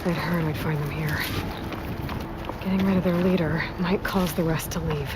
I'd heard I'd find them here. Getting rid of their leader might cause the rest to leave.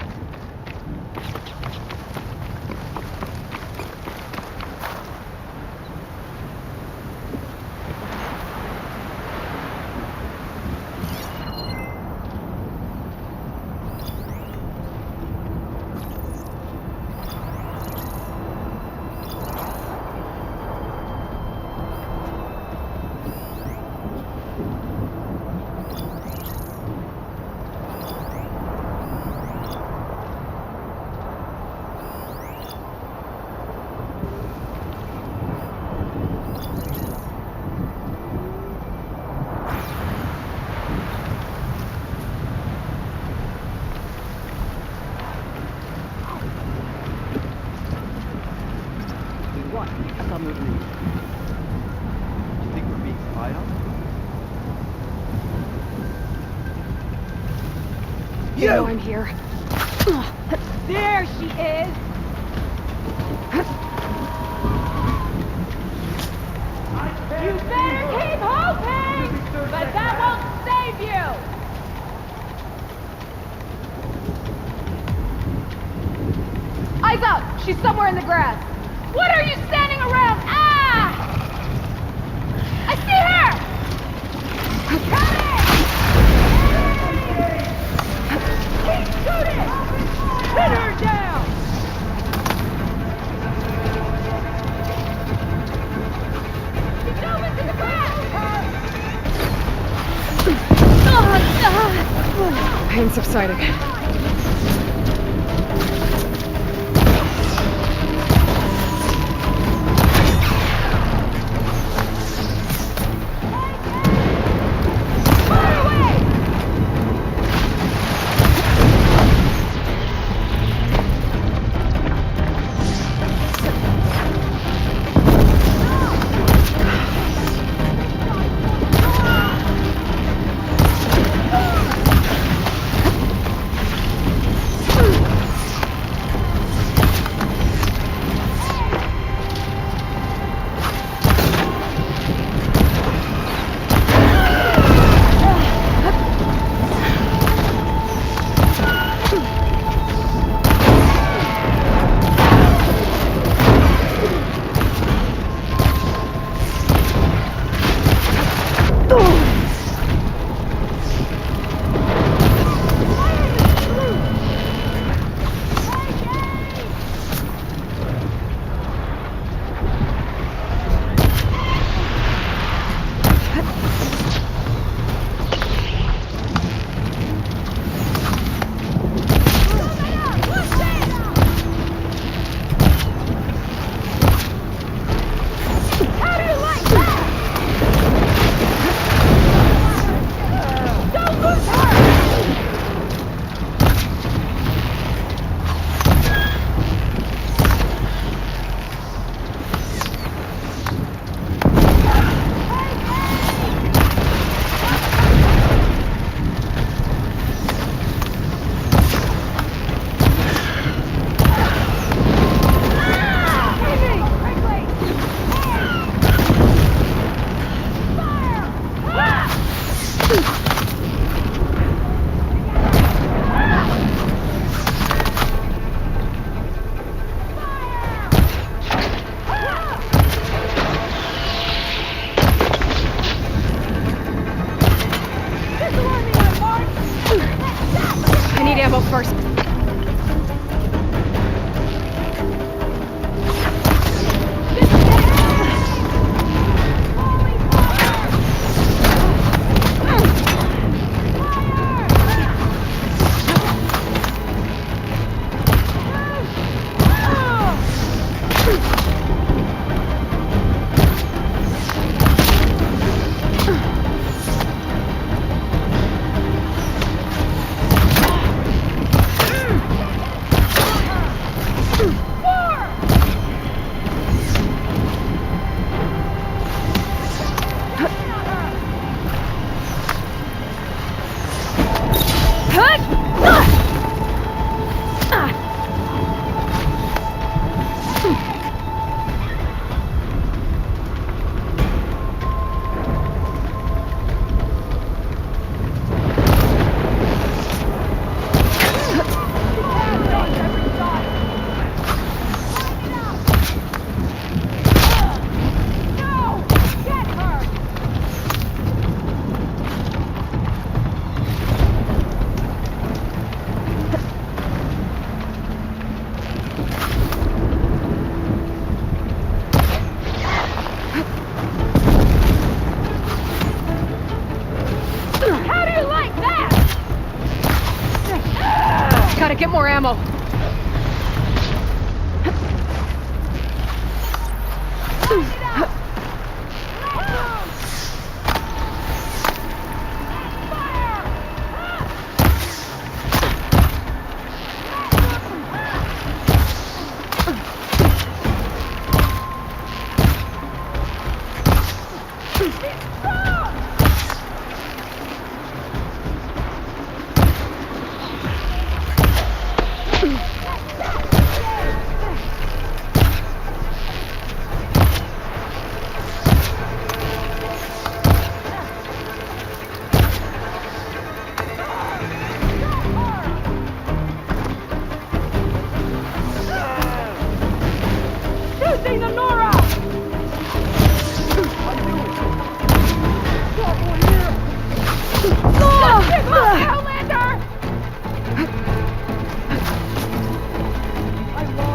Come with me. You think we're being spied on? You know I'm here. There she is! You better keep hoping! But that won't save you! Eyes up! She's somewhere in the grass! What are you standing around? Ah! I see her! Coming! Keep shooting! Pin her down! She dove into the grass! Pain subsiding. I need ammo first. get more ammo. Using the Nora!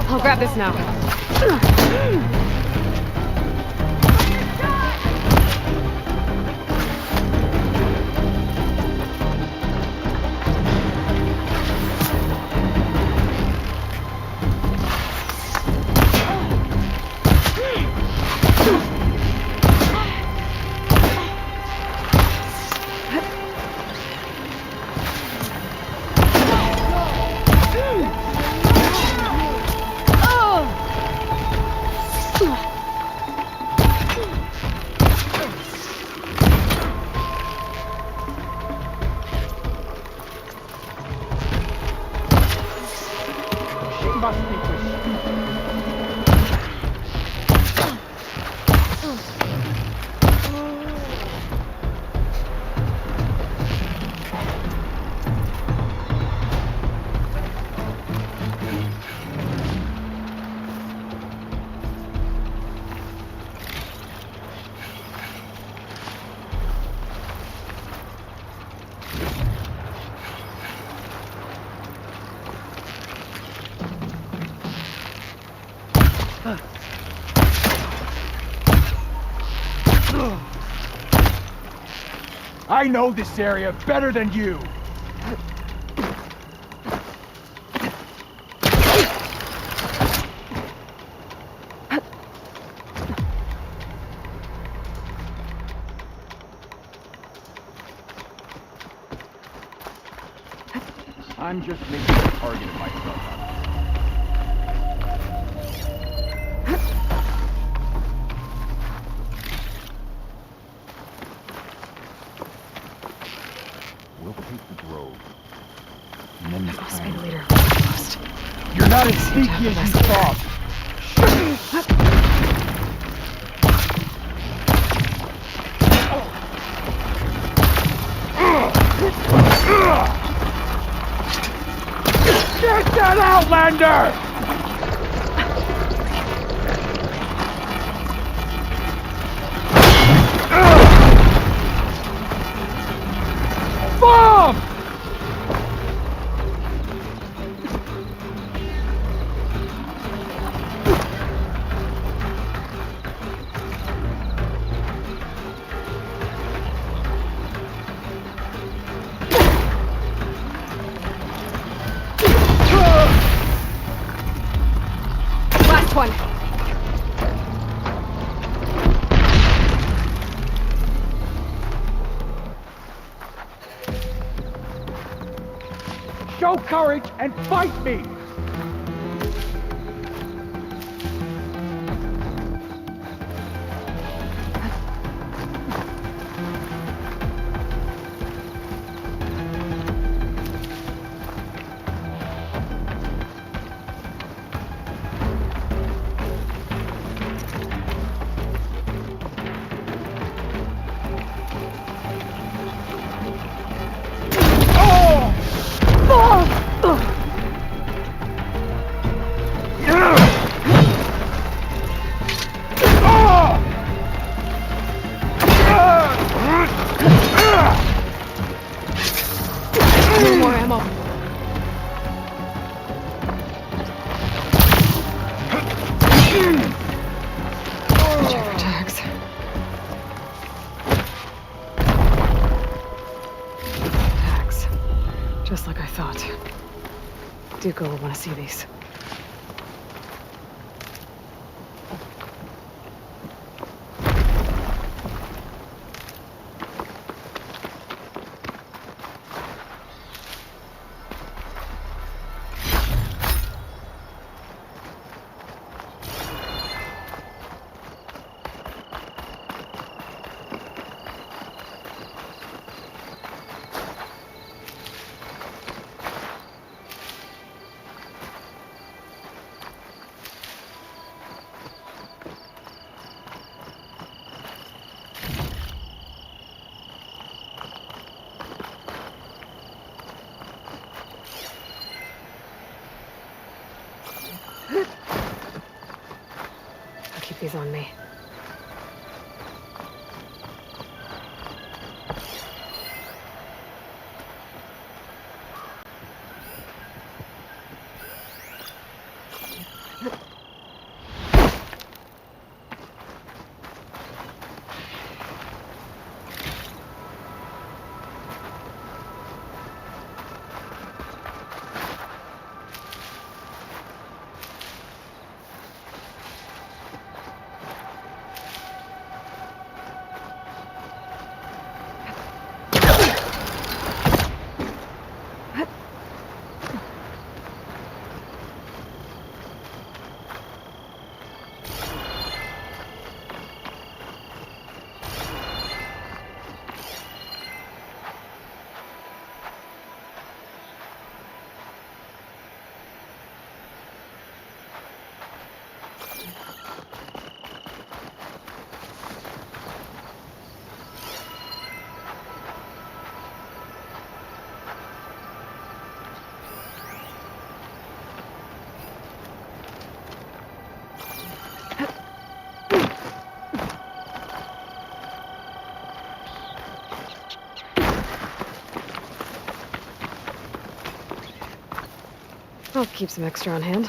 I'll grab this now. She must be with I know this area better than you! I'm just making a target of myself. We'll take the grove. And then That must be the plan. leader of the outpost. You're not as sneaky as you thought! Get that Outlander! Bomb! Last one. Show courage and fight me! No more ammo. Whichever tags. Tags. Just like I thought. Duco will want to see these. I'll keep these on me. I'll keep some extra on hand.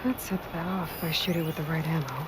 Could set that off if I shoot it with the right ammo.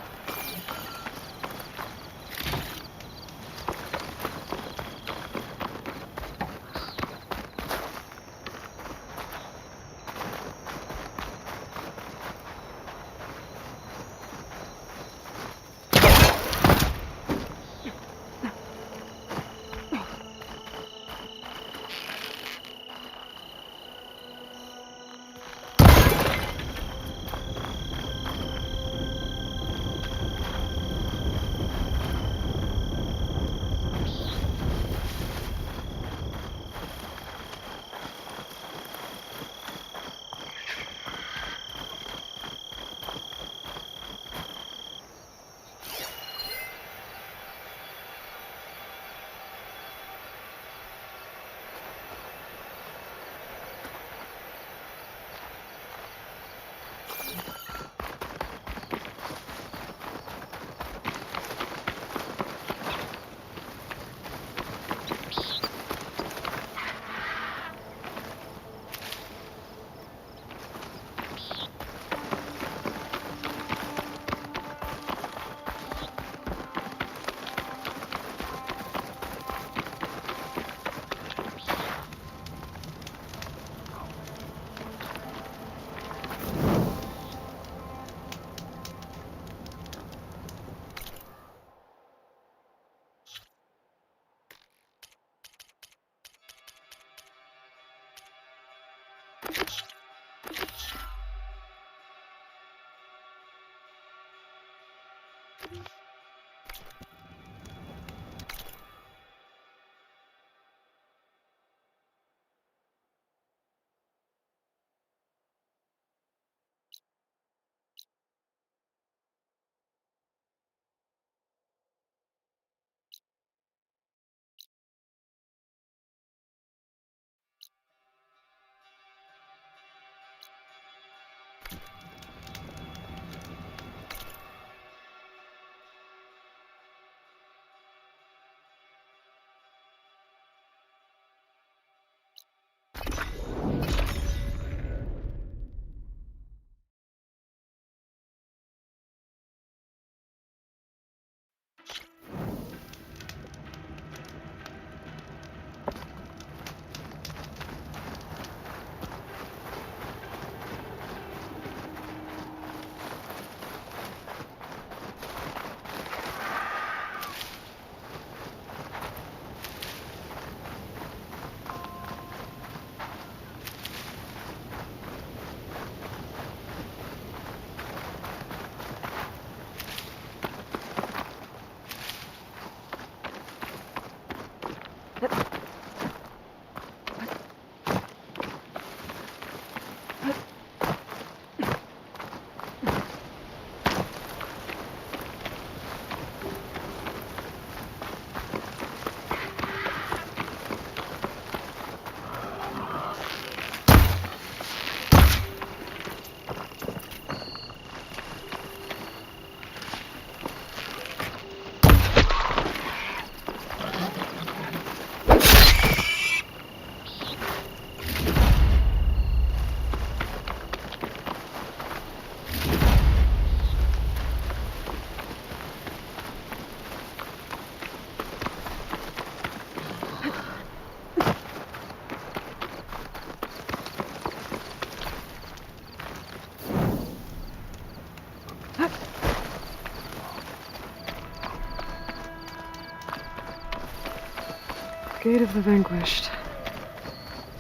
Gate of the Vanquished.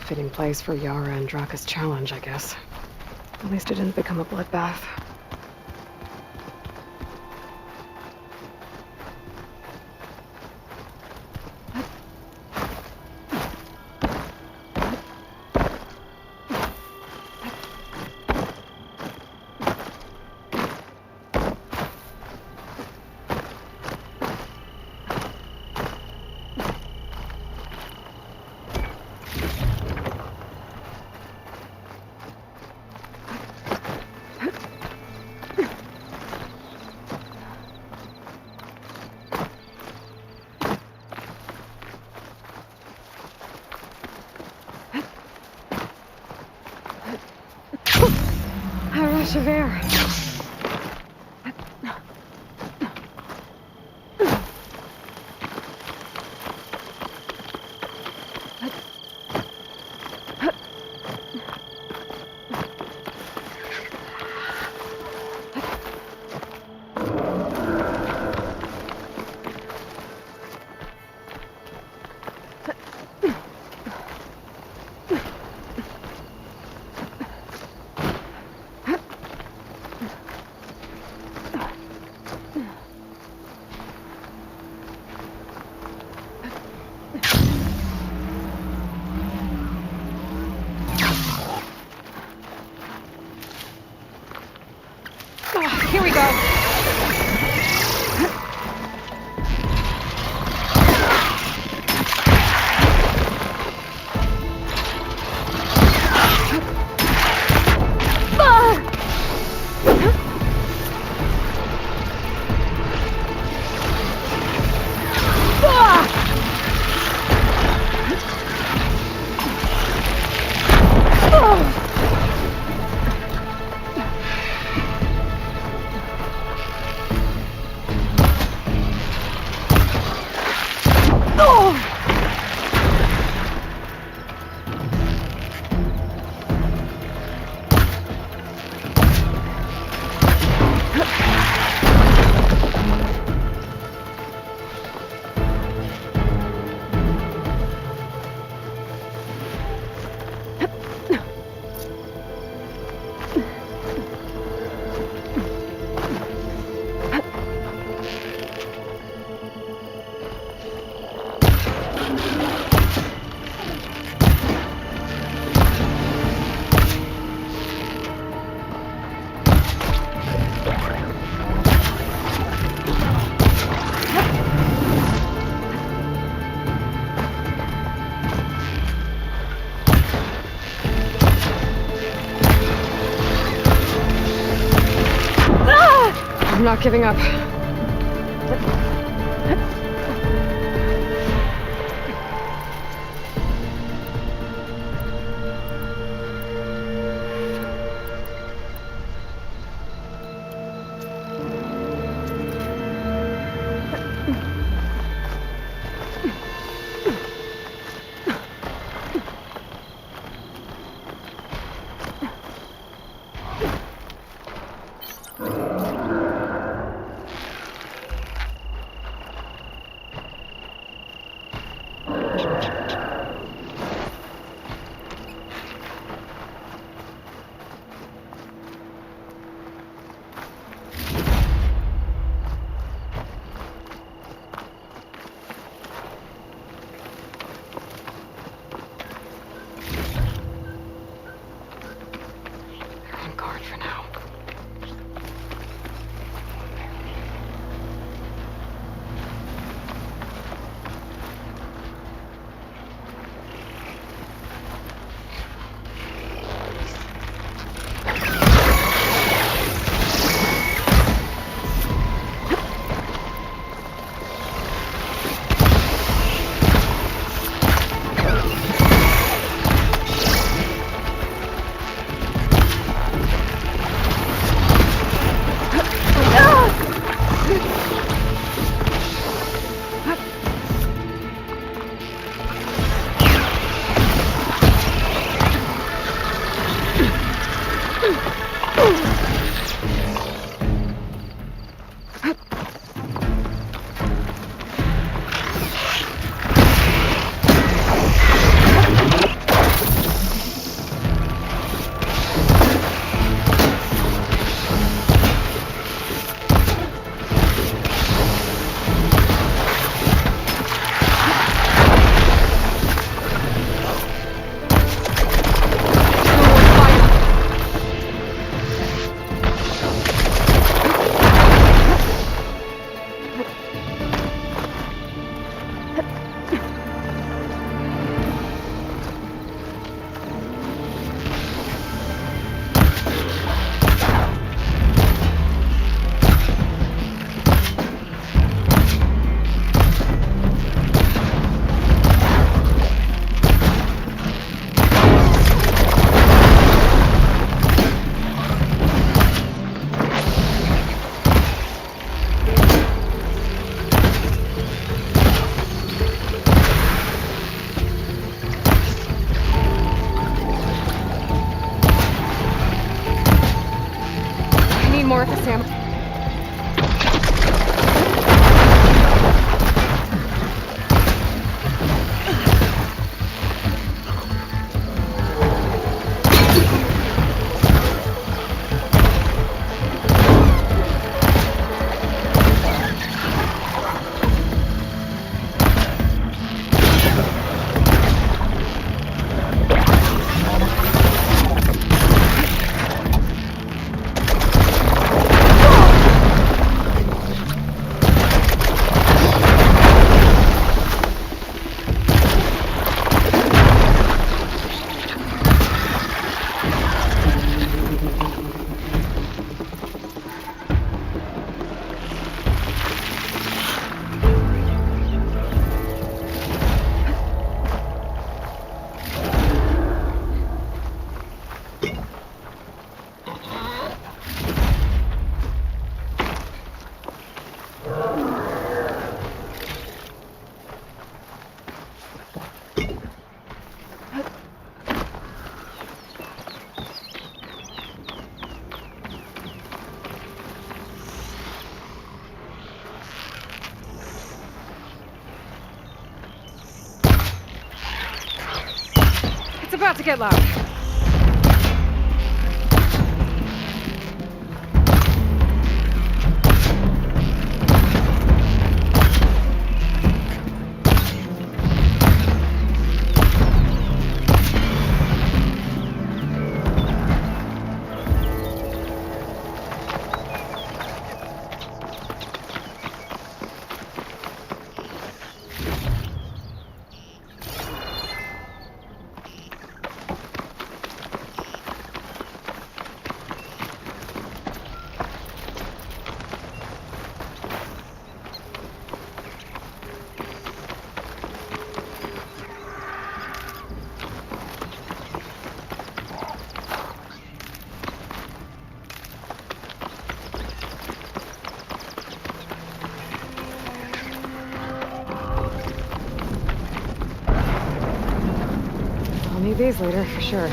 Fitting place for Yara and Draka's challenge, I guess. At least it didn't become a bloodbath. A rush of air. not giving up. On guard for now. More of this ammo. It's about to get loud. need these later, for sure.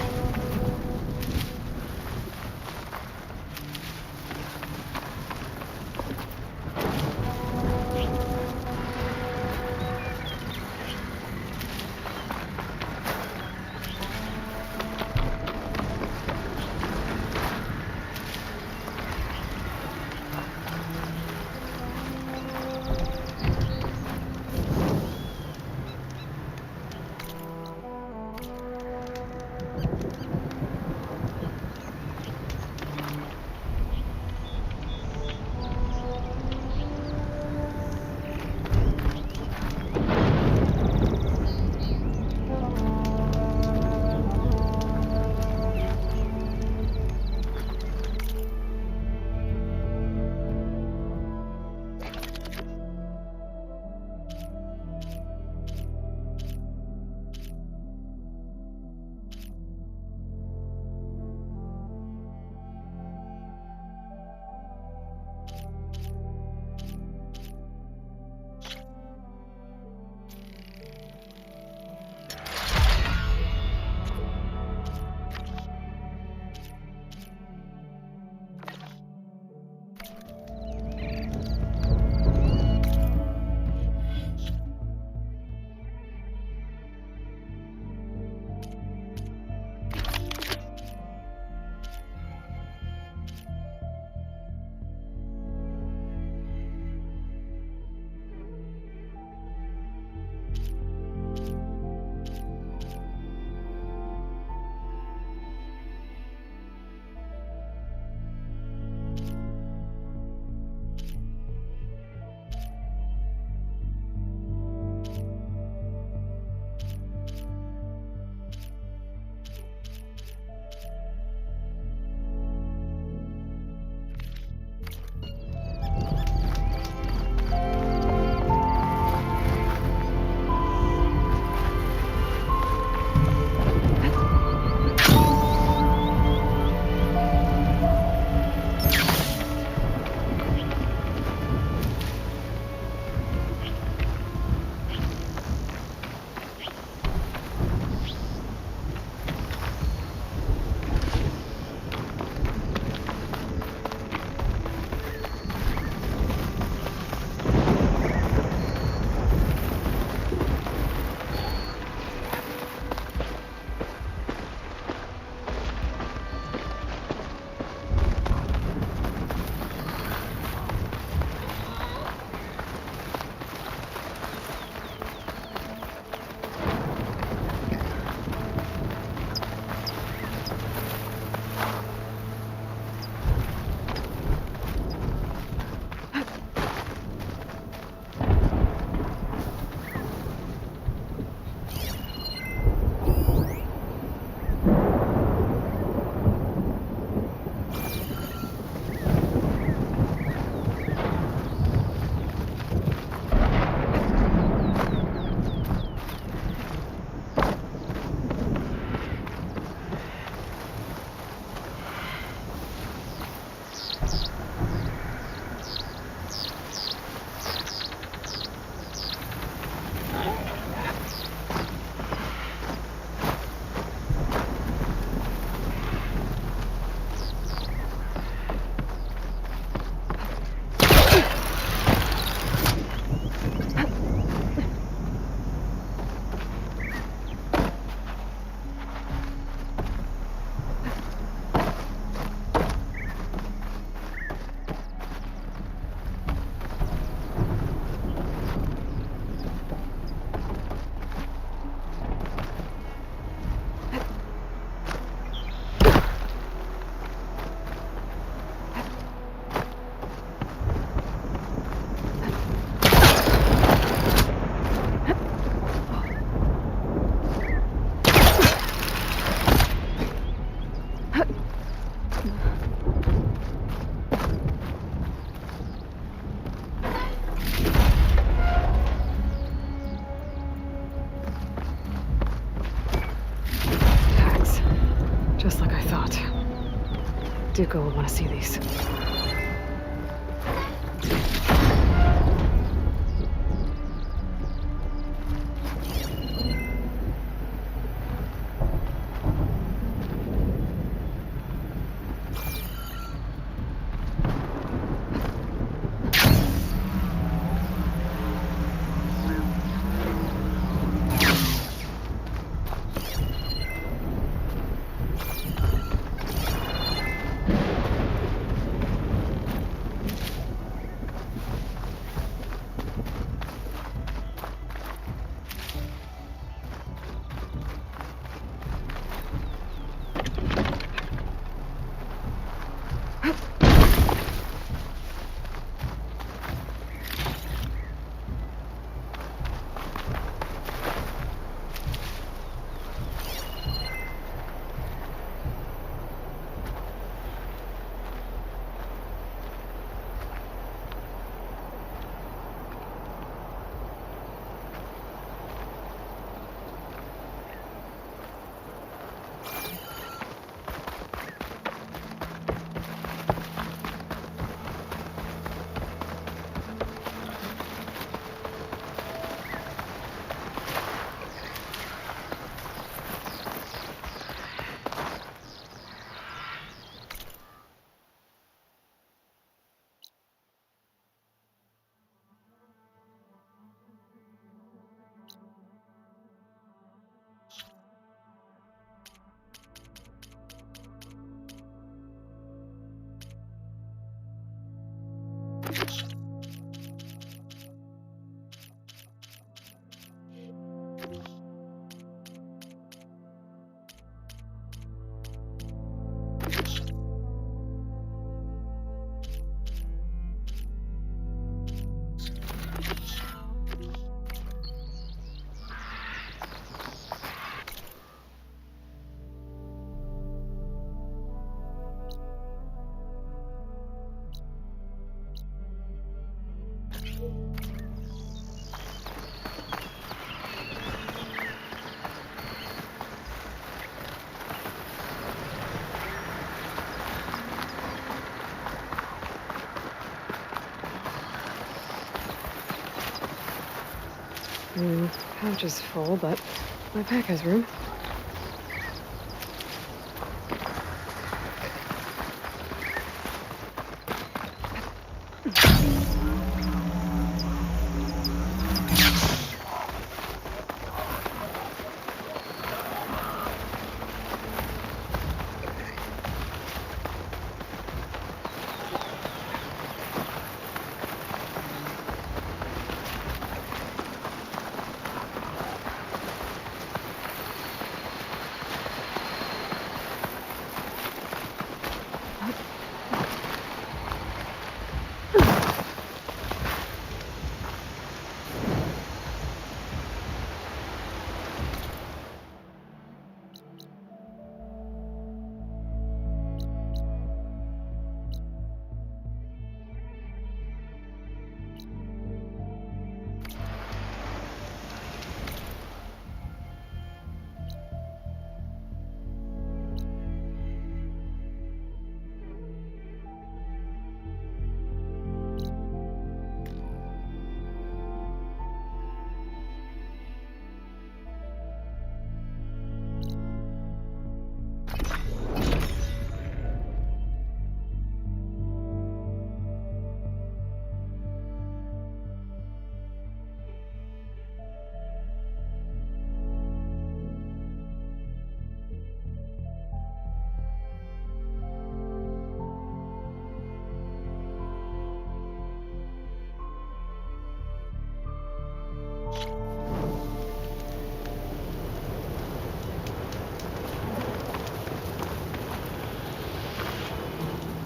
Dooku will want to see these. Pouch is full, but my pack has room.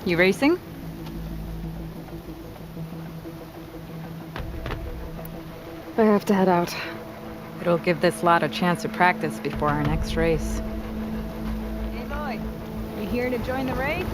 You racing? I have to head out. It'll give this lot a chance to practice before our next race. Hey, boy. You here to join the race?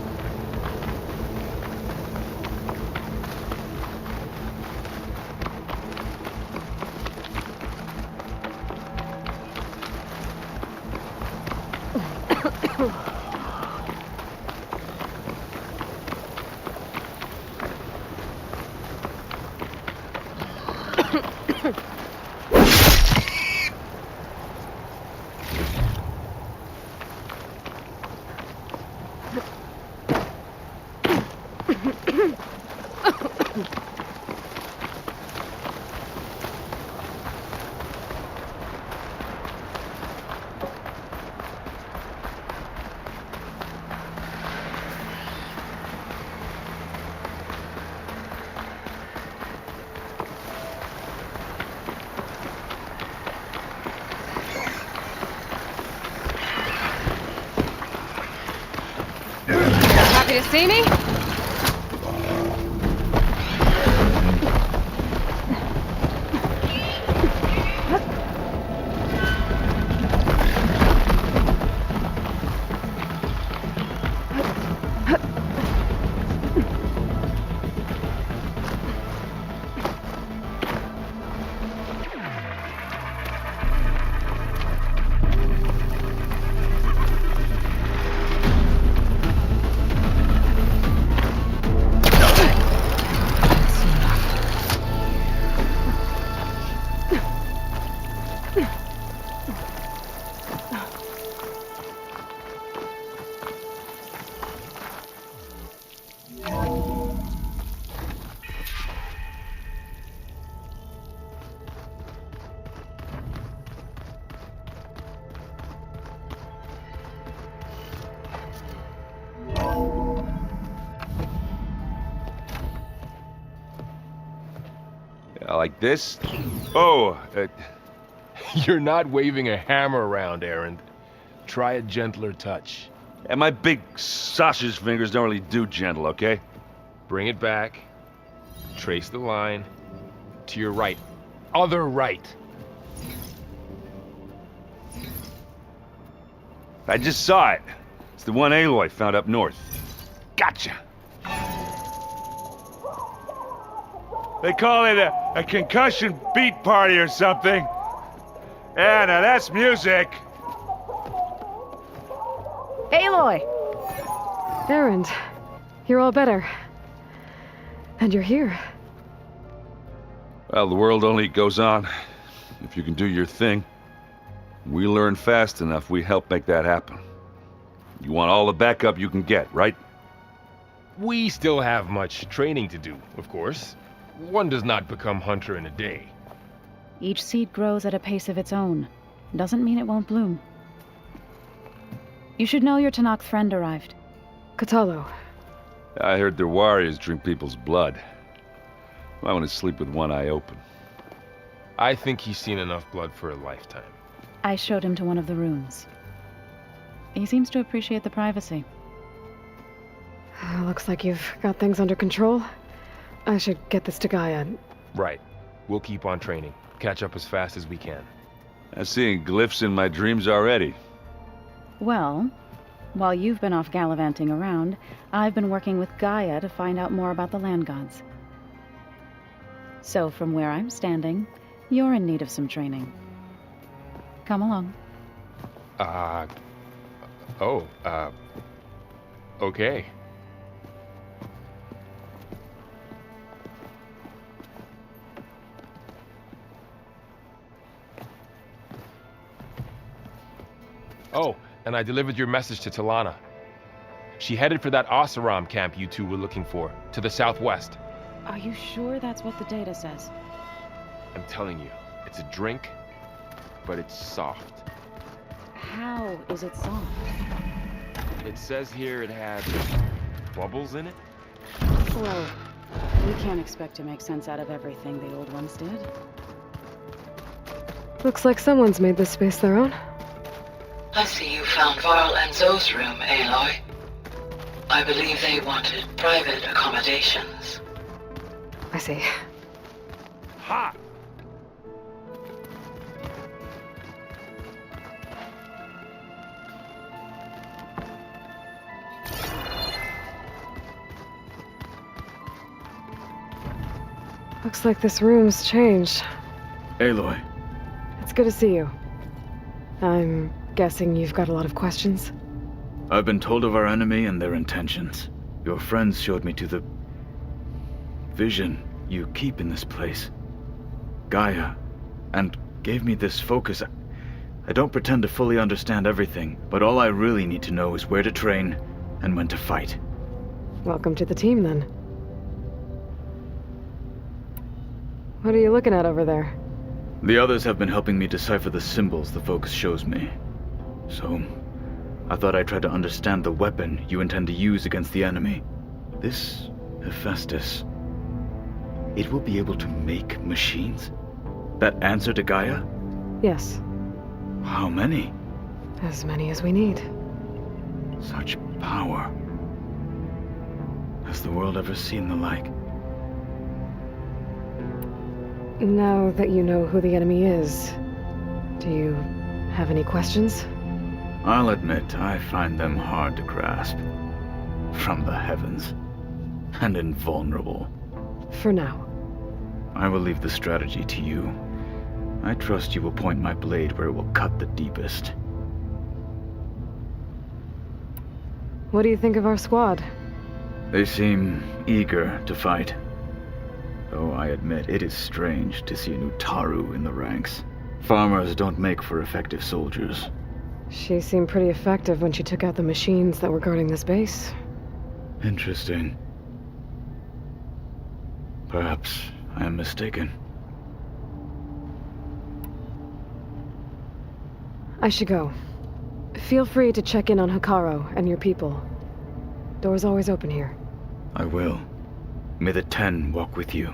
Happy to see me? Like this? Oh, You're not waving a hammer around, Erend. Try a gentler touch. and my big sausage fingers don't really do gentle, okay? Bring it back. Trace the line. To your right. Other right. I just saw it. It's the one Aloy found up north. Gotcha! They call it a concussion beat party or something. Yeah, now that's music. Aloy! Erend, you're all better. And you're here. Well, the world only goes on If you can do your thing, we learn fast enough, we help make that happen. You want all the backup you can get, right? We still have much training to do, of course. One does not become hunter in a day. Each seed grows at a pace of its own. Doesn't mean it won't bloom. You should know your Tanakh friend arrived. Katalo. I heard their warriors drink people's blood. Might want to sleep with one eye open. I think he's seen enough blood for a lifetime. I showed him to one of the rooms. He seems to appreciate the privacy. Looks like you've got things under control. I should get this to Gaia. Right. We'll keep on training. Catch up as fast as we can. I'm seeing glyphs in my dreams already. Well, while you've been off gallivanting around, I've been working with Gaia to find out more about the land gods. So from where I'm standing, you're in need of some training. Come along. Okay. Oh, and I delivered your message to Talana. She headed for that Oseram camp you two were looking for, to the southwest. Are you sure that's what the data says? I'm telling you, it's a drink, but it's soft. How is it soft? It says here it had bubbles in it. Well, we can't expect to make sense out of everything the old ones did. Looks like someone's made this space their own. I see you found Varl and Zoe's room, Aloy. I believe they wanted private accommodations. I see. Ha! Looks like this room's changed. Aloy, It's good to see you. I'm guessing you've got a lot of questions? I've been told of our enemy and their intentions. Your friends showed me to the vision you keep in this place, Gaia, and gave me this focus. I don't pretend to fully understand everything, but all I really need to know is where to train and when to fight. Welcome to the team, then. What are you looking at over there? The others have been helping me decipher the symbols the focus shows me. So, I thought I'd try to understand the weapon you intend to use against the enemy. This Hephaestus, it will be able to make machines? That answer to Gaia? Yes, How many? as many as we need. Such power. Has the world ever seen the like? Now that you know who the enemy is, do you have any questions? I'll admit, I find them hard to grasp. From the heavens. And invulnerable. For now. I will leave the strategy to you. I trust you will point my blade where it will cut the deepest. What do you think of our squad? They seem eager to fight. Though I admit it is strange to see a new Taru in the ranks. Farmers don't make for effective soldiers. She seemed pretty effective when she took out the machines that were guarding this base. Interesting. Perhaps I am mistaken. I should go. Feel free to check in on Hikaru and your people. Door's always open here. I will. May the Ten walk with you.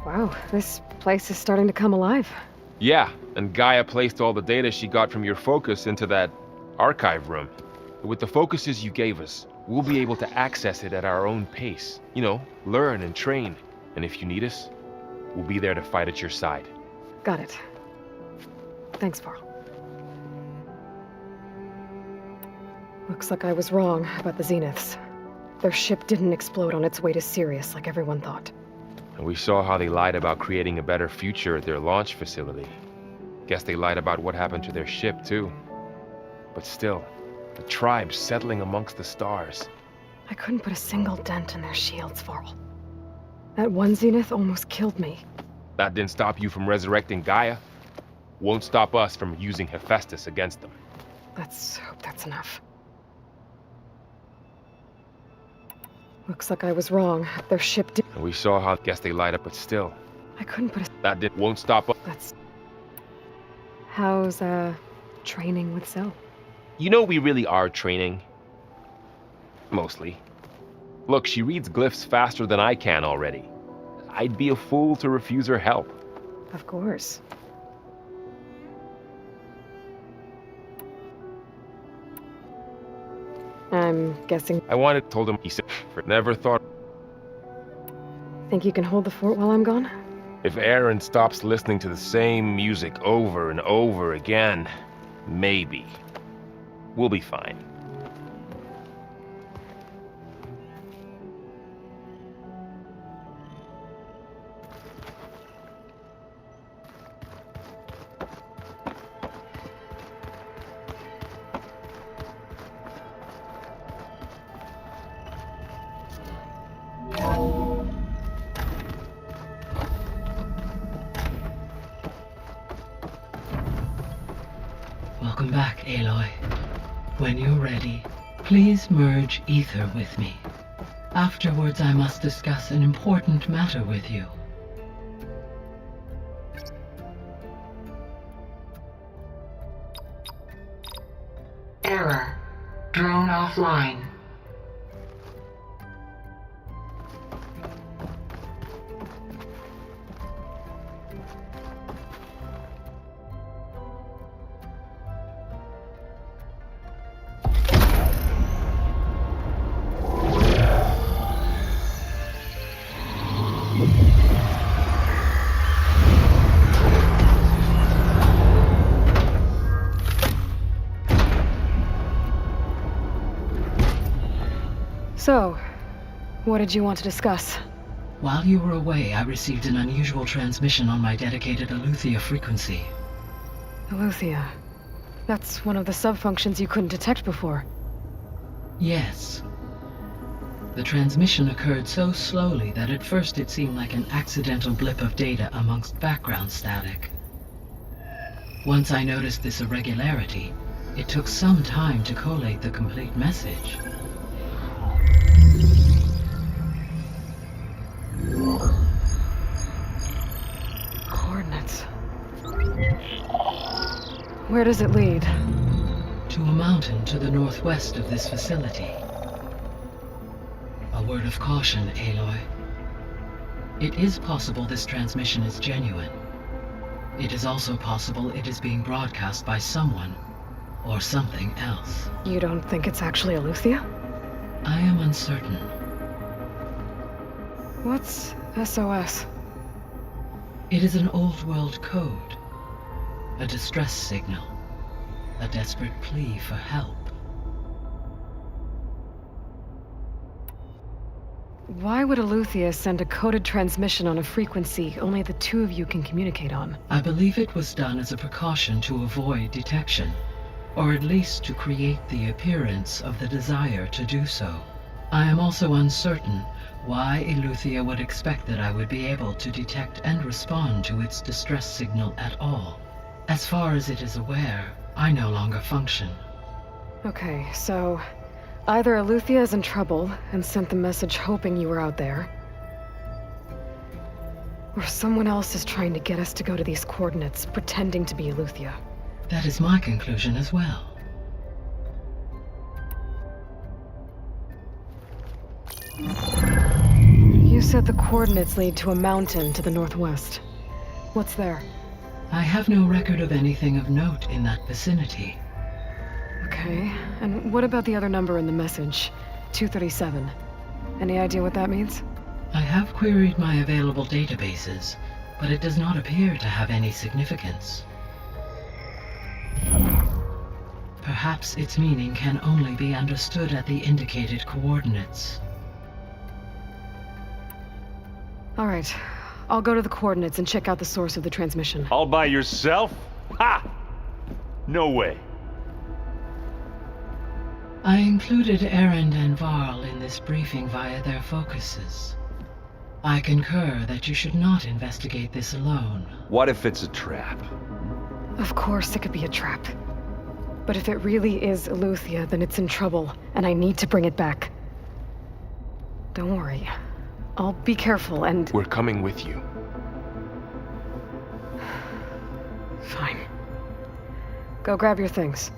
Wow, this place is starting to come alive. Yeah, and Gaia placed all the data she got from your focus into that archive room. With the focuses you gave us, we'll be able to access it at our own pace. You know, learn and train. And if you need us, we'll be there to fight at your side. Got it. Thanks, Varl. Looks like I was wrong about the Zeniths. Their ship didn't explode on its way to Sirius like everyone thought. And we saw how they lied about creating a better future at their launch facility. Guess they lied about what happened to their ship, too. But still, the tribe settling amongst the stars. I couldn't put a single dent in their shields, Varl. That one Zenith almost killed me. That didn't stop you from resurrecting Gaia. Won't stop us from using Hephaestus against them. Let's hope that's enough. Looks like I was wrong. Their ship did. And we saw how, guess they lied up, but still. I couldn't put a. That won't stop us. That's. How's, training with Zoe? You know we really are training. Mostly. Look, she reads glyphs faster than I can already. I'd be a fool to refuse her help. Of course. I'm guessing. Told him, he said, never thought. Think you can hold the fort while I'm gone? If Aaron stops listening to the same music over and over again, maybe. We'll be fine. Welcome back, Aloy. When you're ready, please merge ether with me. Afterwards, I must discuss an important matter with you. Error. Drone offline. So, what did you want to discuss? While you were away, I received an unusual transmission on my dedicated Eleuthia frequency. Eleuthia. That's one of the sub-functions you couldn't detect before. Yes. The transmission occurred so slowly that at first it seemed like an accidental blip of data amongst background static. Once I noticed this irregularity, it took some time to collate the complete message. Coordinates. Where does it lead? To a mountain to the northwest of this facility. A word of caution, Aloy. It is possible this transmission is genuine. It is also possible it is being broadcast by someone or something else. You don't think it's actually Eleuthia? I am uncertain. What's SOS? It is an old world code. A distress signal. A desperate plea for help. Why would Eleuthia send a coded transmission on a frequency only the two of you can communicate on? I believe it was done as a precaution to avoid detection, or at least to create the appearance of the desire to do so. I am also uncertain why Eleuthia would expect that I would be able to detect and respond to its distress signal at all. As far as it is aware, I no longer function. Okay, so either Eleuthia is in trouble and sent the message hoping you were out there, or someone else is trying to get us to go to these coordinates, pretending to be Eleuthia. That is my conclusion as well. You You said the coordinates lead to a mountain to the northwest. What's there? I have no record of anything of note in that vicinity. Okay, and what about the other number in the message? 237. Any idea what that means? I have queried my available databases, but it does not appear to have any significance. Perhaps its meaning can only be understood at the indicated coordinates. All right, I'll go to the coordinates and check out the source of the transmission. All by yourself? Ha! No way. I included Erend and Varl in this briefing via their focuses. I concur that you should not investigate this alone. What if it's a trap? Of course it could be a trap. But if it really is Eleuthia, then it's in trouble, and I need to bring it back. Don't worry. I'll be careful and... We're coming with you. Fine. Go grab your things.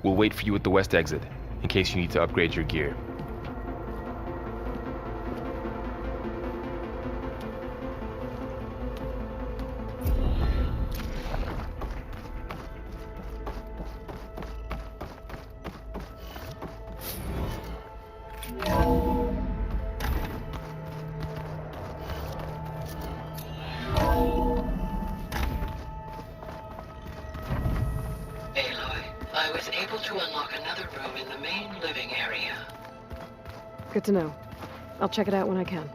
We'll wait for you at the west exit, in case you need to upgrade your gear. I was able to unlock another room in the main living area. Good to know. I'll check it out when I can.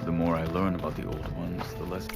The more I learn about the Old Ones, the less...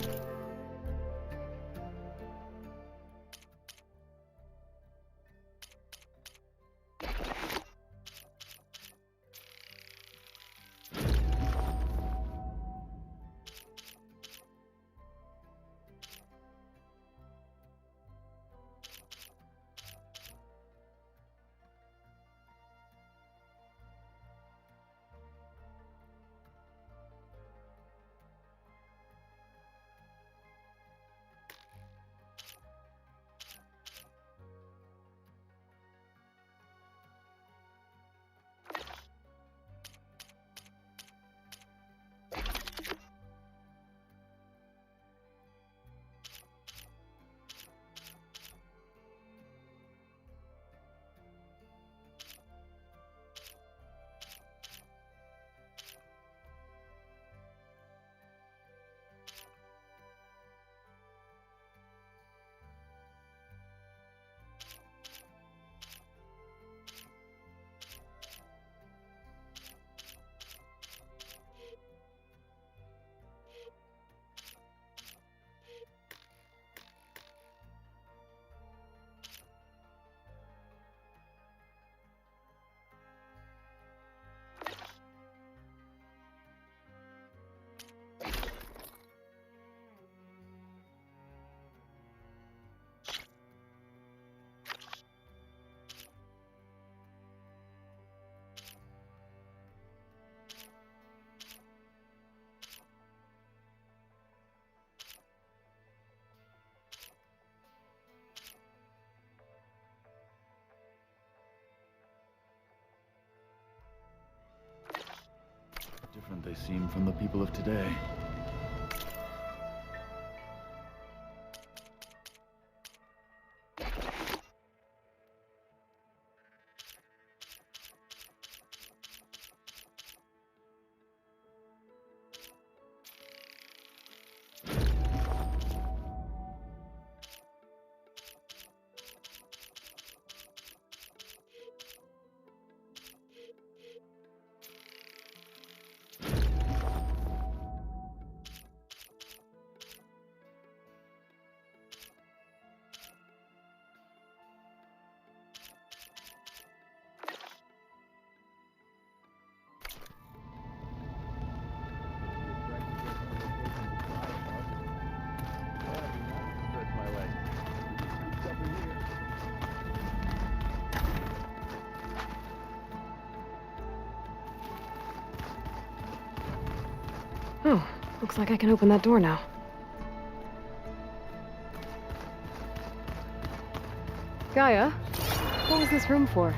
Different they seem from the people of today. Oh, looks like I can open that door now. Gaia, What was this room for?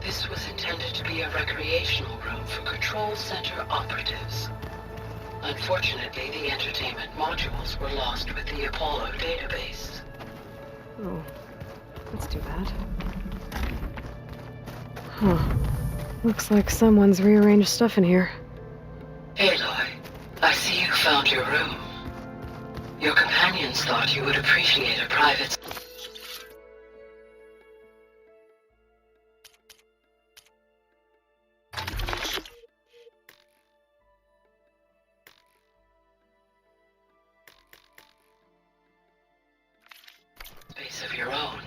This was intended to be a recreational room for Control Center operatives. Unfortunately, the entertainment modules were lost with the Apollo database. Oh, that's too bad. Huh. Looks like someone's rearranged stuff in here. Aloy, I see you found your room. Your companions thought you would appreciate a private space of your own.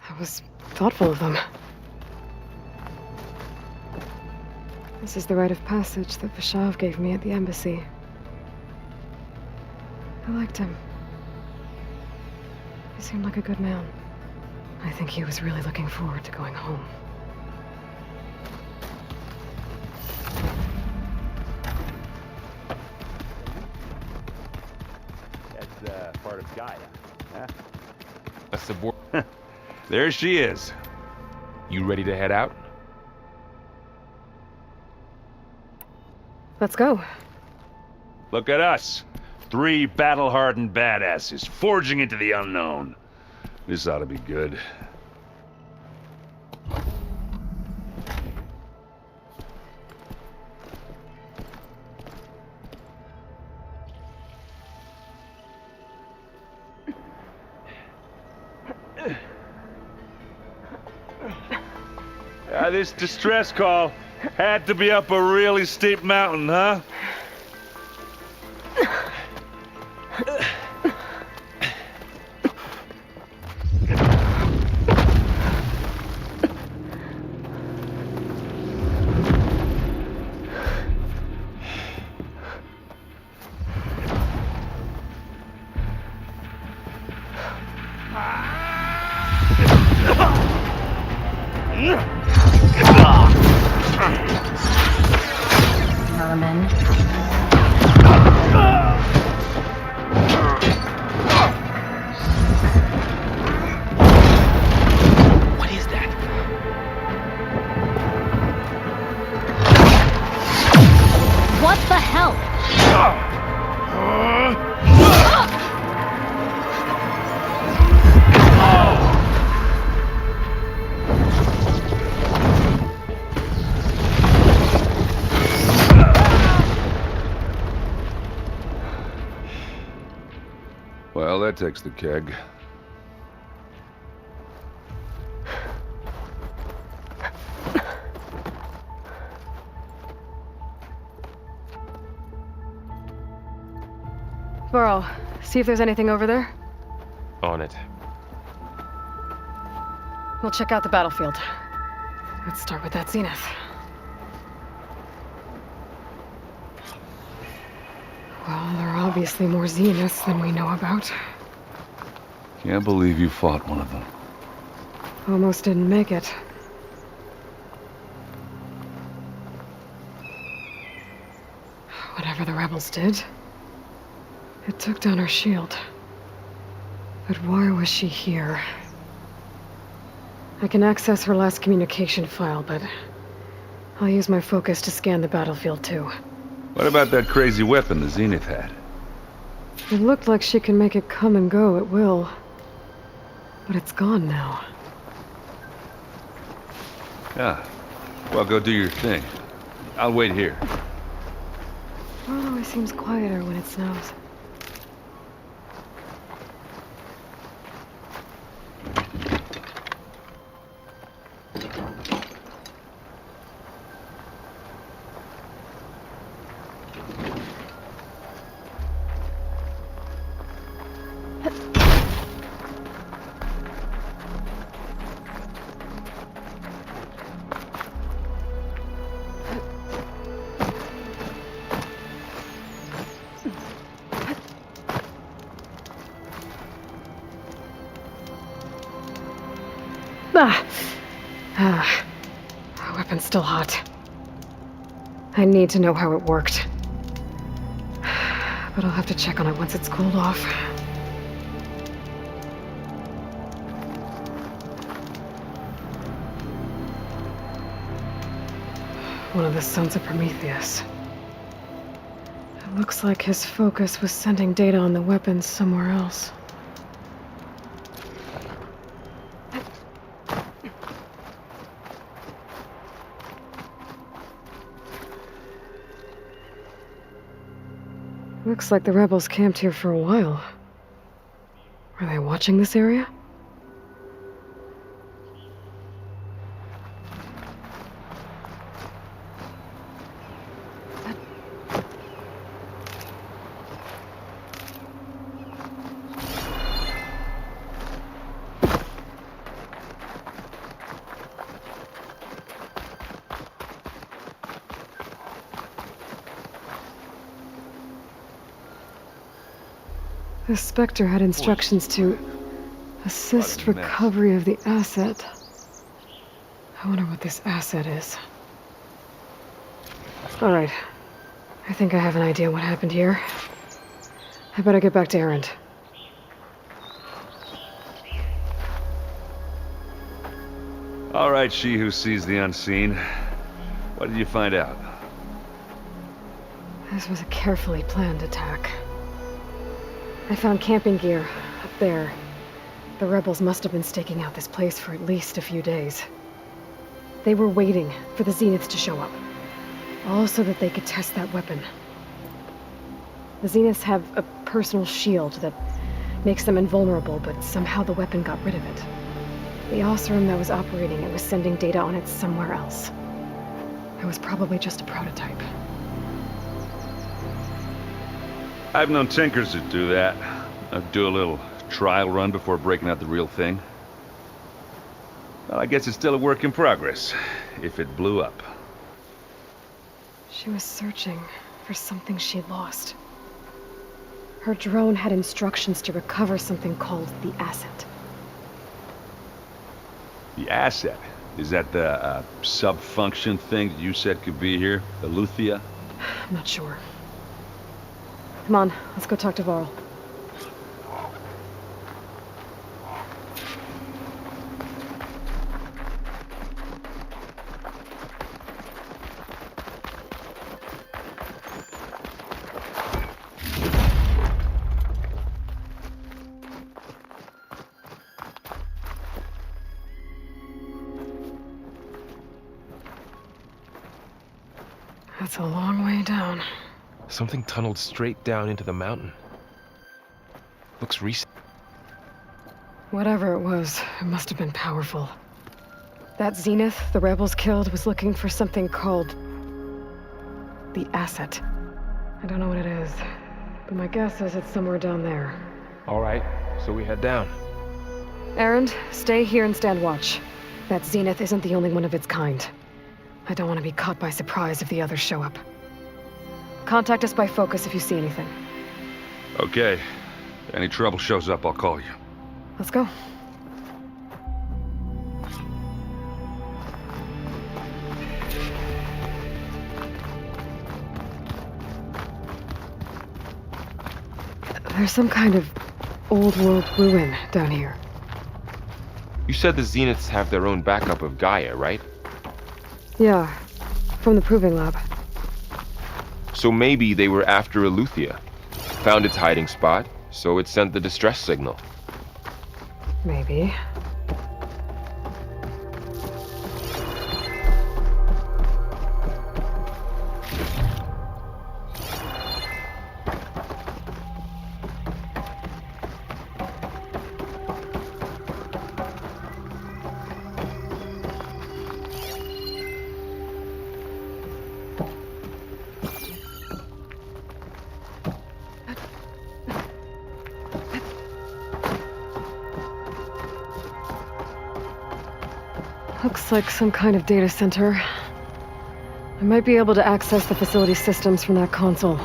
That was thoughtful of them. This is the rite of passage that Vashav gave me at the embassy. I liked him. He seemed like a good man. I think he was really looking forward to going home. That's part of Gaia, huh? A subor- There she is. You ready to head out? Let's go. Look at us. 3 battle-hardened badasses forging into the unknown. This ought to be good. This distress call had to be up a really steep mountain, huh? Merman. What is that? What the hell? Well, that takes the keg. Burrow, see if there's anything over there. On it. We'll check out the battlefield. Let's start with that zenith. Well, there are obviously more zeniths than we know about. Can't believe you fought one of them. Almost didn't make it. Whatever the rebels did, it took down her shield. But why was she here? I can access her last communication file, but I'll use my focus to scan the battlefield too. What about that crazy weapon the Zenith had? It looked like she can make it come and go at will. But it's gone now. Yeah. Well, go do your thing. I'll wait here. Well, it always seems quieter when it snows. The weapon's still hot. I need to know how it worked. but I'll have to check on it once it's cooled off. One of the sons of Prometheus. It looks like his focus was sending data on the weapons somewhere else. Looks like the rebels camped here for a while. Are they watching this area? The Spectre had instructions to assist recovery of the asset. I wonder what this asset is. Alright. I think I have an idea what happened here. I better get back to Erend. All right, she who sees the unseen. What did you find out? This was a carefully planned attack. I found camping gear up there. The rebels must have been staking out this place for at least a few days. They were waiting for the Zeniths to show up. All so that they could test that weapon. The Zeniths have a personal shield that makes them invulnerable, but somehow the weapon got rid of it. The Oseram that was operating it was sending data on it somewhere else. It was probably just a prototype. I've known tinkers that do that. I'd do a little trial run before breaking out the real thing. Well, I guess it's still a work in progress, if it blew up. She was searching for something she lost. Her drone had instructions to recover something called the asset. The asset? Is that the sub-function thing that you said could be here? The Luthia? I'm not sure. Come on, let's go talk to Varl. That's a long way down. Something tunneled straight down into the mountain. Looks recent. Whatever it was, it must have been powerful. That Zenith the rebels killed was looking for something called the asset. I don't know what it is, but my guess is it's somewhere down there. All right, so we head down. Erend, stay here and stand watch. That Zenith isn't the only one of its kind. I don't want to be caught by surprise if the others show up. Contact us by focus if you see anything. Okay. If any trouble shows up, I'll call you. Let's go. There's some kind of old world ruin down here. You said the Zeniths have their own backup of Gaia, right? Yeah, from the Proving Lab. So maybe they were after Eleuthia. Found its hiding spot, so it sent the distress signal. Maybe. Looks like some kind of data center. I might be able to access the facility systems from that console.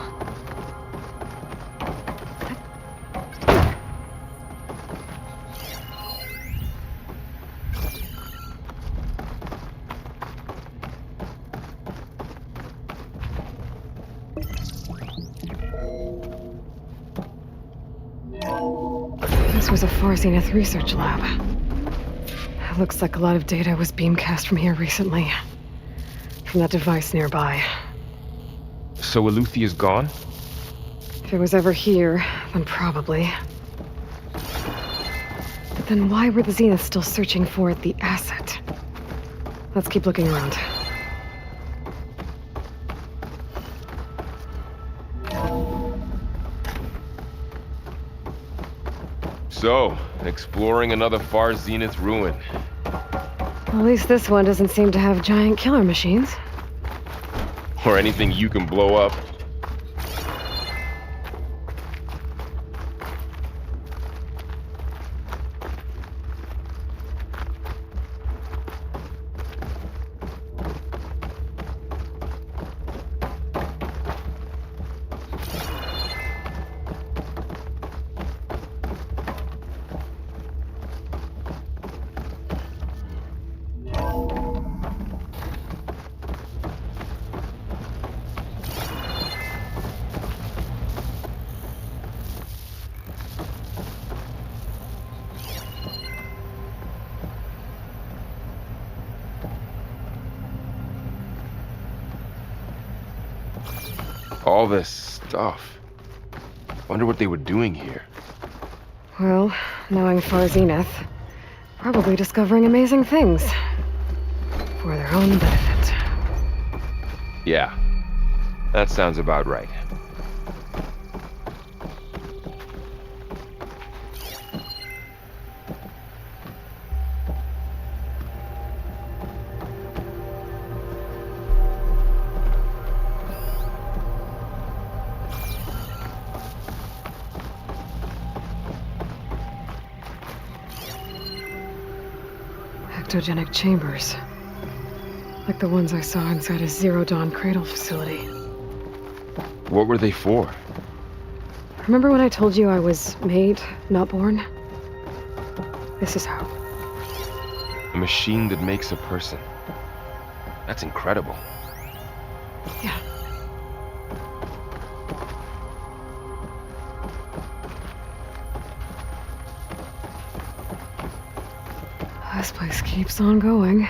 This was a Far Zenith research lab. It looks like a lot of data was beamcast from here recently. From that device nearby. So Eluthia's gone? If it was ever here, then probably. But then why were the Zeniths still searching for the asset? Let's keep looking around. So, exploring another Far Zenith ruin. At least this one doesn't seem to have giant killer machines. Or anything you can blow up. All this stuff. Wonder what they were doing here. Well, knowing Far Zenith, probably discovering amazing things. For their own benefit. Yeah, that sounds about right. Ectogenic chambers. Like the ones I saw inside a Zero Dawn cradle facility. What were they for? Remember when I told you I was made, not born? This is how. A machine that makes a person. That's incredible. Yeah. This place keeps on going.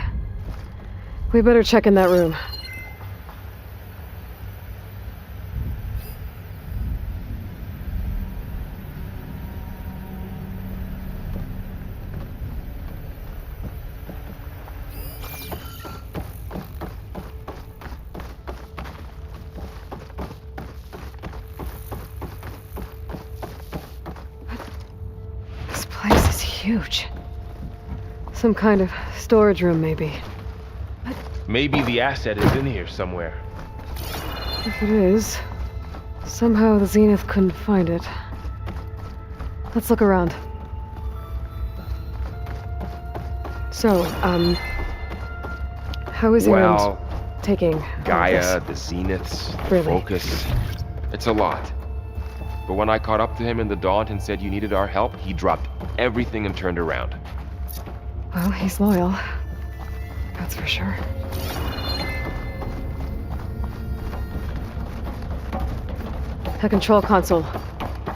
We better check in that room. This place is huge. Some kind of storage room, maybe. Maybe the asset is in here somewhere. If it is, somehow the Zenith couldn't find it. Let's look around. So, how is Well, Erend taking all of Gaia, this? the Zeniths, Really? Focus. It's a lot. But when I caught up to him in the Daunt and said you needed our help, he dropped everything and turned around. Well, he's loyal. That's for sure. A control console.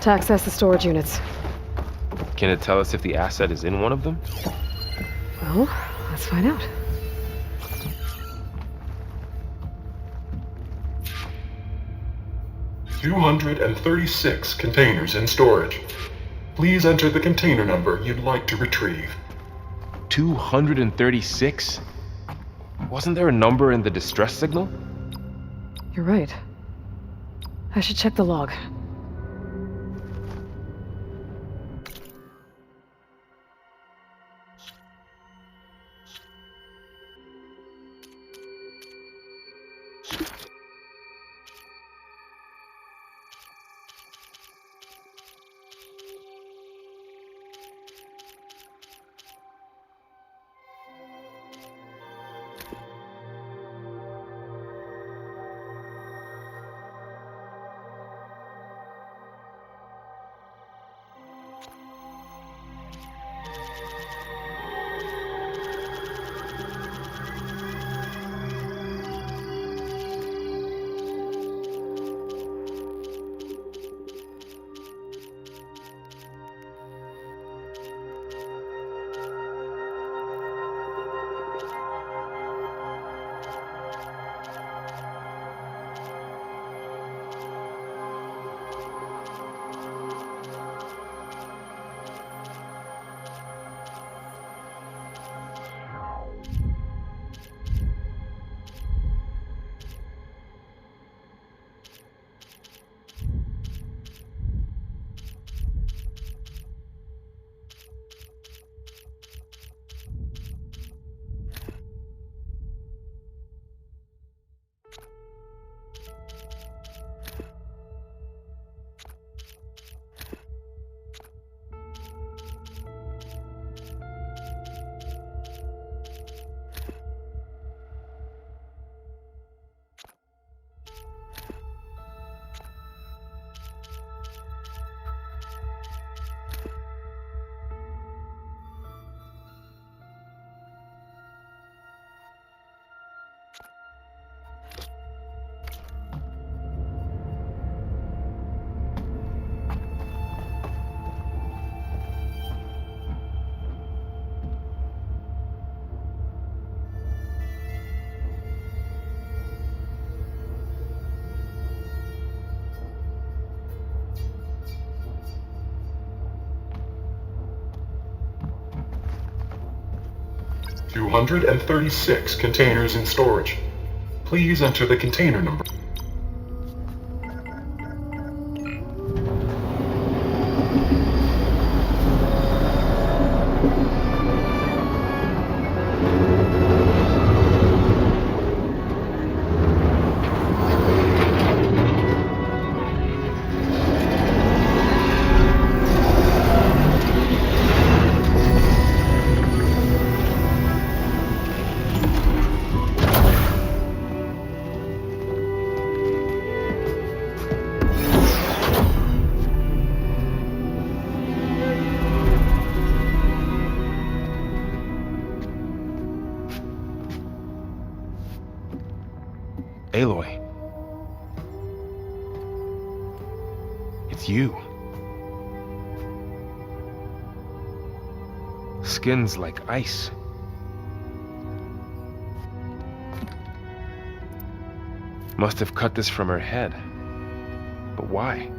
To access the storage units. Can it tell us if the asset is in one of them? Well, let's find out. "236 containers in storage. Please enter the container number you'd like to retrieve." 236? Wasn't there a number in the distress signal? You're right. I should check the log. 236 containers in storage. Please enter the container number. Aloy. It's you. Skin's like ice. Must have cut this from her head. But why?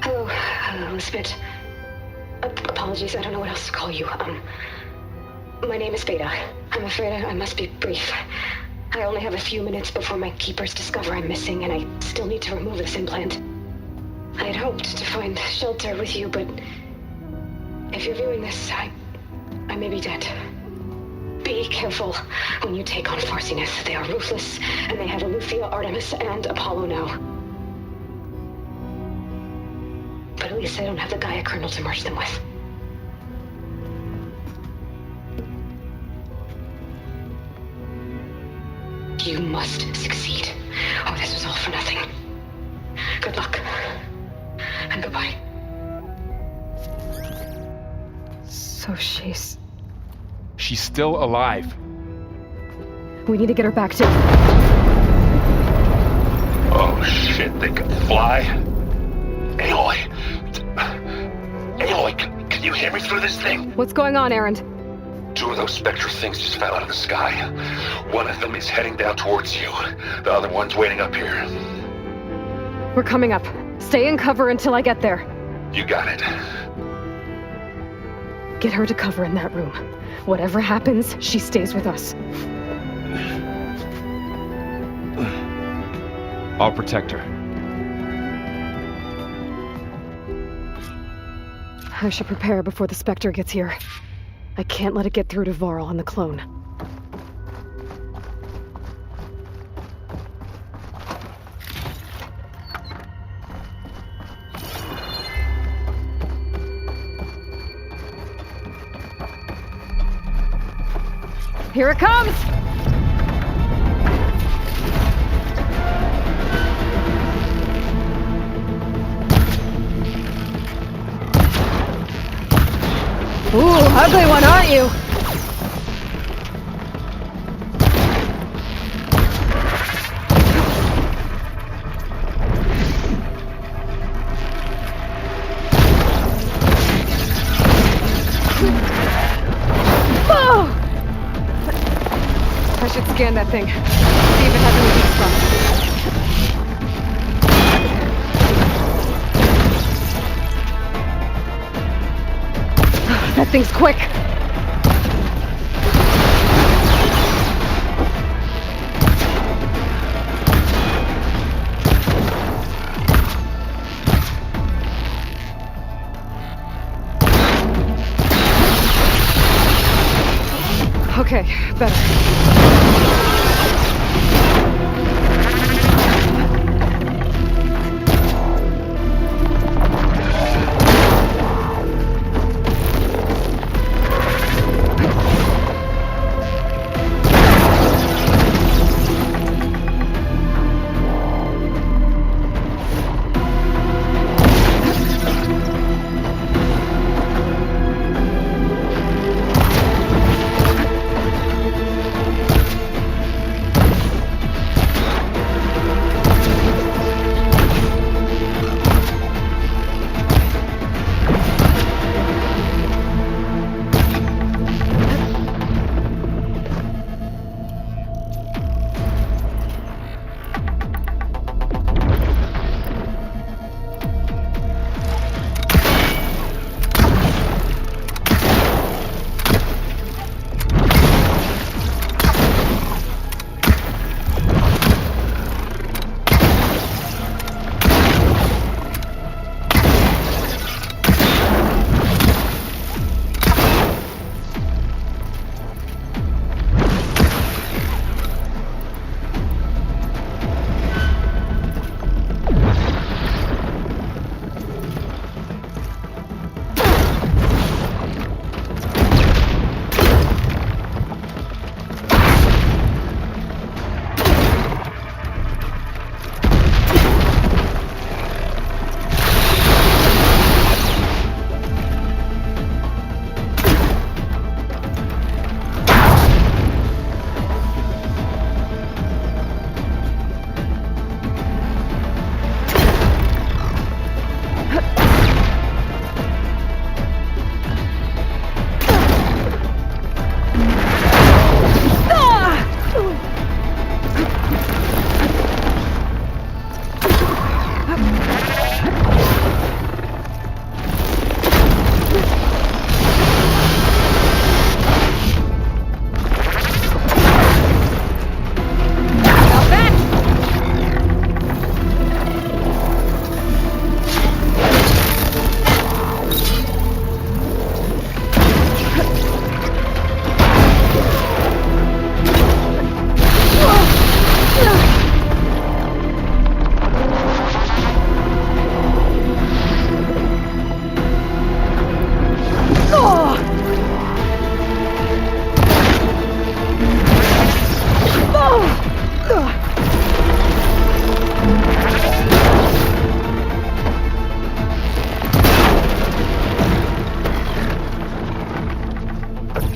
Hello, Elizabeth. Apologies, I don't know what else to call you. My name is Beta. I'm afraid I must be brief. I only have a few minutes before my keepers discover I'm missing, and I still need to remove this implant. I had hoped to find shelter with you, but if you're viewing this, I may be dead. Be careful when you take on Farsiness. They are ruthless, and they have Eleuthia, Artemis, and Apollo now. But at least I don't have the Gaia kernel to merge them with. You must succeed, or this was all for nothing. Good luck, and goodbye. So she's still alive. We need to get her back to... Oh shit, they can fly? Aloy! Aloy, can you hear me through this thing? What's going on, Erend? 2 of those Spectre things just fell out of the sky. One of them is heading down towards you. The other one's waiting up here. We're coming up. Stay in cover until I get there. You got it. Get her to cover in that room. Whatever happens, she stays with us. I'll protect her. I should prepare before the Spectre gets here. I can't let it get through to Varl and the clone. Here it comes! Ooh, ugly one, aren't you? Oh! I should scan that thing. See if it has any weak spots. That thing's quick! Okay, better.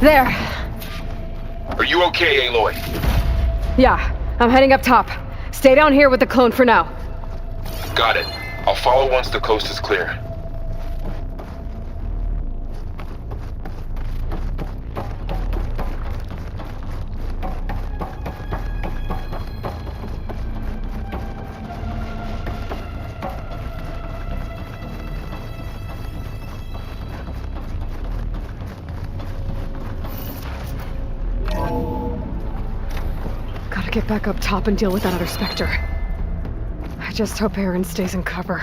There. Are you okay, Aloy? Yeah, I'm heading up top. Stay down here with the clone for now. Got it. I'll follow once the coast is clear. Gotta get back up top and deal with that other Spectre. I just hope Aaron stays in cover.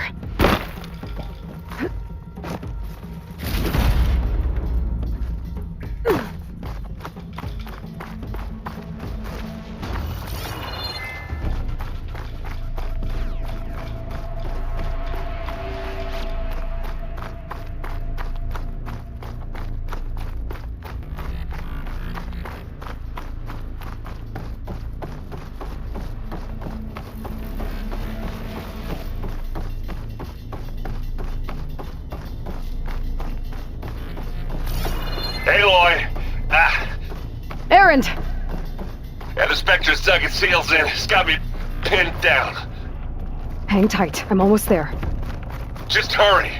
Aloy! Aaron! Yeah, the Spectre's dug its heels in. It's got me pinned down. Hang tight. I'm almost there. Just hurry.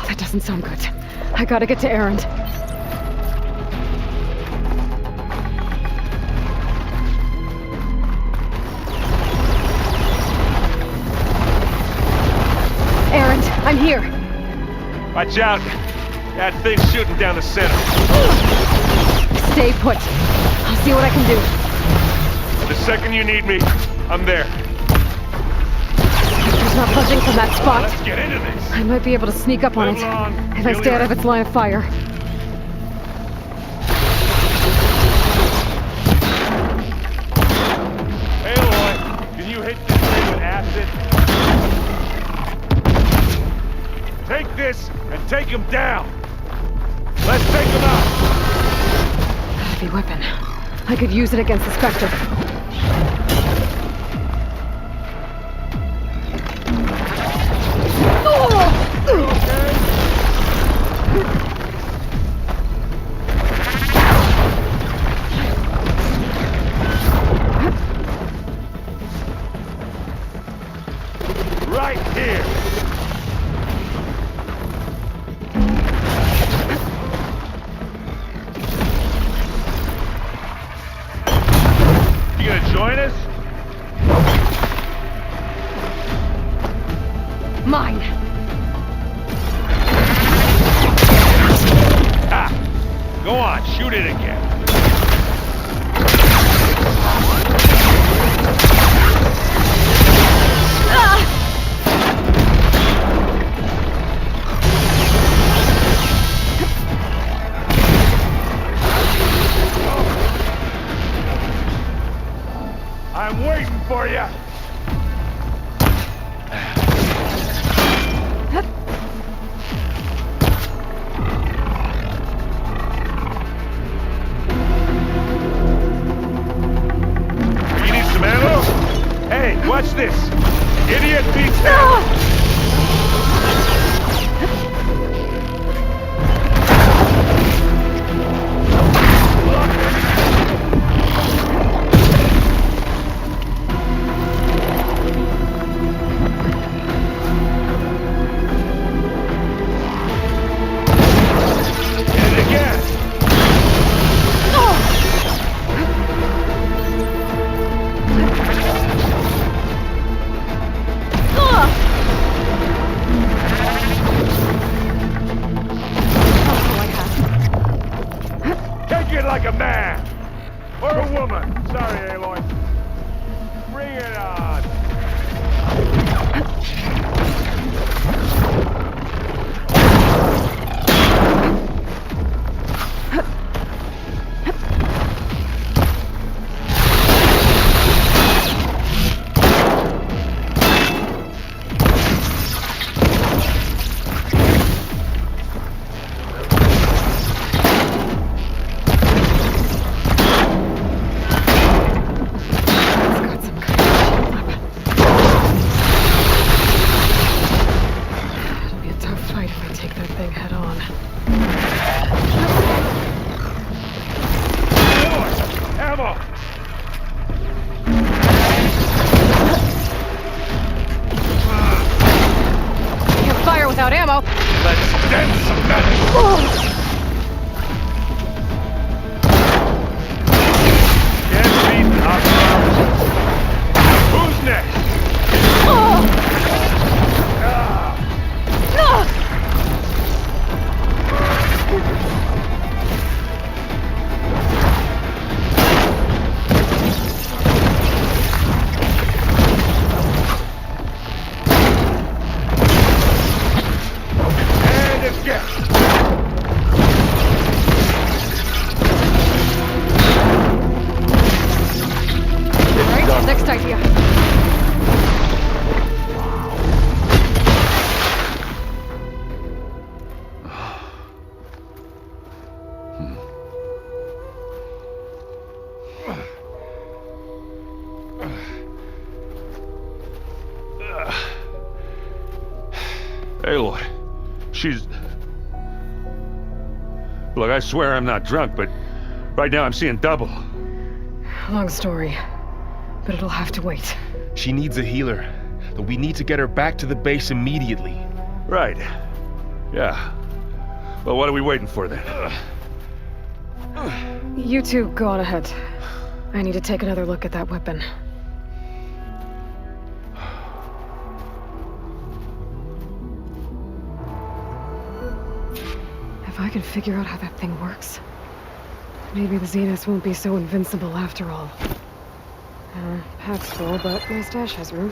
That doesn't sound good. I gotta get to Aaron. Aaron, I'm here. Watch out! That thing's shooting down the center. Stay put. I'll see what I can do. The second you need me, I'm there. He's not budging from that spot. Let's get into this. I might be able to sneak up on it if I stay out of its line of fire. Aloy, can you hit this thing with acid? Take this and take him down. Let's take him out. Heavy weapon. I could use it against the Spectre. Right here. You gonna join us? Mine. Go on, shoot it again. I'm waiting for you. You need some ammo? Hey, watch this. Idiot beats that. Like a man! Or a woman! Sorry, Aloy. Bring it on! she's... Look, I swear I'm not drunk, but right now I'm seeing double. Long story, but it'll have to wait. She needs a healer, but we need to get her back to the base immediately. Right. Yeah. Well, what are we waiting for then? You two go on ahead. I need to take another look at that weapon. If I can figure out how that thing works, maybe the Zeniths won't be so invincible after all. Pack's full, but my stash has room.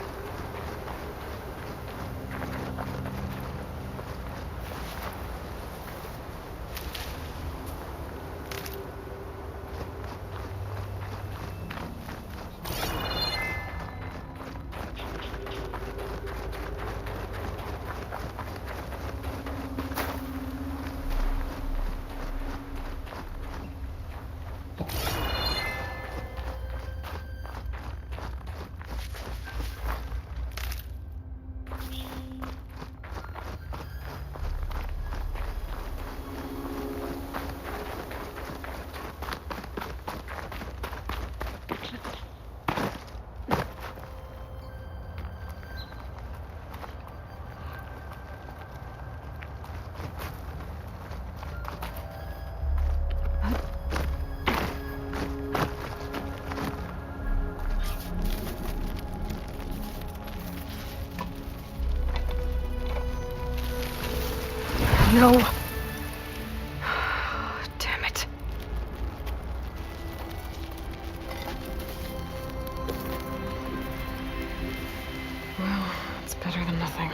No. Damn it. Well, it's better than nothing.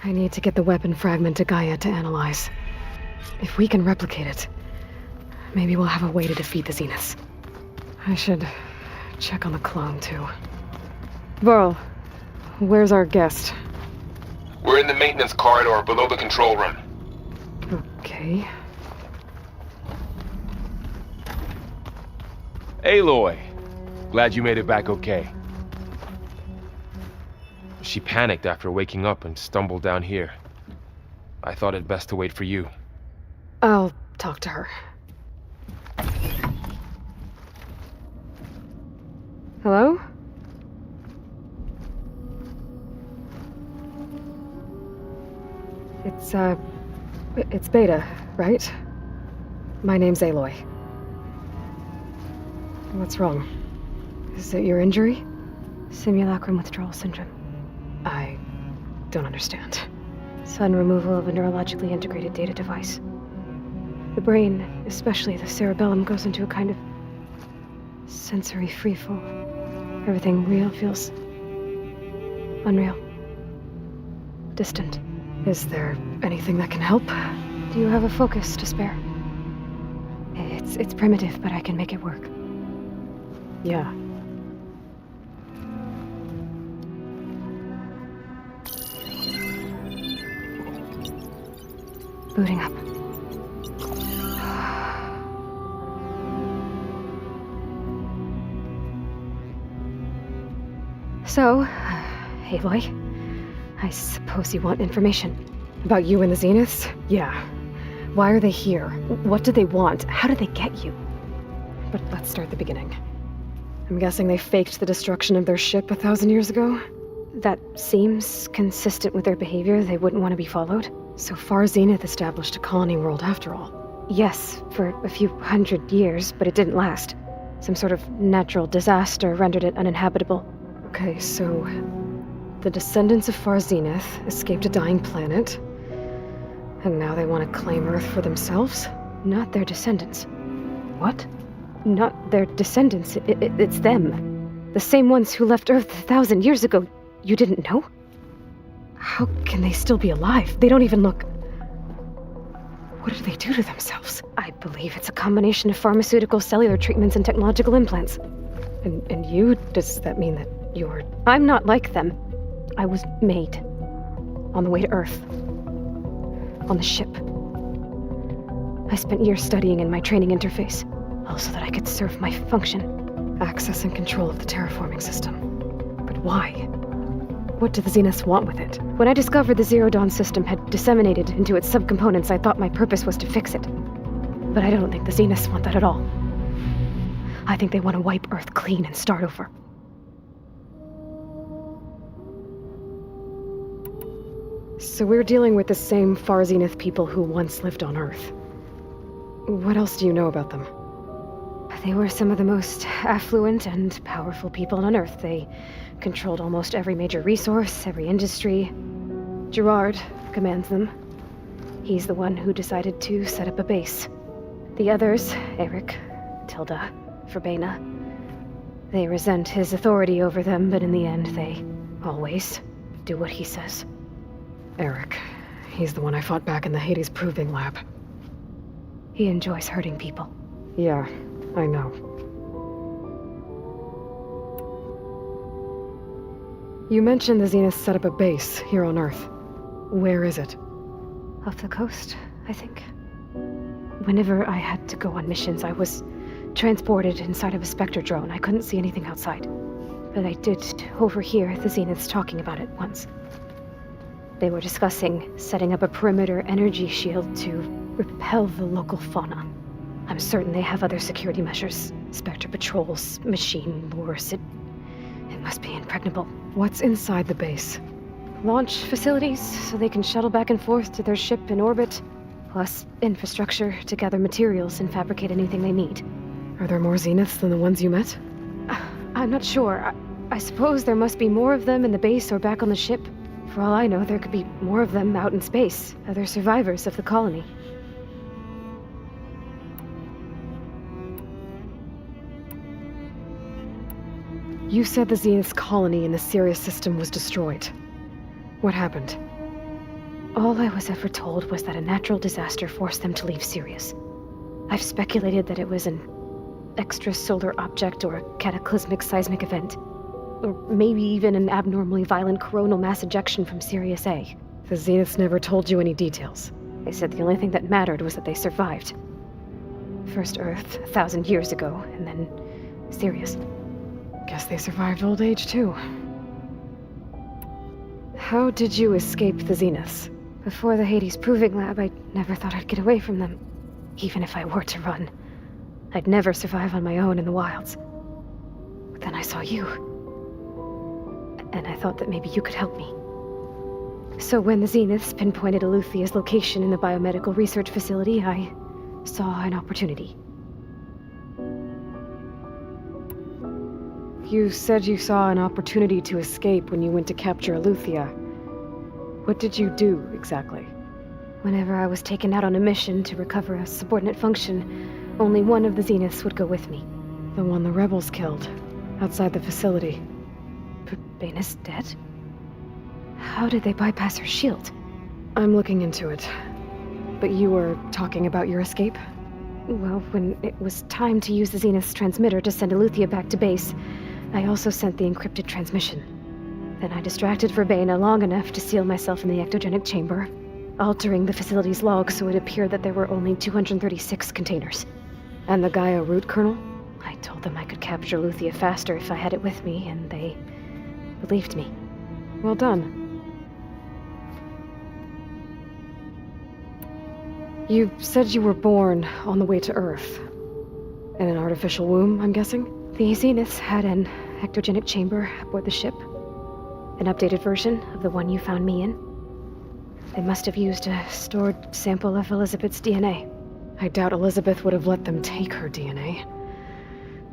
I need to get the weapon fragment to Gaia to analyze. If we can replicate it, maybe we'll have a way to defeat the Zeniths. I should check on the clone, too. Varl, where's our guest? We're in the maintenance corridor below the control room. Okay. Aloy! Glad you made it back okay. She panicked after waking up and stumbled down here. I thought it best to wait for you. I'll talk to her. Hello? It's Beta, right? My name's Aloy. What's wrong? Is it your injury? Simulacrum withdrawal syndrome. I don't understand. Sudden removal of a neurologically integrated data device. The brain, especially the cerebellum, goes into a kind of sensory freefall. Everything real feels unreal. Distant. Is there anything that can help? Do you have a focus to spare? It's primitive, but I can make it work. Yeah. Booting up. So, Aloy, I suppose you want information. About you and the Zeniths? Yeah. Why are they here? What do they want? How did they get you? But let's start at the beginning. I'm guessing they faked the destruction of their ship 1,000 years ago? That seems consistent with their behavior. They wouldn't want to be followed. So far, Zenith established a colony world after all. Yes, for a few hundred years, but it didn't last. Some sort of natural disaster rendered it uninhabitable. Okay, so the descendants of Far Zenith escaped a dying planet, and now they want to claim Earth for themselves? Not their descendants. What? Not their descendants. It's them. The same ones who left Earth 1,000 years ago. You didn't know? How can they still be alive? They don't even look... What did they do to themselves? I believe it's a combination of pharmaceutical, cellular treatments, and technological implants. And you? Does that mean that you're... I'm not like them. I was made. On the way to Earth. On the ship. I spent years studying in my training interface, all so that I could serve my function. Access and control of the terraforming system. But why? What do the Zeniths want with it? When I discovered the Zero Dawn system had disseminated into its subcomponents, I thought my purpose was to fix it. But I don't think the Zeniths want that at all. I think they want to wipe Earth clean and start over. So we're dealing with the same Far Zenith people who once lived on Earth. What else do you know about them? They were some of the most affluent and powerful people on Earth. They controlled almost every major resource, every industry. Gerard commands them. He's the one who decided to set up a base. The others, Eric, Tilda, Verbena, they resent his authority over them, but in the end, they always do what he says. Eric. He's the one I fought back in the Hades Proving Lab. He enjoys hurting people. Yeah, I know. You mentioned the Zeniths set up a base here on Earth. Where is it? Off the coast, I think. Whenever I had to go on missions, I was transported inside of a Spectre drone. I couldn't see anything outside. But I did overhear the Zeniths talking about it once. They were discussing setting up a perimeter energy shield to repel the local fauna. I'm certain they have other security measures. Spectre patrols, machine lures. It must be impregnable. What's inside the base? Launch facilities, so they can shuttle back and forth to their ship in orbit. Plus infrastructure to gather materials and fabricate anything they need. Are there more Zeniths than the ones you met? I'm not sure. I suppose there must be more of them in the base or back on the ship. For all I know, there could be more of them out in space, other survivors of the colony. You said the Zenith's colony in the Sirius system was destroyed. What happened? All I was ever told was that a natural disaster forced them to leave Sirius. I've speculated that it was an extrasolar object or a cataclysmic seismic event. Or maybe even an abnormally violent coronal mass ejection from Sirius A. The Zeniths never told you any details. They said the only thing that mattered was that they survived. First Earth, 1,000 years ago, and then Sirius. Guess they survived old age, too. How did you escape the Zeniths? Before the Hades Proving Lab, I never thought I'd get away from them. Even if I were to run. I'd never survive on my own in the wilds. But then I saw you. And I thought that maybe you could help me. So when the Zeniths pinpointed Eluthia's location in the biomedical research facility, I saw an opportunity. You said you saw an opportunity to escape when you went to capture Eluthia. What did you do, exactly? Whenever I was taken out on a mission to recover a subordinate function, only one of the Zeniths would go with me. The one the rebels killed, outside the facility. Verbena's dead? How did they bypass her shield? I'm looking into it. But you were talking about your escape? Well, when it was time to use the Zenith's transmitter to send Eluthia back to base, I also sent the encrypted transmission. Then I distracted Verbena long enough to seal myself in the ectogenic chamber, altering the facility's log so it appeared that there were only 236 containers. And the Gaia root kernel? I told them I could capture Eluthia faster if I had it with me, and they believed me. Well done. You said you were born on the way to Earth. In an artificial womb, I'm guessing? The Zeniths had an ectogenic chamber aboard the ship. An updated version of the one you found me in. They must have used a stored sample of Elizabeth's DNA. I doubt Elizabeth would have let them take her DNA.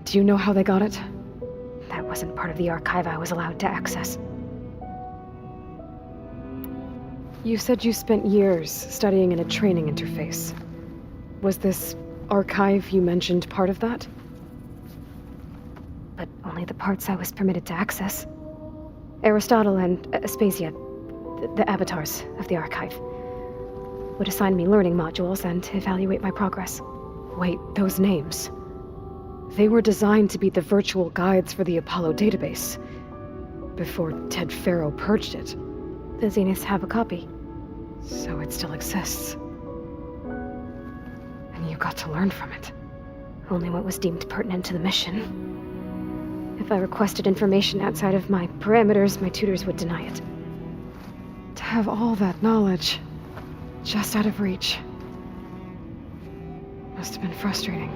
Do you know how they got it? That wasn't part of the archive I was allowed to access. You said you spent years studying in a training interface. Was this archive you mentioned part of that? But only the parts I was permitted to access. Aristotle and Aspasia, the avatars of the archive, would assign me learning modules and evaluate my progress. Wait, those names. They were designed to be the virtual guides for the Apollo database, before Ted Faro purged it. The Zeniths have a copy. So it still exists. And you got to learn from it. Only what was deemed pertinent to the mission. If I requested information outside of my parameters, my tutors would deny it. To have all that knowledge, just out of reach, must have been frustrating.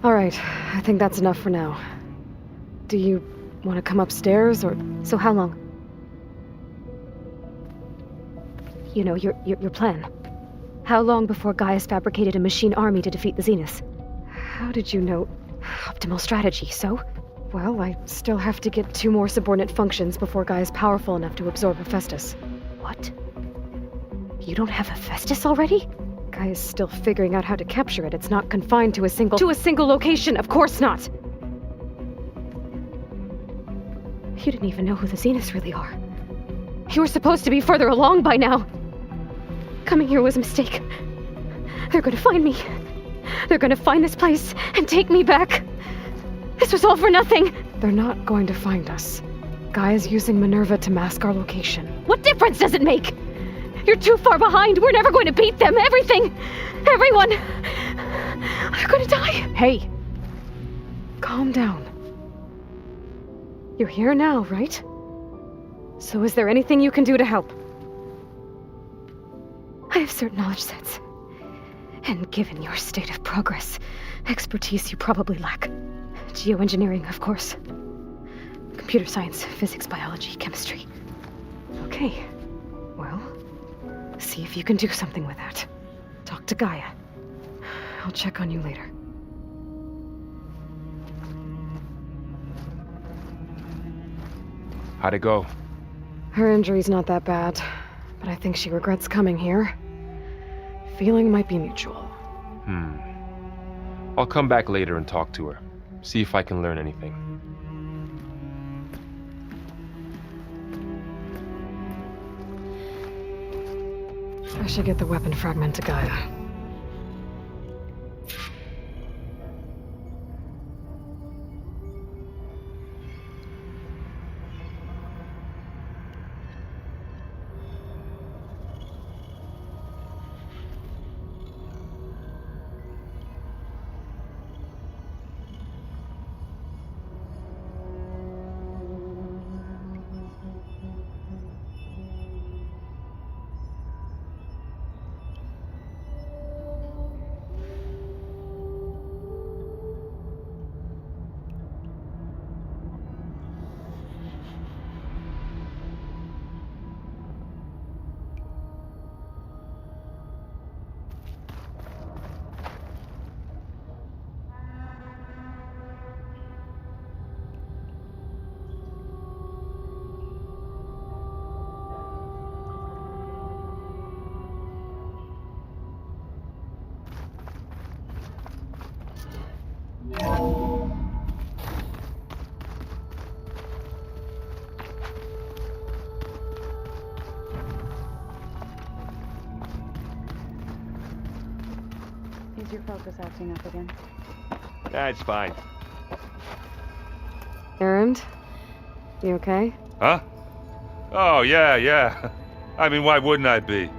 Alright, I think that's enough for now. Do you want to come upstairs, or... So how long? You know, your plan. How long before Gaia's fabricated a machine army to defeat the Zeniths? How did you know? Optimal strategy, so? Well, I still have to get 2 more subordinate functions before Gaia's powerful enough to absorb Hephaestus. What? You don't have Hephaestus already? Gaia's still figuring out how to capture it. It's not confined to a single... To a single location, of course not! You didn't even know who the Zeniths really are. You were supposed to be further along by now! Coming here was a mistake. They're gonna find me. They're gonna find this place and take me back. This was all for nothing! They're not going to find us. Gaia's using Minerva to mask our location. What difference does it make? You're too far behind. We're never going to beat them. Everything. Everyone. They're gonna die. Hey. Calm down. You're here now, right? So is there anything you can do to help? I have certain knowledge sets. And given your state of progress, expertise you probably lack. Geoengineering, of course. Computer science, physics, biology, chemistry. Okay. Well, see if you can do something with that. Talk to Gaia. I'll check on you later. How'd it go? Her injury's not that bad, but I think she regrets coming here. Feeling might be mutual. I'll come back later and talk to her. See if I can learn anything. I should get the weapon fragment to Gaia. Is your focus acting up again? That's fine. Erend? You okay? Huh? Oh, yeah. I mean, why wouldn't I be?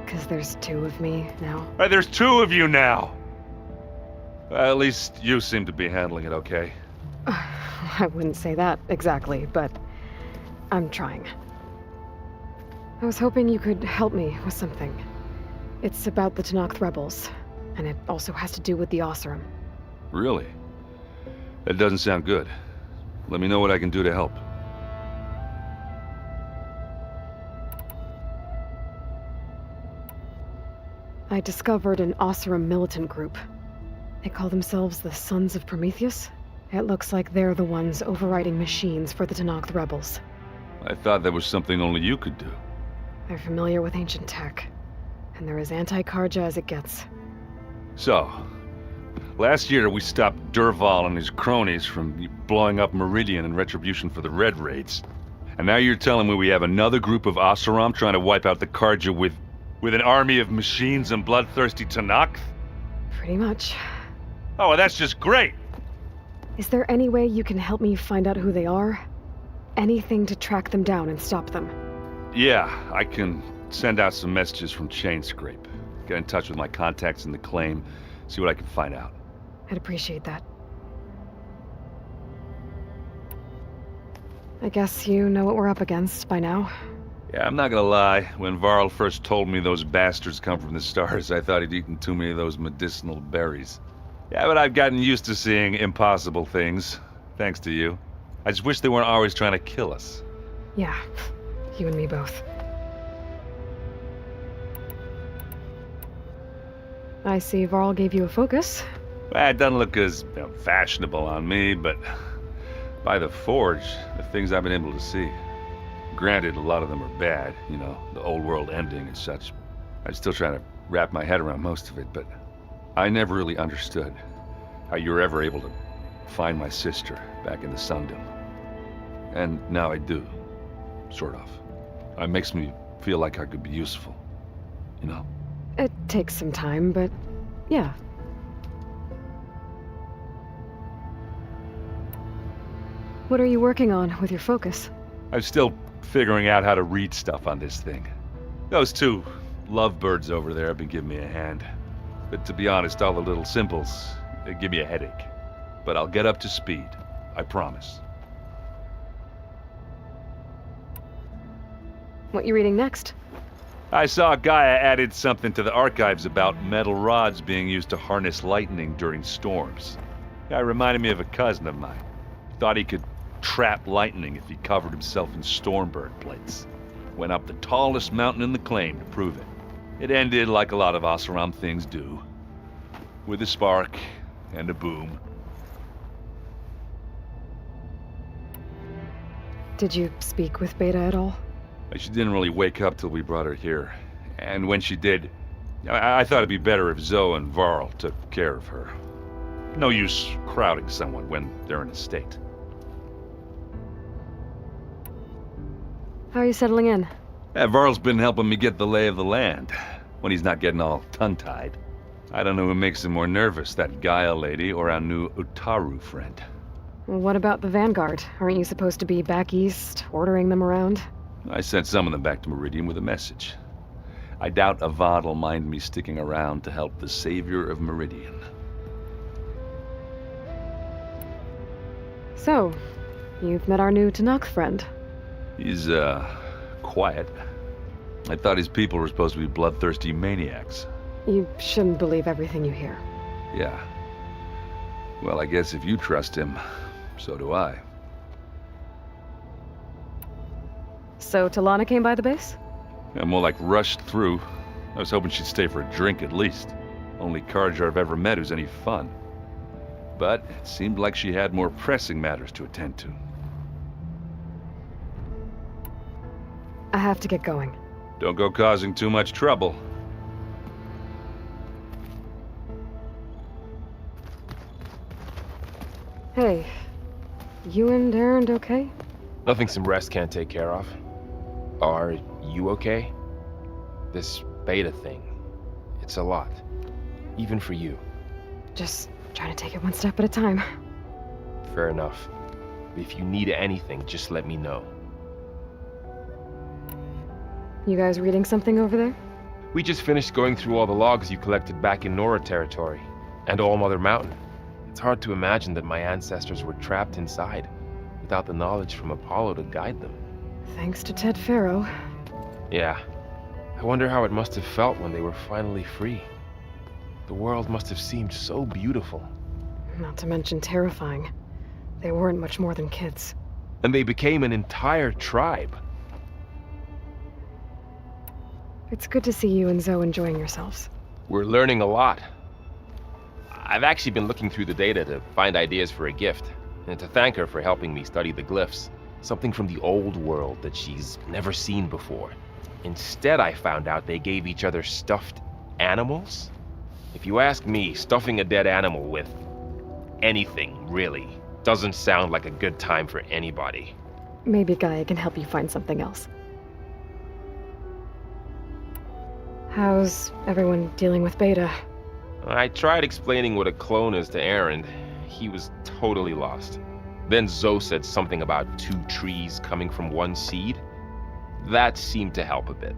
Because there's 2 of me now. There's 2 of you now! At least you seem to be handling it okay. I wouldn't say that exactly, but I'm trying. I was hoping you could help me with something. It's about the Tenakth rebels, and it also has to do with the Oseram. Really? That doesn't sound good. Let me know what I can do to help. I discovered an Oseram militant group. They call themselves the Sons of Prometheus. It looks like they're the ones overriding machines for the Tenakth rebels. I thought that was something only you could do. They're familiar with ancient tech, and they're as anti-Karja as it gets. So, last year we stopped Durval and his cronies from blowing up Meridian in retribution for the Red Raids. And now you're telling me we have another group of Oseram trying to wipe out the Karja with With an army of machines and bloodthirsty Tenakth? Pretty much. Oh, well, that's just great! Is there any way you can help me find out who they are? Anything to track them down and stop them? Yeah, I can send out some messages from Chainscrape. Get in touch with my contacts in the claim, see what I can find out. I'd appreciate that. I guess you know what we're up against by now. Yeah, I'm not gonna lie. When Varl first told me those bastards come from the stars, I thought he'd eaten too many of those medicinal berries. Yeah, but I've gotten used to seeing impossible things, thanks to you. I just wish they weren't always trying to kill us. Yeah, you and me both. I see Varl gave you a focus. Well, it doesn't look as fashionable on me, but by the Forge, the things I've been able to see. Granted, a lot of them are bad, you know, the old world ending and such. I'm still trying to wrap my head around most of it, but I never really understood how you were ever able to find my sister back in the Sundom. And now I do, sort of. It makes me feel like I could be useful, you know? It takes some time, but yeah. What are you working on with your focus? I'm still figuring out how to read stuff on this thing. Those two lovebirds over there have been giving me a hand. But to be honest, all the little symbols, they give me a headache. But I'll get up to speed, I promise. What you reading next? I saw Gaia added something to the archives about metal rods being used to harness lightning during storms. Guy reminded me of a cousin of mine. Thought he could trap lightning if he covered himself in Stormbird plates. Went up the tallest mountain in the claim to prove it. It ended like a lot of Oseram things do. With a spark and a boom. Did you speak with Beta at all? She didn't really wake up till we brought her here. And when she did, I thought it'd be better if Zoe and Varl took care of her. No use crowding someone when they're in a state. How are you settling in? Varl's been helping me get the lay of the land, when he's not getting all tongue-tied. I don't know who makes him more nervous, that Gaia lady or our new Utaru friend. What about the Vanguard? Aren't you supposed to be back east, ordering them around? I sent some of them back to Meridian with a message. I doubt Avad will mind me sticking around to help the savior of Meridian. So, you've met our new Tenakth friend. He's, quiet. I thought his people were supposed to be bloodthirsty maniacs. You shouldn't believe everything you hear. Yeah. Well, I guess if you trust him, so do I. So Talana came by the base? Yeah, more like rushed through. I was hoping she'd stay for a drink at least. Only Carja I've ever met who's any fun. But it seemed like she had more pressing matters to attend to. I have to get going. Don't go causing too much trouble. Hey, you and Erend okay? Nothing some rest can't take care of. Are you okay? This Beta thing, it's a lot. Even for you. Just trying to take it one step at a time. Fair enough. If you need anything, just let me know. You guys reading something over there? We just finished going through all the logs you collected back in Nora territory, and All Mother Mountain. It's hard to imagine that my ancestors were trapped inside, without the knowledge from Apollo to guide them. Thanks to Ted Faro. Yeah. I wonder how it must have felt when they were finally free. The world must have seemed so beautiful. Not to mention terrifying. They weren't much more than kids. And they became an entire tribe. It's good to see you and Zoe enjoying yourselves. We're learning a lot. I've actually been looking through the data to find ideas for a gift, and to thank her for helping me study the glyphs. Something from the old world that she's never seen before. Instead, I found out they gave each other stuffed animals. If you ask me, stuffing a dead animal with anything, really, doesn't sound like a good time for anybody. Maybe Gaia can help you find something else. How's everyone dealing with Beta? I tried explaining what a clone is to Aaron. He was totally lost. Then Zoe said something about 2 trees coming from 1 seed. That seemed to help a bit.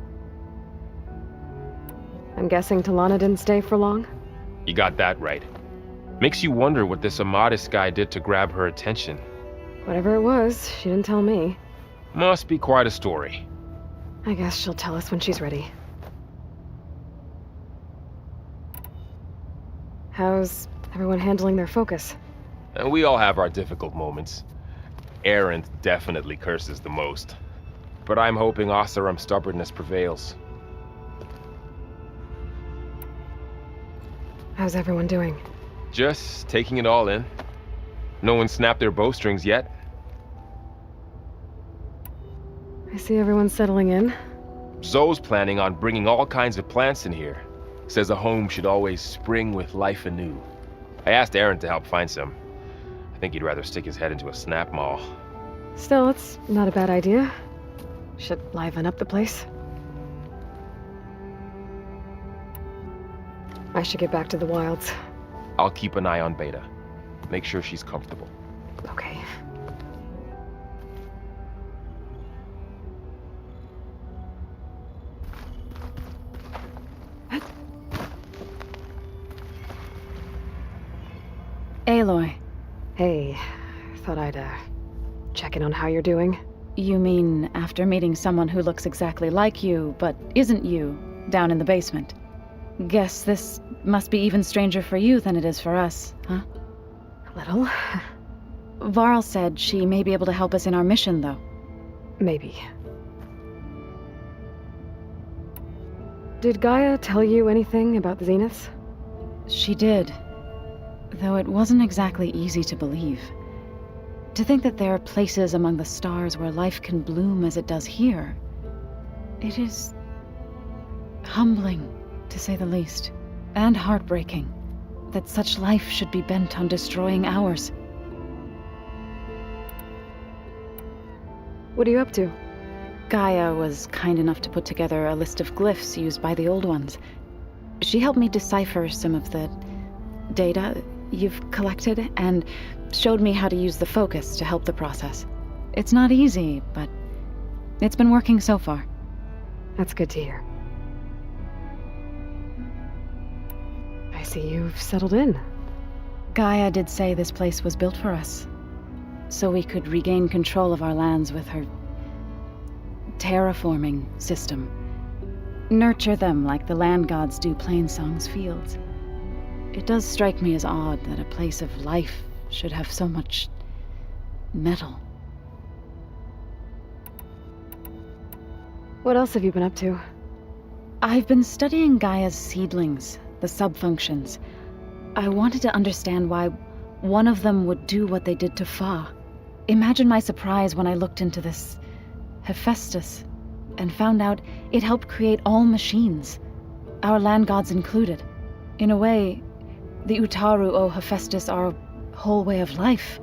I'm guessing Talana didn't stay for long? You got that right. Makes you wonder what this Amadis guy did to grab her attention. Whatever it was, she didn't tell me. Must be quite a story. I guess she'll tell us when she's ready. How's everyone handling their focus? And we all have our difficult moments. Aaron definitely curses the most. But I'm hoping Oseram's stubbornness prevails. How's everyone doing? Just taking it all in. No one snapped their bowstrings yet. I see everyone settling in. Zoe's planning on bringing all kinds of plants in here. Says a home should always spring with life anew. I asked Aaron to help find some. I think he'd rather stick his head into a snap mall. Still, it's not a bad idea. Should liven up the place. I should get back to the wilds. I'll keep an eye on Beta. Make sure she's comfortable. Okay. Aloy. Hey, thought I'd, check in on how you're doing. You mean after meeting someone who looks exactly like you, but isn't you, down in the basement? Guess this must be even stranger for you than it is for us, huh? A little. Varl said she may be able to help us in our mission, though. Maybe. Did Gaia tell you anything about the Zeniths? She did. Though it wasn't exactly easy to believe. To think that there are places among the stars where life can bloom as it does here. It is humbling, to say the least, and heartbreaking, that such life should be bent on destroying ours. What are you up to? Gaia was kind enough to put together a list of glyphs used by the Old Ones. She helped me decipher some of the data you've collected, and showed me how to use the focus to help the process. It's not easy, but it's been working so far. That's good to hear. I see you've settled in. Gaia did say this place was built for us, so we could regain control of our lands with her terraforming system. Nurture them like the land gods do Plainsong's fields. It does strike me as odd that a place of life should have so much metal. What else have you been up to? I've been studying Gaia's seedlings, the subfunctions. I wanted to understand why one of them would do what they did to Fa. Imagine my surprise when I looked into this Hephaestus and found out it helped create all machines, our land gods included. In a way, the Utaru owe Hephaestus our whole way of life,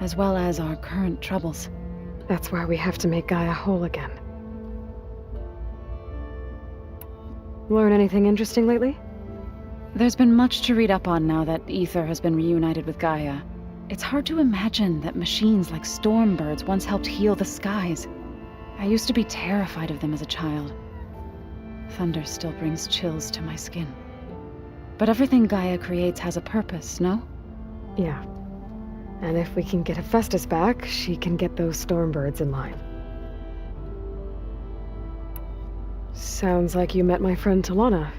as well as our current troubles. That's why we have to make Gaia whole again. Learn anything interesting lately? There's been much to read up on now that Aether has been reunited with Gaia. It's hard to imagine that machines like Stormbirds once helped heal the skies. I used to be terrified of them as a child. Thunder still brings chills to my skin. But everything Gaia creates has a purpose, no? Yeah. And if we can get Hephaestus back, she can get those Stormbirds in line. Sounds like you met my friend Talana.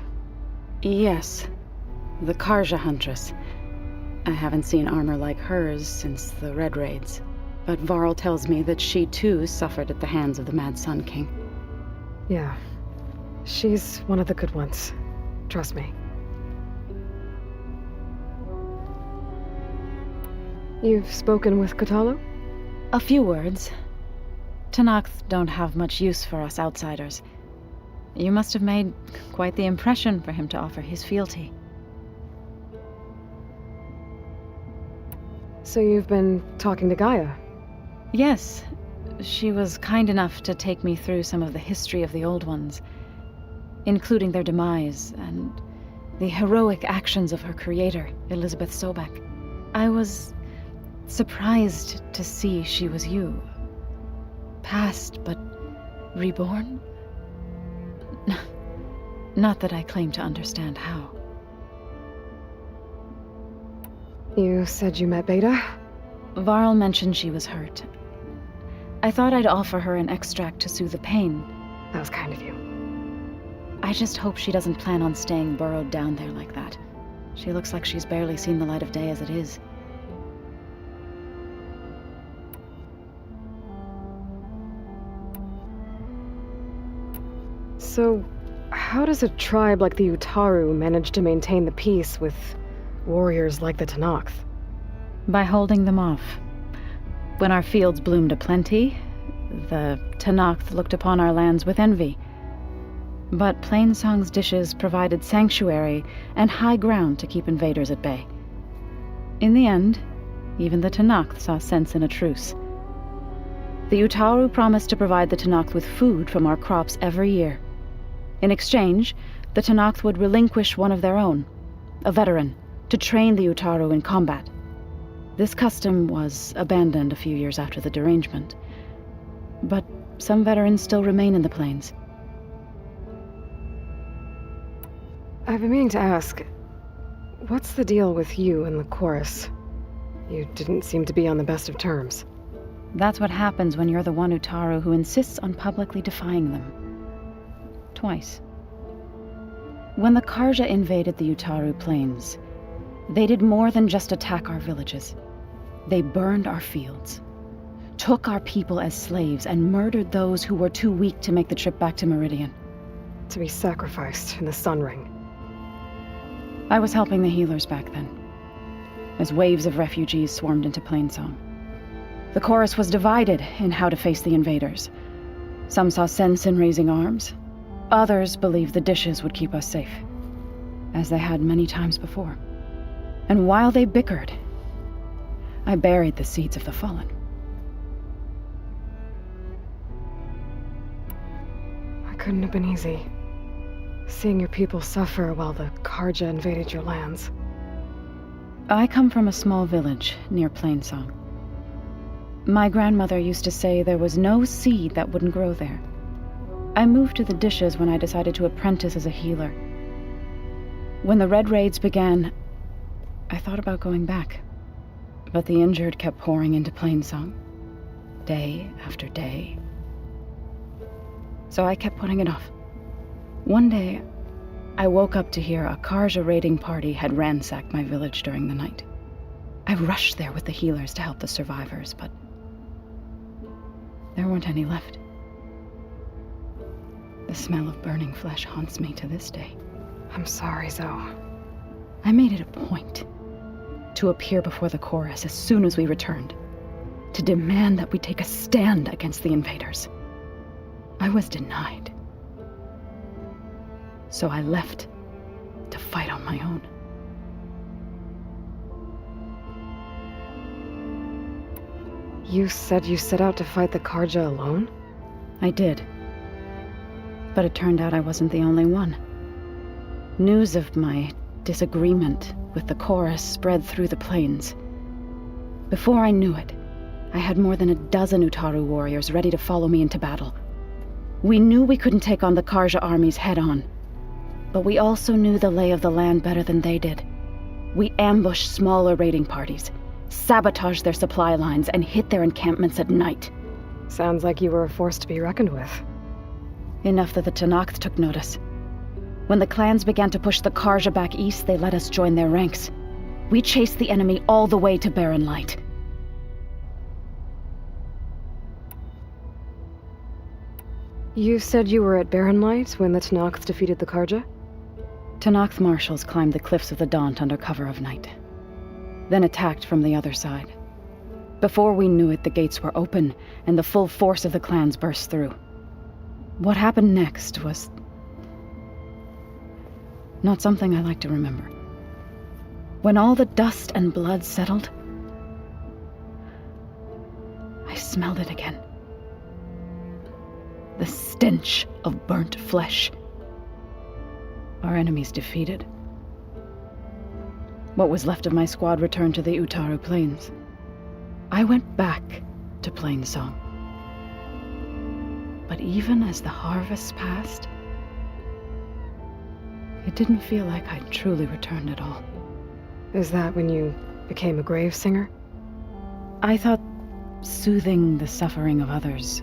Yes. The Karja Huntress. I haven't seen armor like hers since the Red Raids. But Varl tells me that she too suffered at the hands of the Mad Sun King. Yeah. She's one of the good ones. Trust me. You've spoken with Kotallo? A few words. Tenakth don't have much use for us outsiders. You must have made quite the impression for him to offer his fealty. So you've been talking to Gaia? Yes. She was kind enough to take me through some of the history of the Old Ones. including their demise and the heroic actions of her creator, Elizabeth Sobek. I was surprised to see she was you. Past, but reborn? Not that I claim to understand how. You said you met Beta? Varl mentioned she was hurt. I thought I'd offer her an extract to soothe the pain. That was kind of you. I just hope she doesn't plan on staying burrowed down there like that. She looks like she's barely seen the light of day as it is. So, how does a tribe like the Utaru manage to maintain the peace with warriors like the Tenakth? By holding them off. When our fields bloomed aplenty, the Tenakth looked upon our lands with envy. But Plainsong's dishes provided sanctuary and high ground to keep invaders at bay. In the end, even the Tenakth saw sense in a truce. The Utaru promised to provide the Tenakth with food from our crops every year. In exchange, the Tenakth would relinquish one of their own, a veteran, to train the Utaru in combat. This custom was abandoned a few years after the derangement. But some veterans still remain in the plains. I've been meaning to ask, what's the deal with you and the chorus? You didn't seem to be on the best of terms. That's what happens when you're the one Utaru who insists on publicly defying them. Twice. When the Karja invaded the Utaru plains, they did more than just attack our villages. They burned our fields, took our people as slaves, and murdered those who were too weak to make the trip back to Meridian. To be sacrificed in the Sun Ring. I was helping the healers back then, as waves of refugees swarmed into Plainsong. The chorus was divided in how to face the invaders. Some saw sense in raising arms. Others believed the dishes would keep us safe, as they had many times before. And while they bickered, I buried the seeds of the fallen. It couldn't have been easy. Seeing your people suffer while the Karja invaded your lands. I come from a small village near Plainsong. My grandmother used to say there was no seed that wouldn't grow there. I moved to the dishes when I decided to apprentice as a healer. When the Red Raids began, I thought about going back. But the injured kept pouring into Plainsong, day after day. So I kept putting it off. One day, I woke up to hear a Karja raiding party had ransacked my village during the night. I rushed there with the healers to help the survivors, but there weren't any left. The smell of burning flesh haunts me to this day. I'm sorry, Zoe. I made it a point to appear before the chorus as soon as we returned, to demand that we take a stand against the invaders. I was denied. So I left to fight on my own. You said you set out to fight the Karja alone? I did. But it turned out I wasn't the only one. News of my disagreement with the chorus spread through the plains. Before I knew it, I had more than a dozen Utaru warriors ready to follow me into battle. We knew we couldn't take on the Karja armies head-on, but we also knew the lay of the land better than they did. We ambushed smaller raiding parties, sabotaged their supply lines, and hit their encampments at night. Sounds like you were a force to be reckoned with. Enough that the Tenakth took notice. When the clans began to push the Karja back east, they let us join their ranks. We chased the enemy all the way to Barren Light. You said you were at Barren Light when the Tenakth defeated the Karja? Tenakth marshals climbed the cliffs of the Daunt under cover of night, then attacked from the other side. Before we knew it, the gates were open, and the full force of the clans burst through. What happened next was not something I like to remember. When all the dust and blood settled, I smelled it again. The stench of burnt flesh. our enemies defeated. What was left of my squad returned to the Utaru Plains. I went back to Plainsong. But even as the harvests passed, it didn't feel like I'd truly returned at all. Is that when you became a grave singer? I thought soothing the suffering of others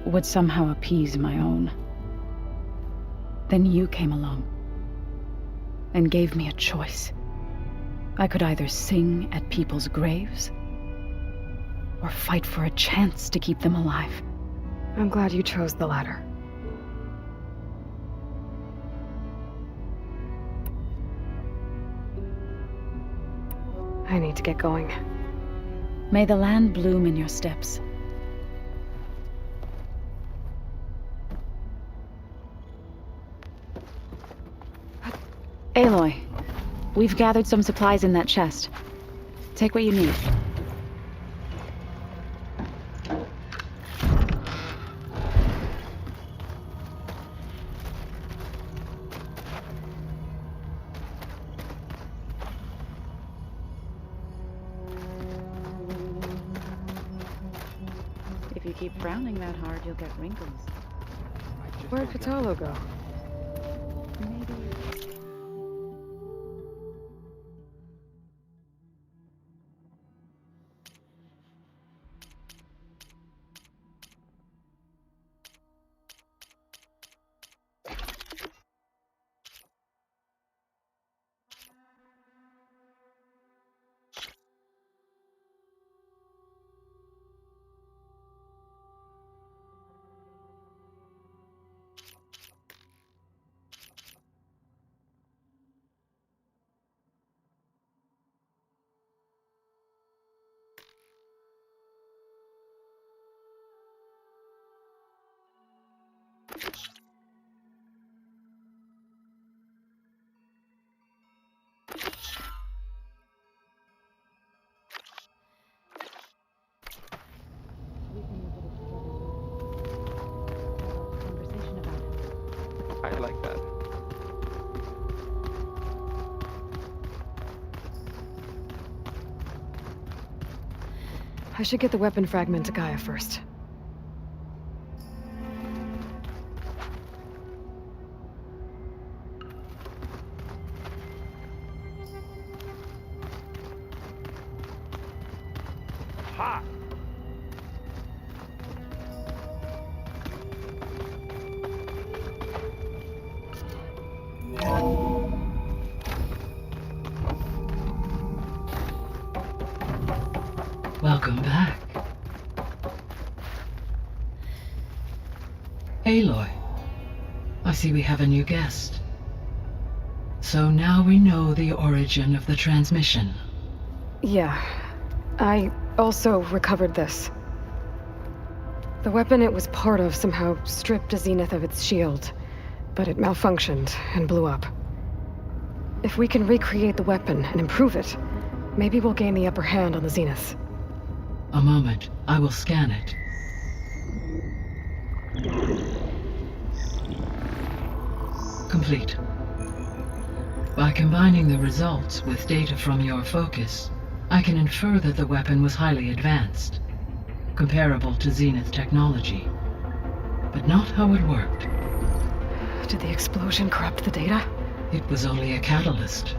would somehow appease my own. Then you came along and gave me a choice. I could either sing at people's graves or fight for a chance to keep them alive. I'm glad you chose the latter. I need to get going. May the land bloom in your steps. Aloy, we've gathered some supplies in that chest. Take what you need. If you keep frowning that hard, you'll get wrinkles. Where'd Patalo go? Maybe... I like that. I should get the weapon fragment to Gaia first. Ha! Welcome back. Aloy, I see we have a new guest. So now we know the origin of the transmission. Yeah. I also recovered this. The weapon it was part of somehow stripped Zenith of its shield, but it malfunctioned and blew up. If we can recreate the weapon and improve it, maybe we'll gain the upper hand on the Zenith. A moment, I will scan it. Complete. By combining the results with data from your focus, I can infer that the weapon was highly advanced, comparable to Zenith technology, but not how it worked. Did the explosion corrupt the data? It was only a catalyst.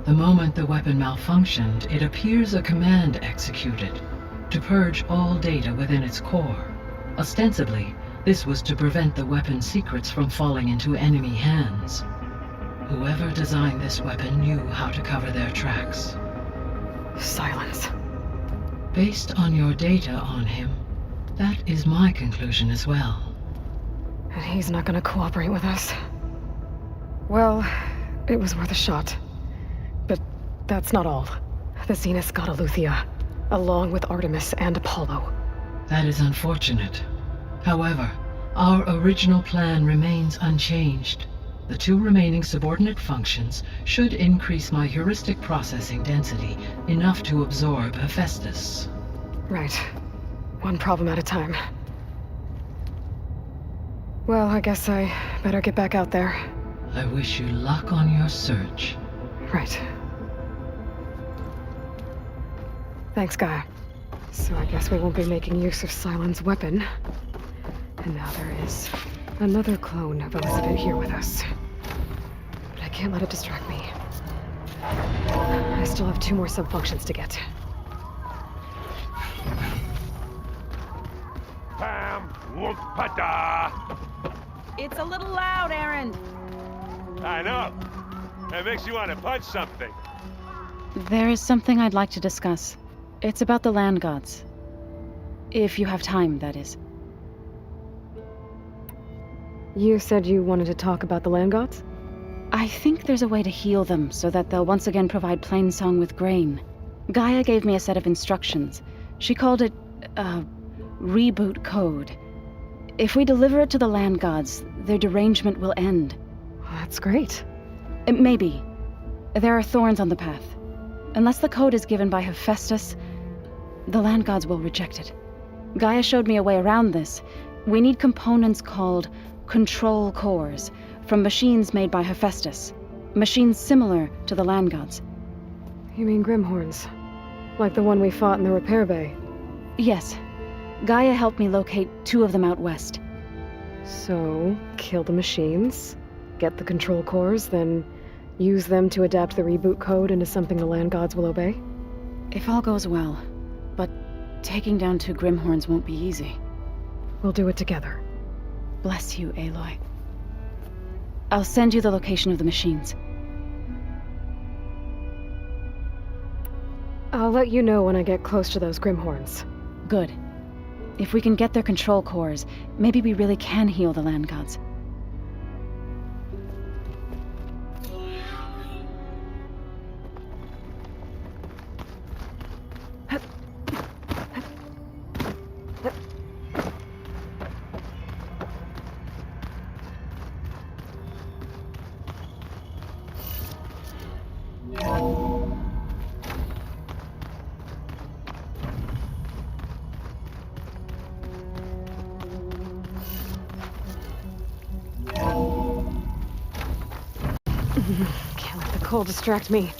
The moment the weapon malfunctioned, it appears a command executed to purge all data within its core. Ostensibly, this was to prevent the weapon's secrets from falling into enemy hands. Whoever designed this weapon knew how to cover their tracks. Silence. Based on your data on him, that is my conclusion as well. And he's not gonna cooperate with us. Well, it was worth a shot. But that's not all. The Zenith got Eleuthia, along with Artemis and Apollo. That is unfortunate. However, our original plan remains unchanged. The two remaining subordinate functions should increase my heuristic processing density enough to absorb Hephaestus. Right. One problem at a time. Well, I guess I better get back out there. I wish you luck on your search. Right. Thanks, Gaia. So I guess we won't be making use of Cylon's weapon. And now there is another clone of Elizabeth here with us. But I can't let it distract me. I still have 2 more sub-functions to get. Pam Wumpada! It's a little loud, Aaron. I know. That makes you want to punch something. There is something I'd like to discuss. It's about the land gods. If you have time, that is. You said you wanted to talk about the land gods? I think there's a way to heal them so that they'll once again provide Plainsong with grain. Gaia gave me a set of instructions. She called it, reboot code. If we deliver it to the land gods, their derangement will end. That's great. Maybe. There are thorns on the path. Unless the code is given by Hephaestus, the land gods will reject it. Gaia showed me a way around this. We need components called control cores, from machines made by Hephaestus. Machines similar to the land gods. You mean Grimhorns? Like the one we fought in the repair bay? Yes. Gaia helped me locate 2 of them out west. So, kill the machines, get the control cores, then use them to adapt the reboot code into something the land gods will obey? If all goes well. But taking down 2 Grimhorns won't be easy. We'll do it together. Bless you, Aloy. I'll send you the location of the machines. I'll let you know when I get close to those Grimhorns. Good. If we can get their control cores, maybe we really can heal the land gods. Can't let the cold distract me.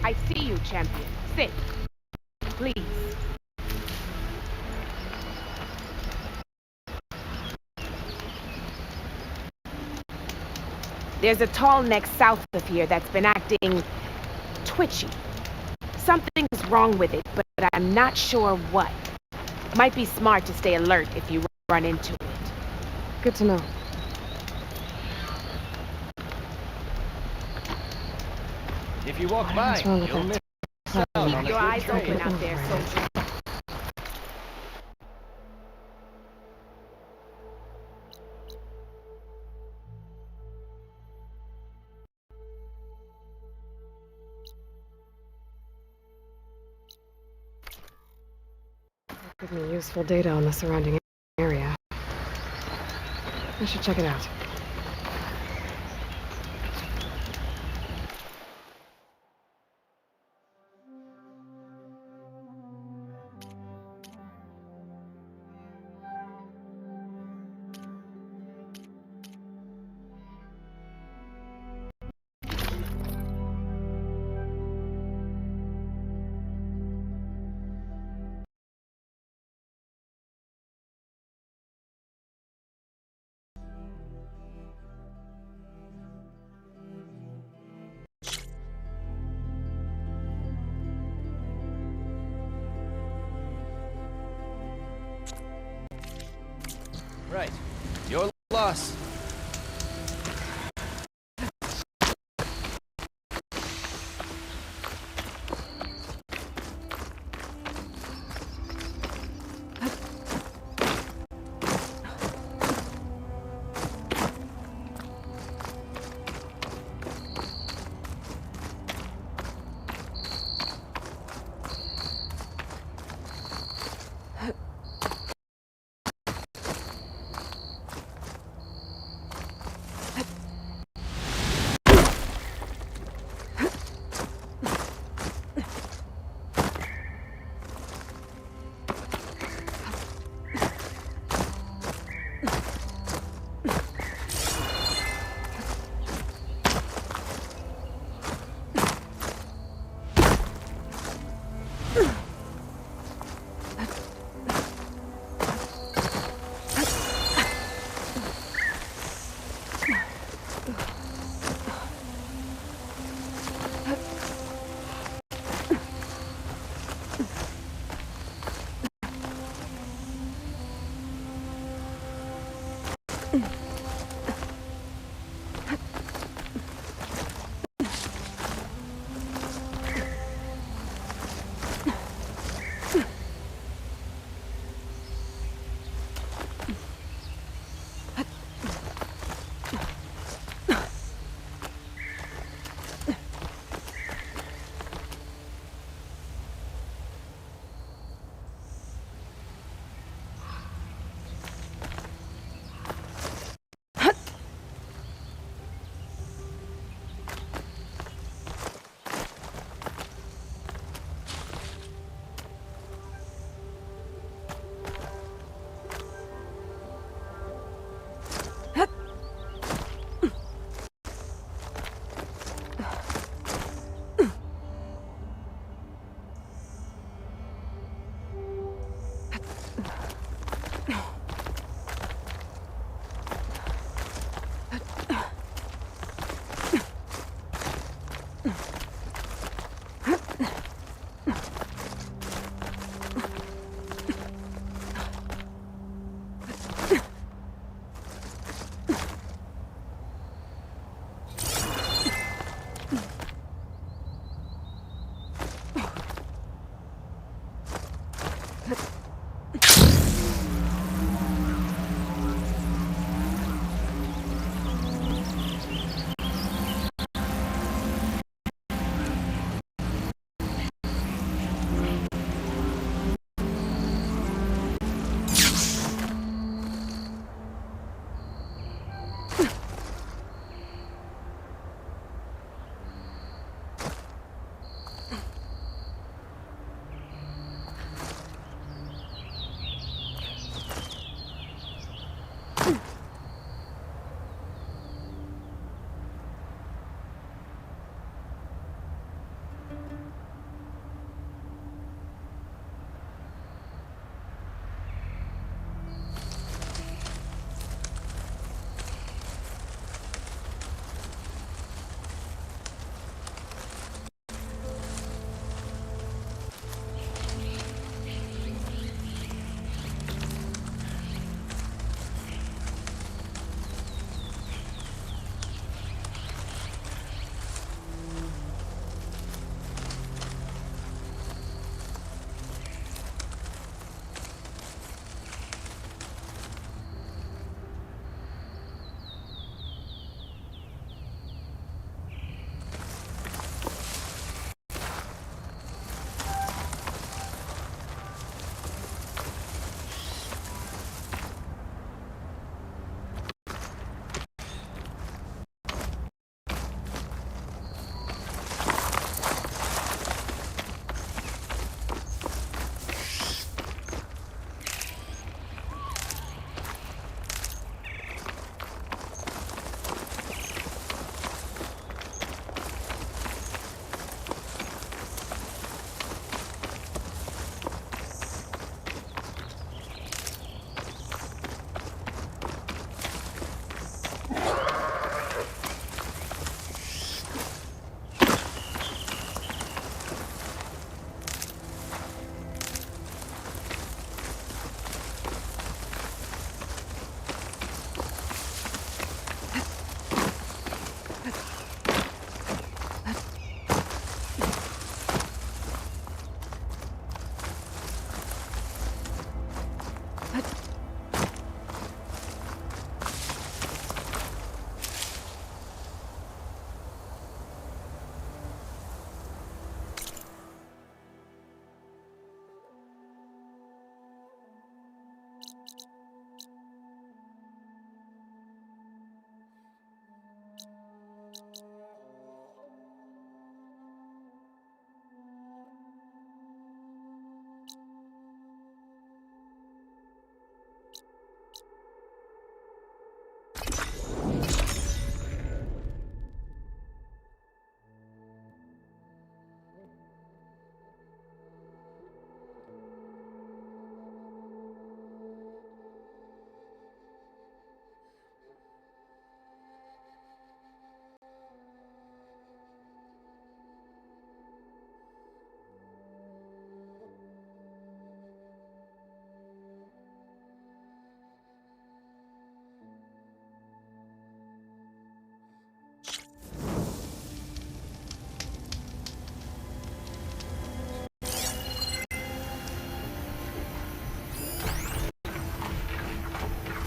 I see you, champion. Sit. Please. There's a tall neck south of here that's been acting twitchy. Something's wrong with it, but I'm not sure what. Might be smart to stay alert if you run into it. Good to know. If you walk What's by, wrong with you'll that? miss out on Keep a your good eyes train. open out there, soldier. Give me useful data on the surrounding area. I should check it out. Right. Your loss.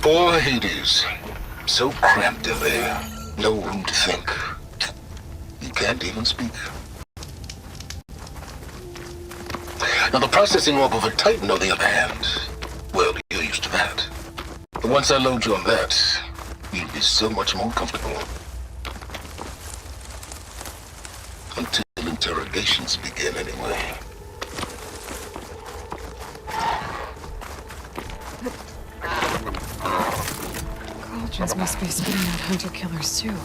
Poor Hades. So cramped in there. No room to think. You can't even speak. Now the processing orb of a Titan, on the other hand, well, you're used to that. But once I load you on that, you'll be so much more comfortable. Until interrogations begin, anyway. Cauldrons must be spitting out hunter-killers, too.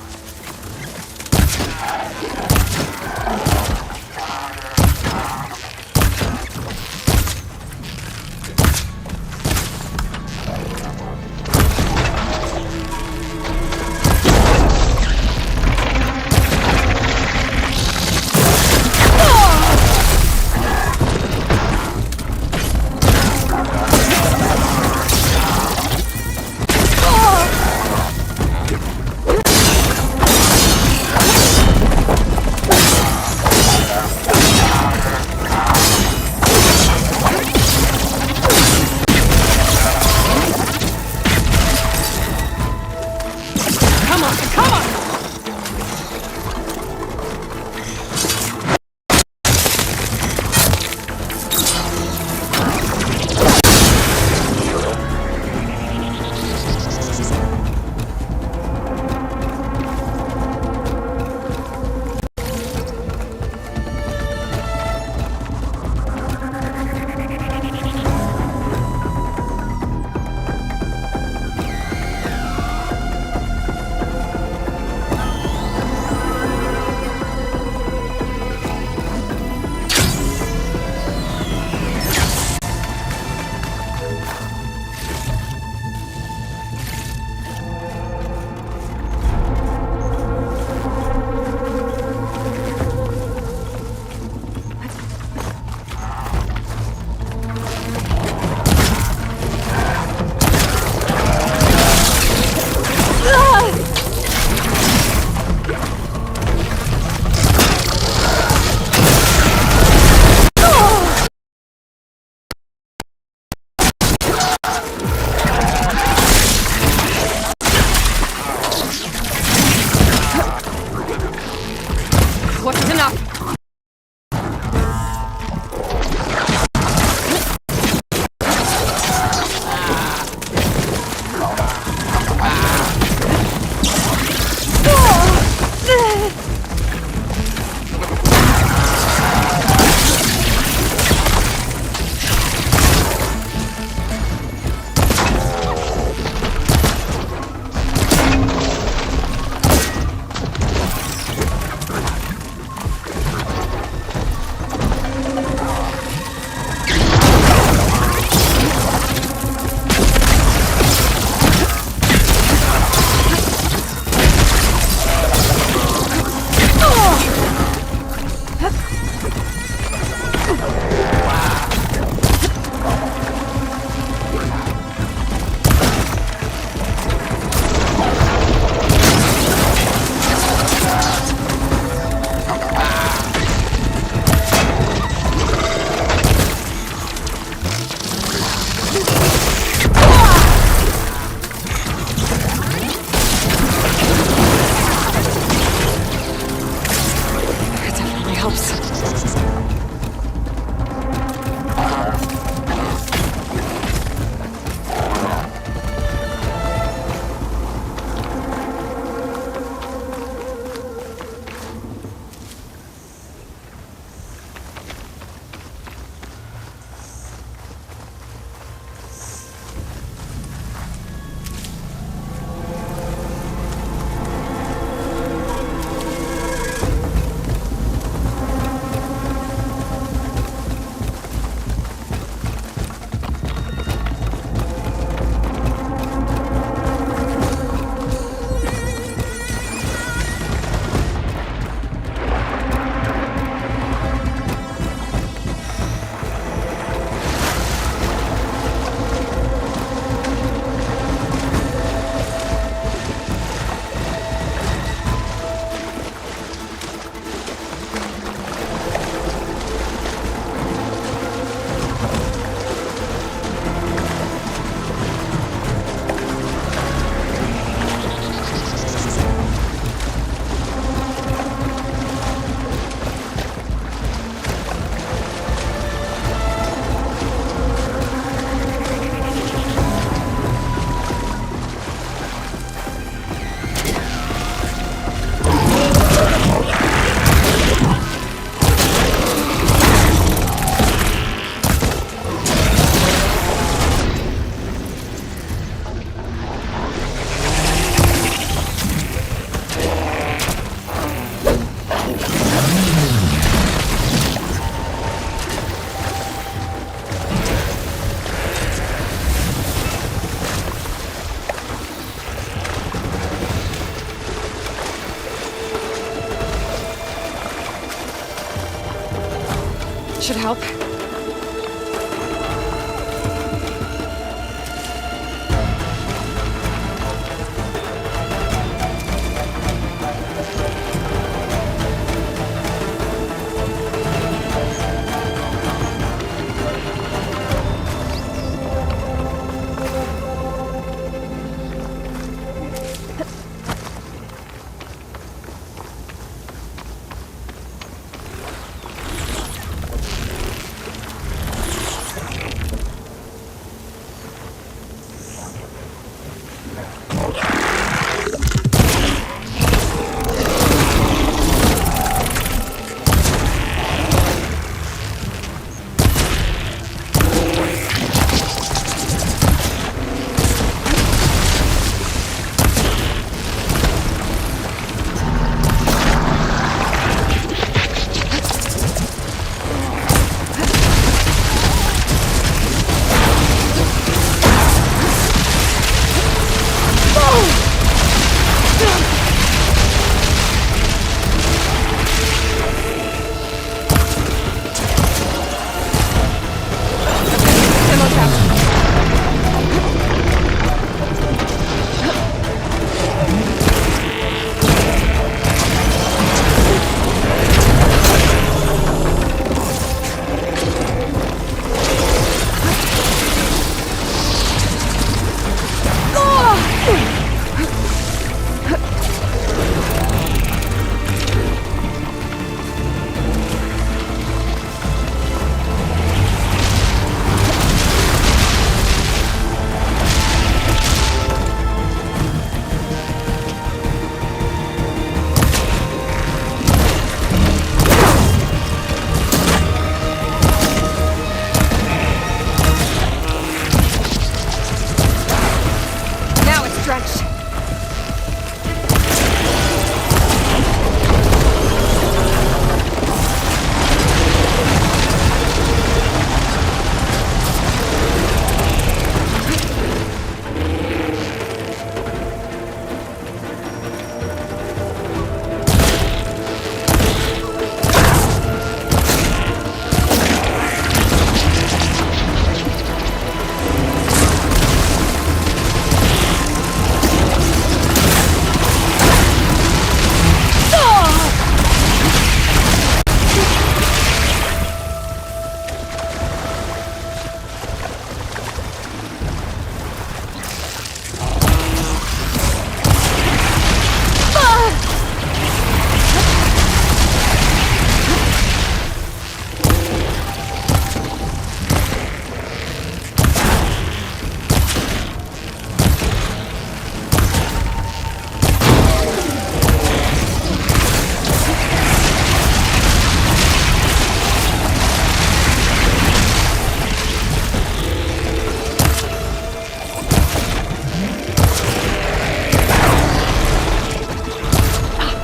should help.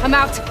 I'm out.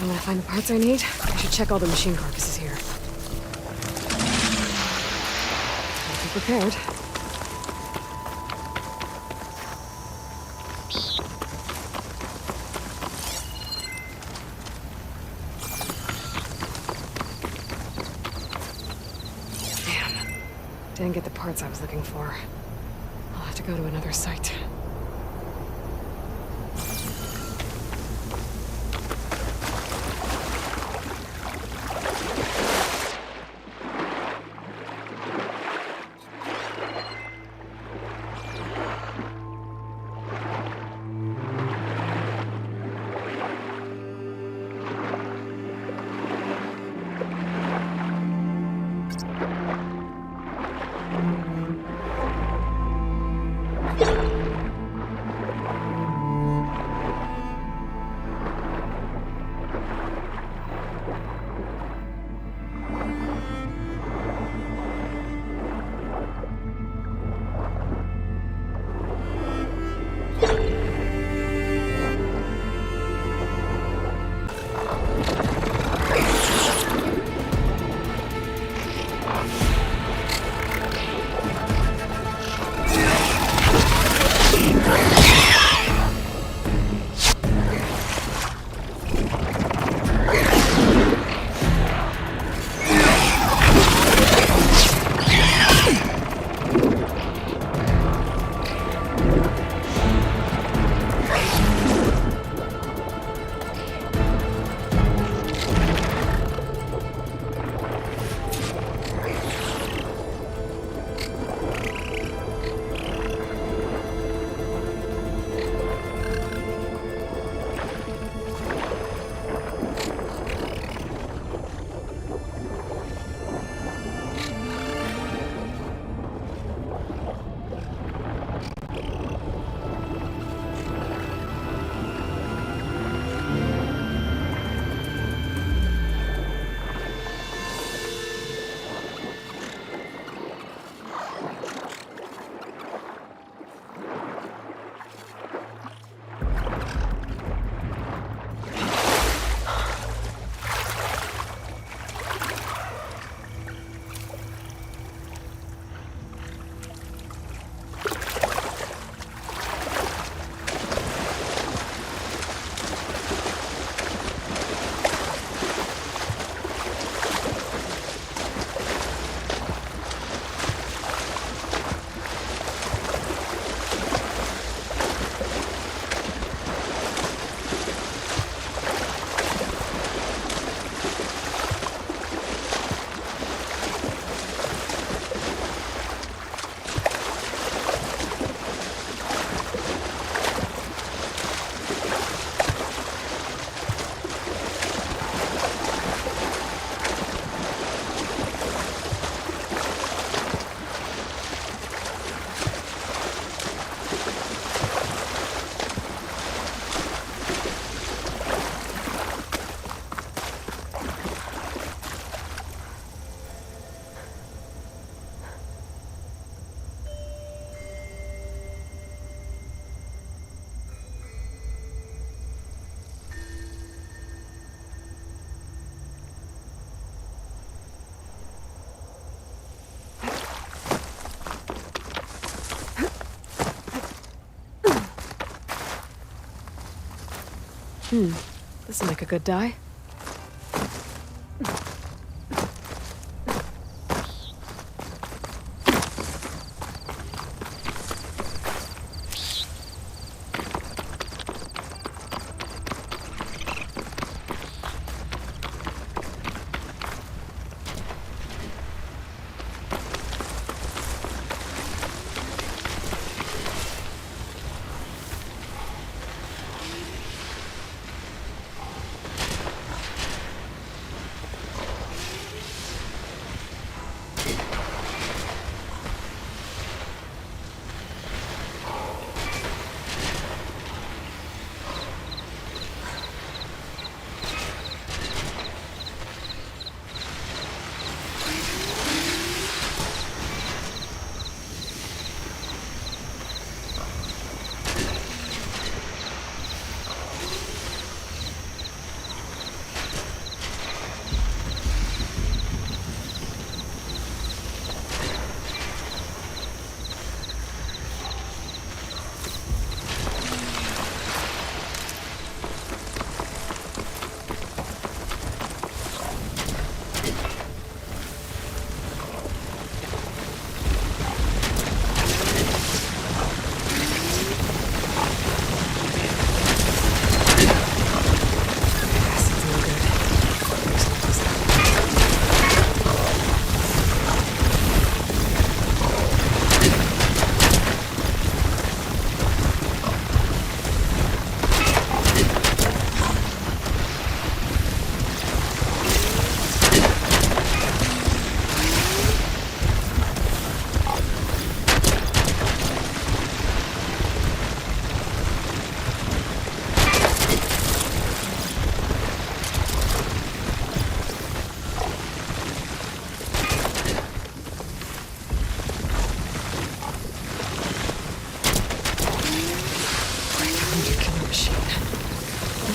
If I'm gonna find the parts I need, I should check all the machine carcasses here. I'll be prepared. Damn. Didn't get the parts I was looking for. I'll have to go to another site. This'll make a good dye.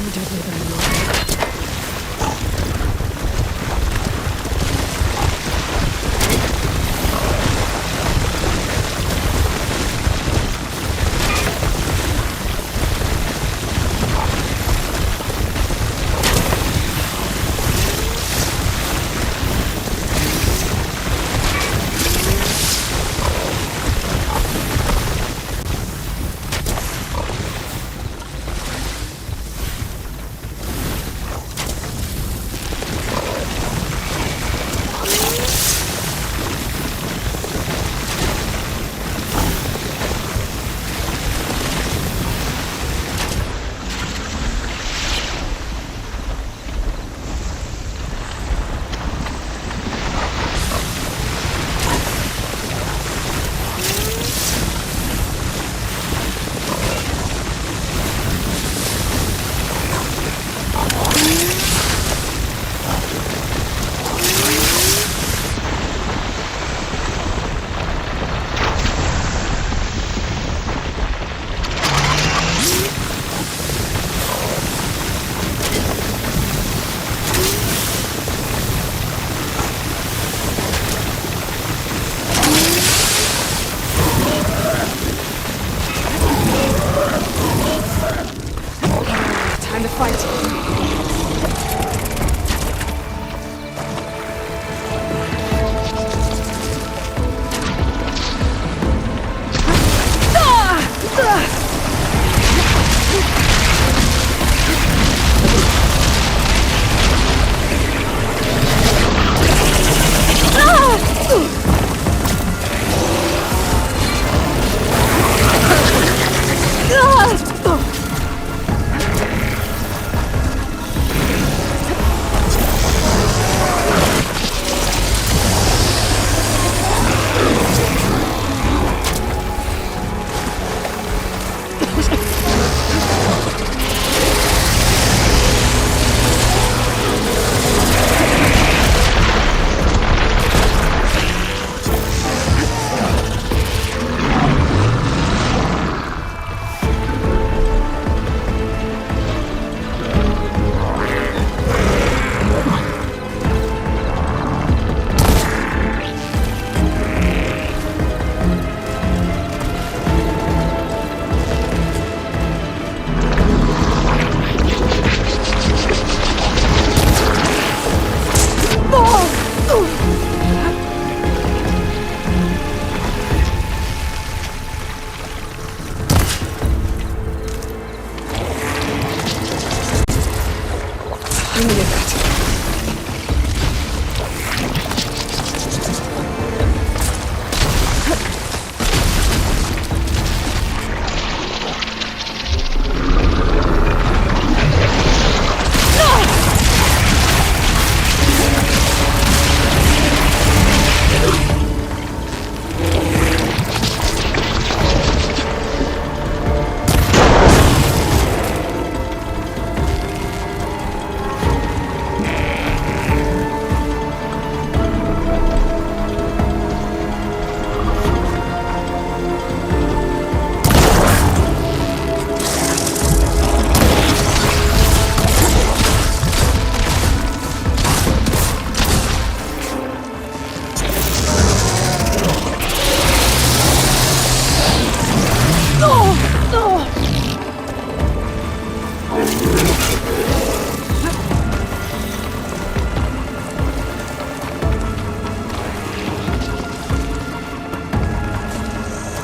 more deadly than the normal. Time to fight. I needed that.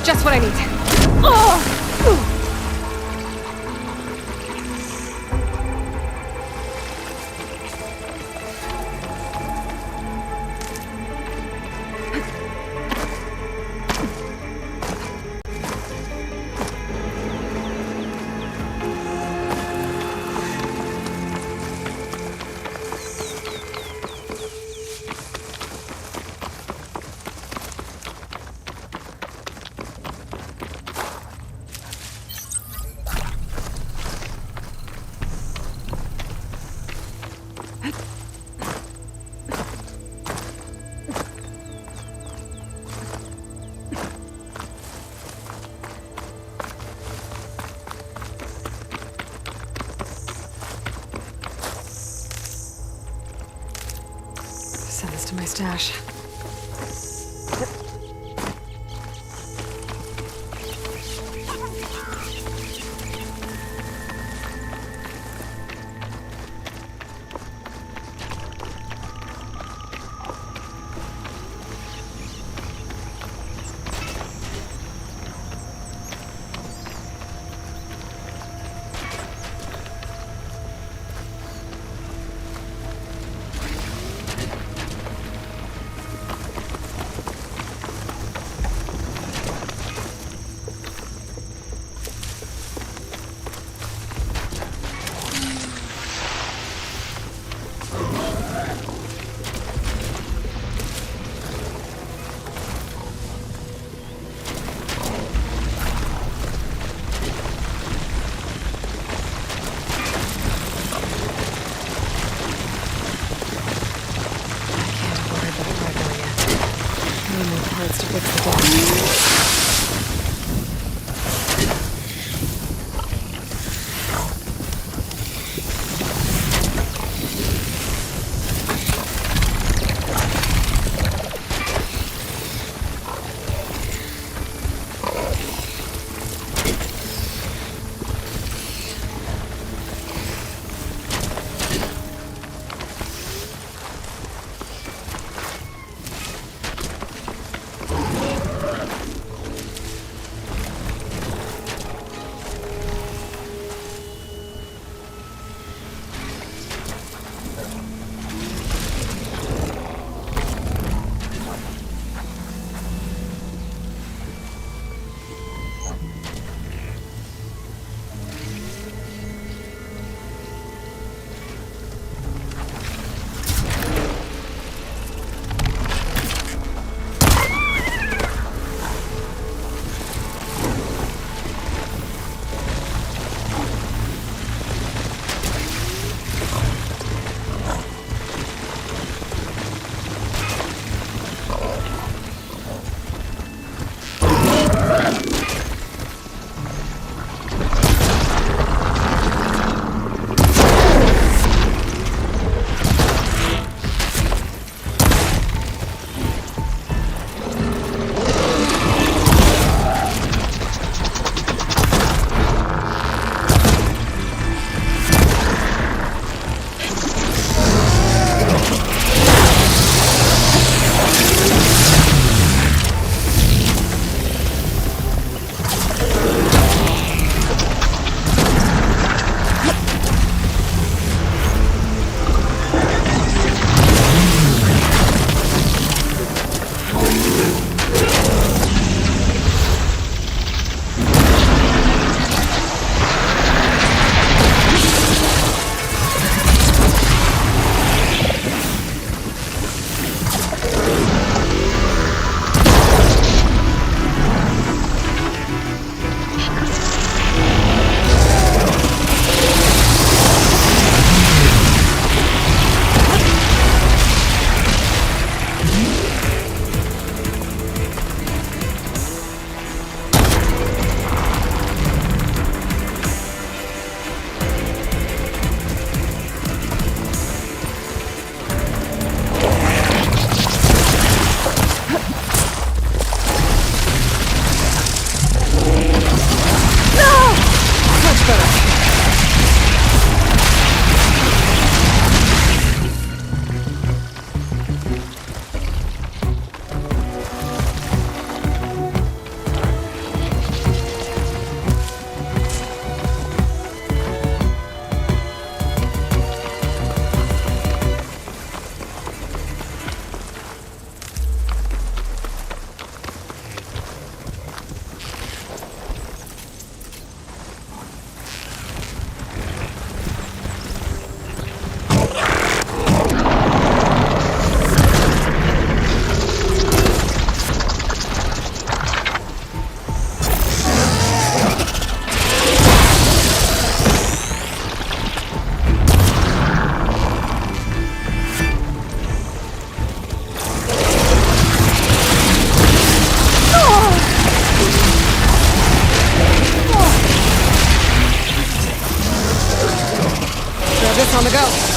Just what I need. Send this to my stash. To fix the dog. On the go.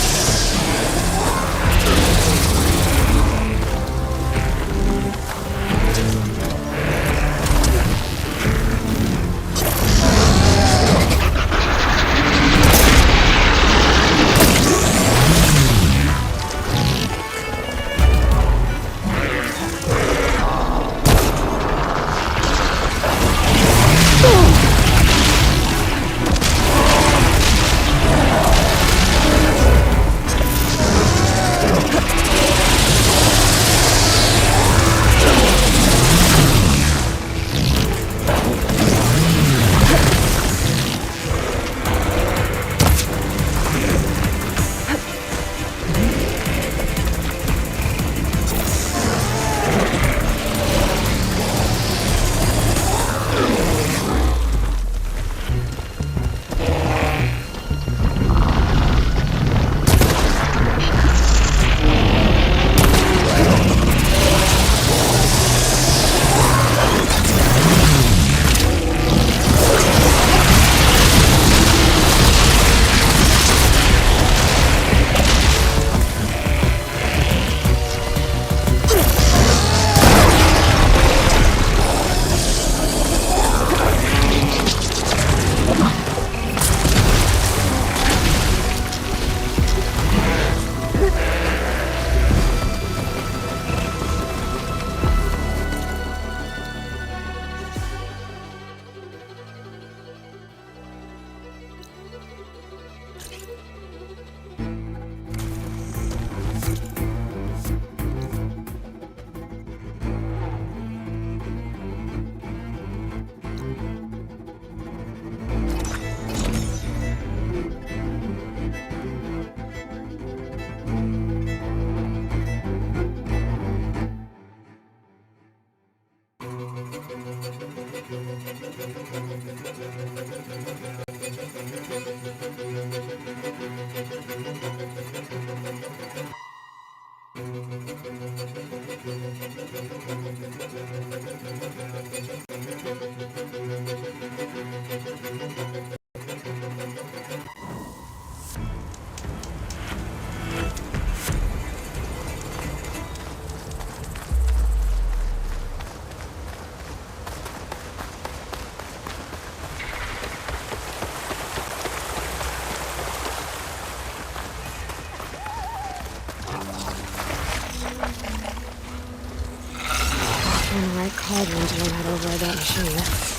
cauldron to learn how to override that machine.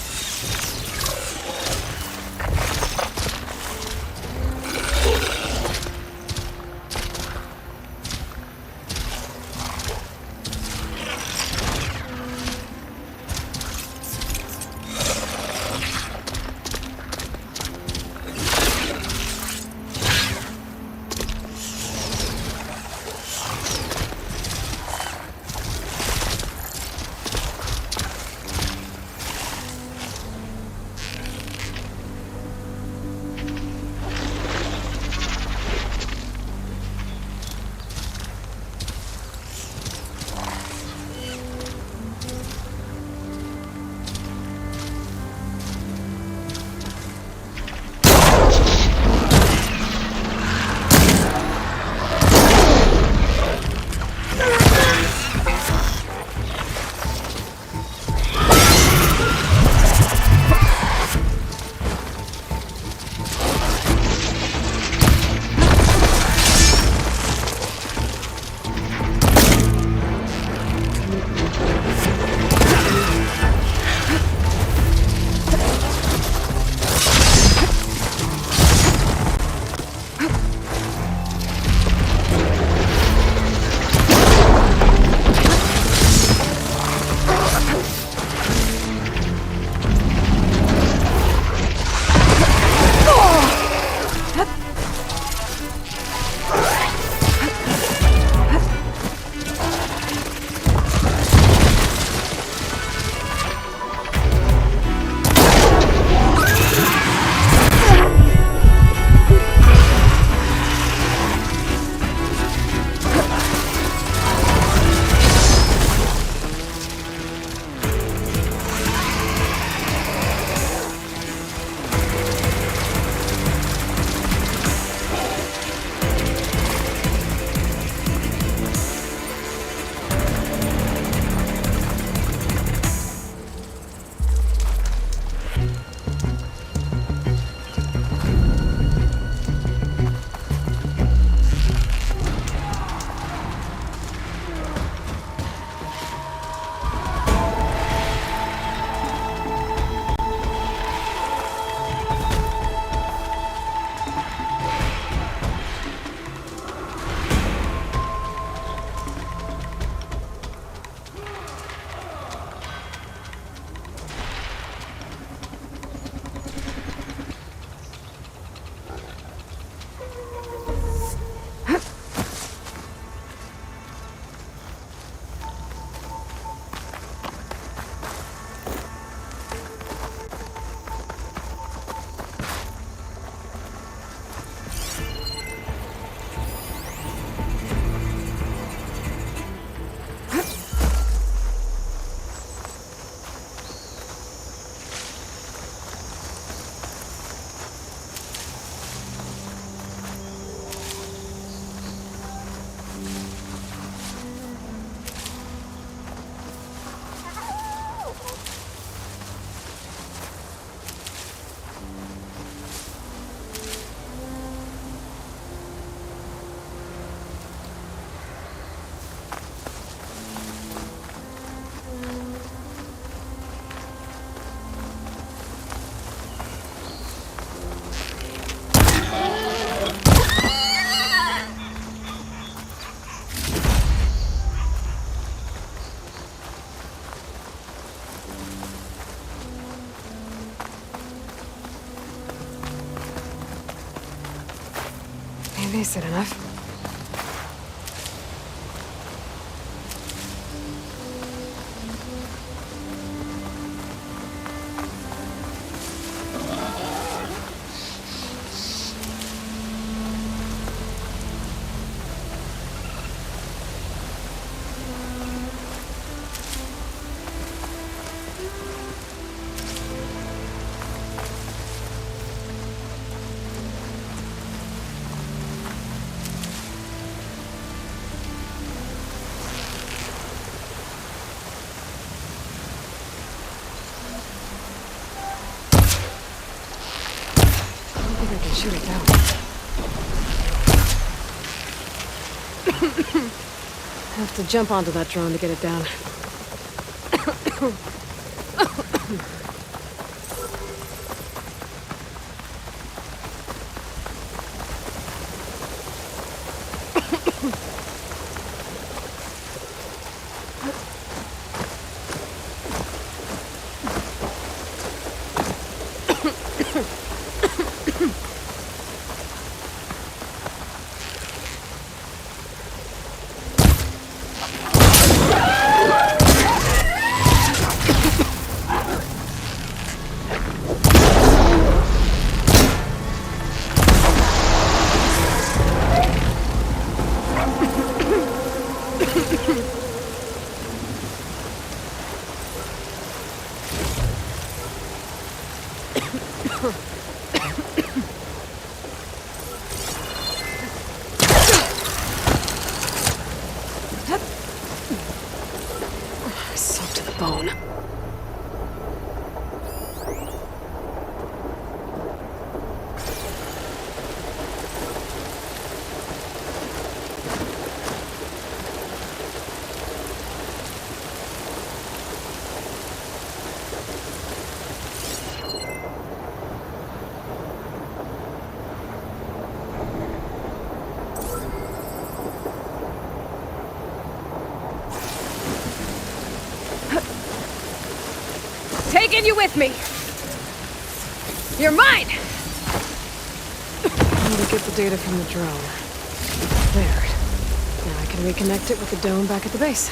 Is it enough? Shoot it down. Have to jump onto that drone to get it down. Soaked to the bone. Taking you with me. You're mine. I need to get the data from the drone. There. Now I can reconnect it with the dome back at the base.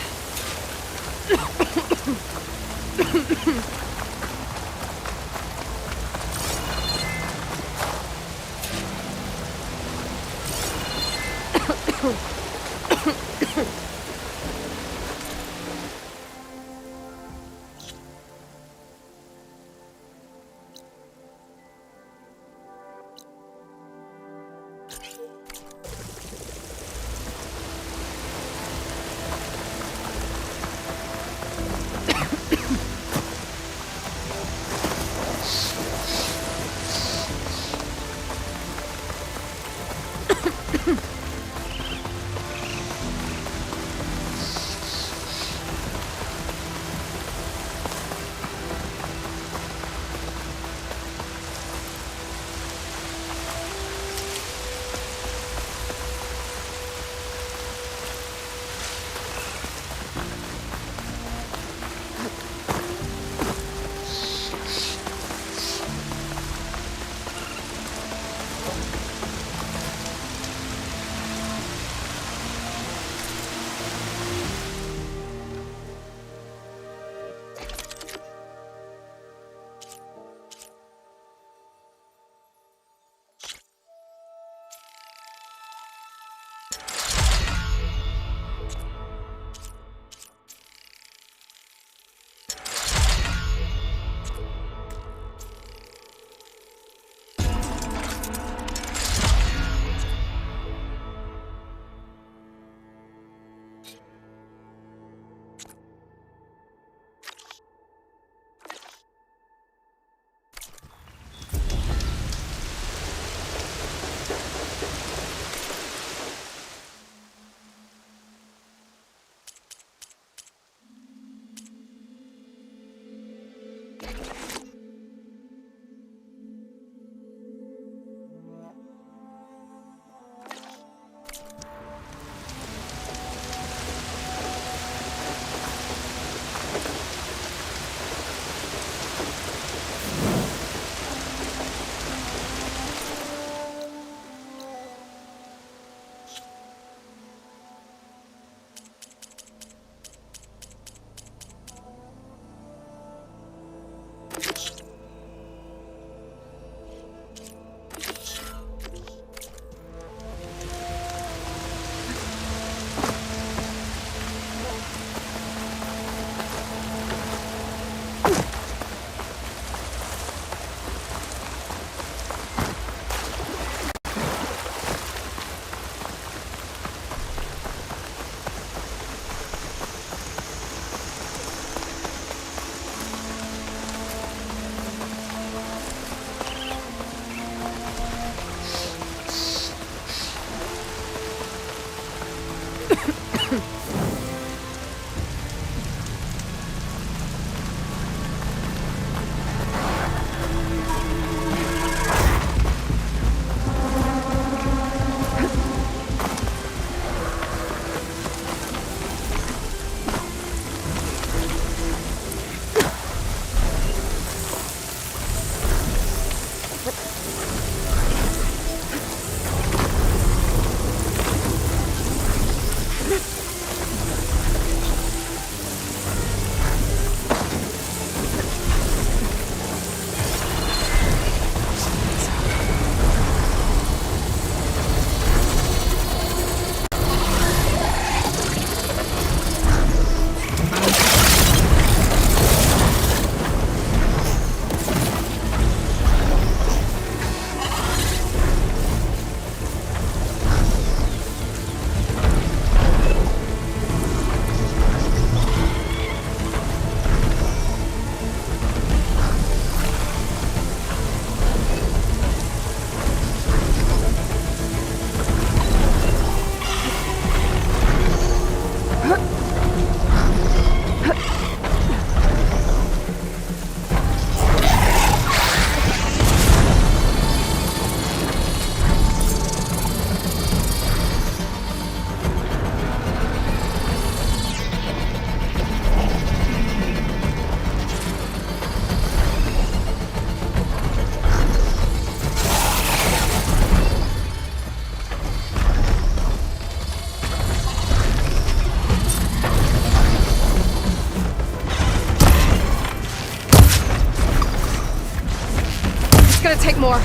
take more.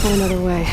Another way.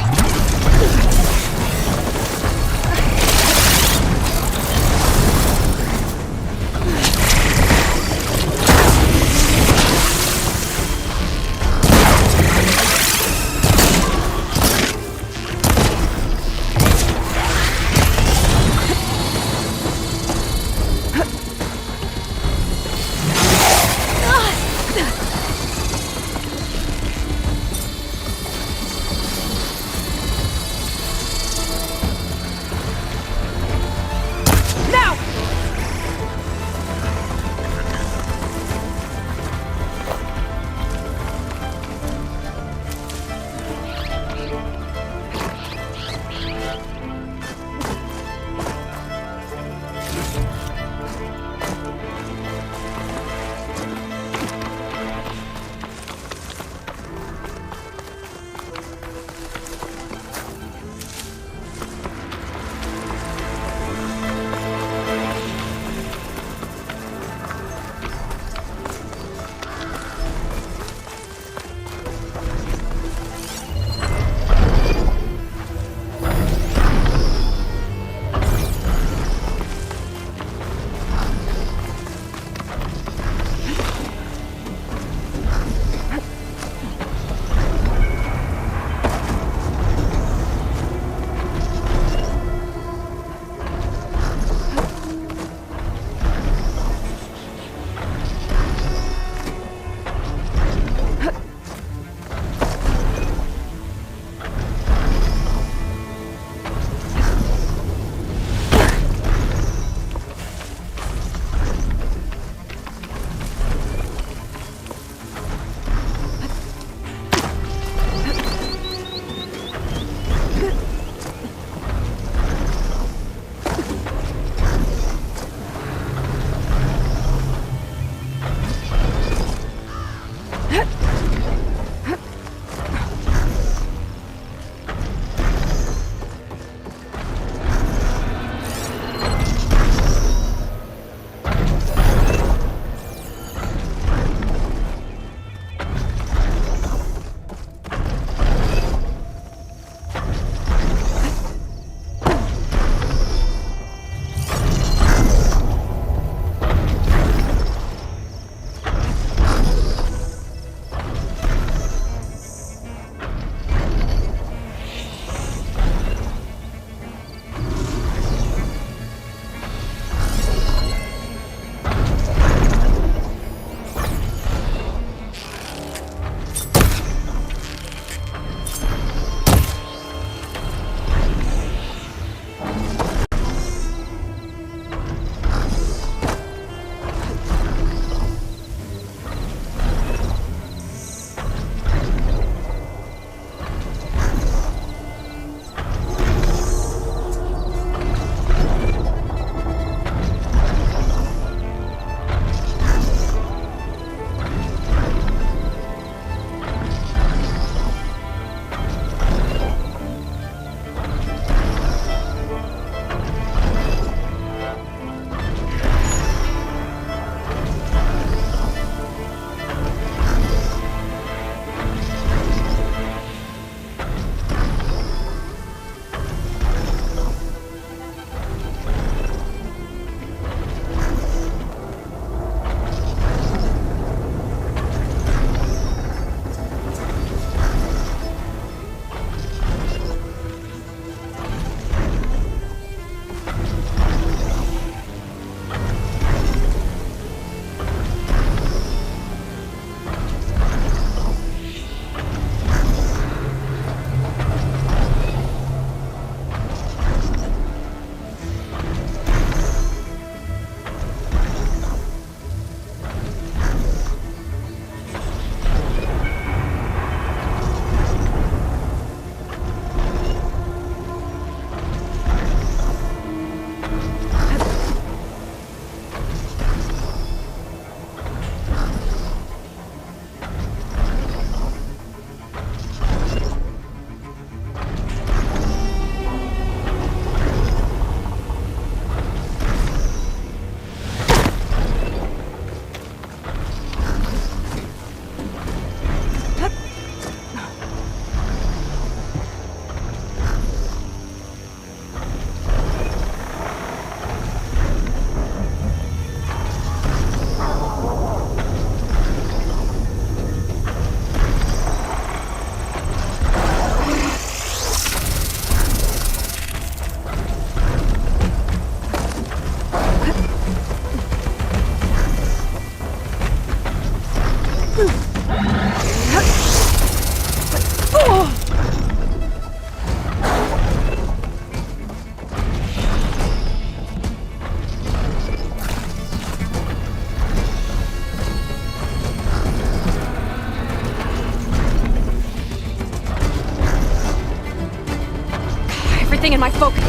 my focus.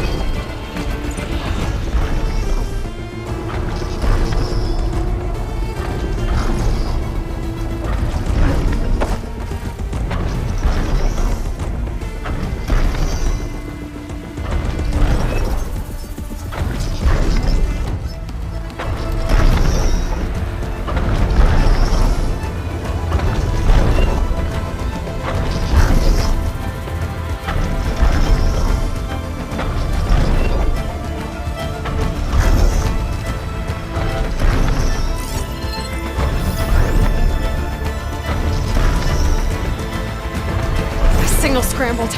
Signal scrambled.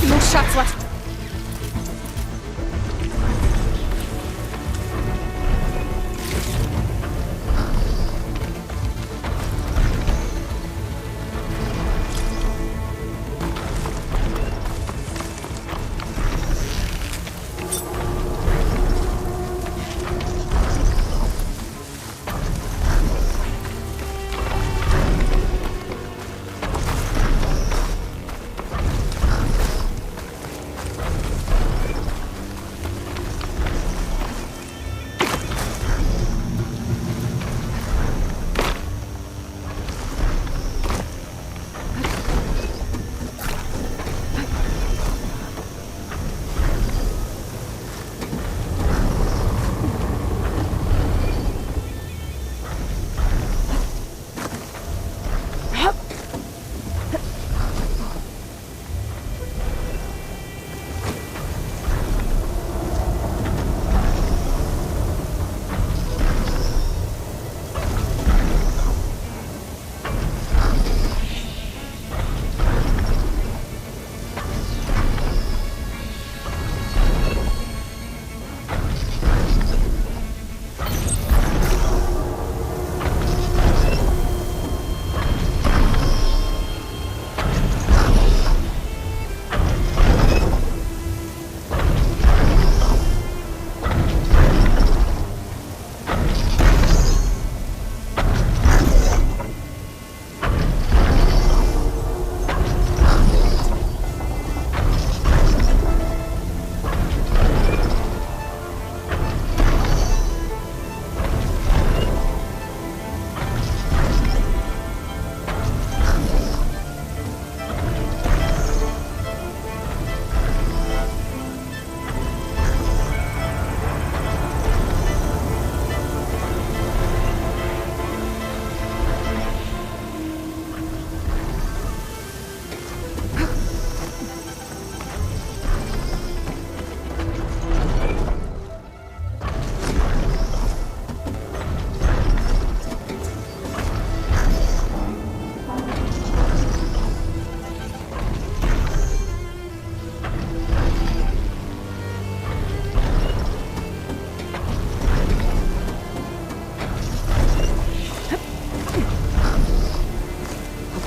No shots left.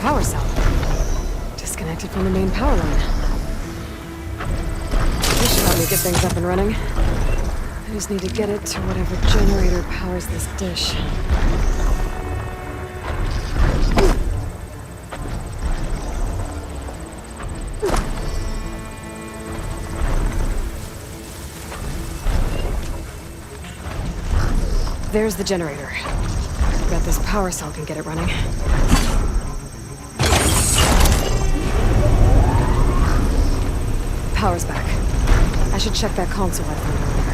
Power cell. Disconnected from the main power line. This should help me get things up and running. I just need to get it to whatever generator powers this dish. There's the generator. Bet this power cell can get it running. Power's back. I should check that console I found earlier.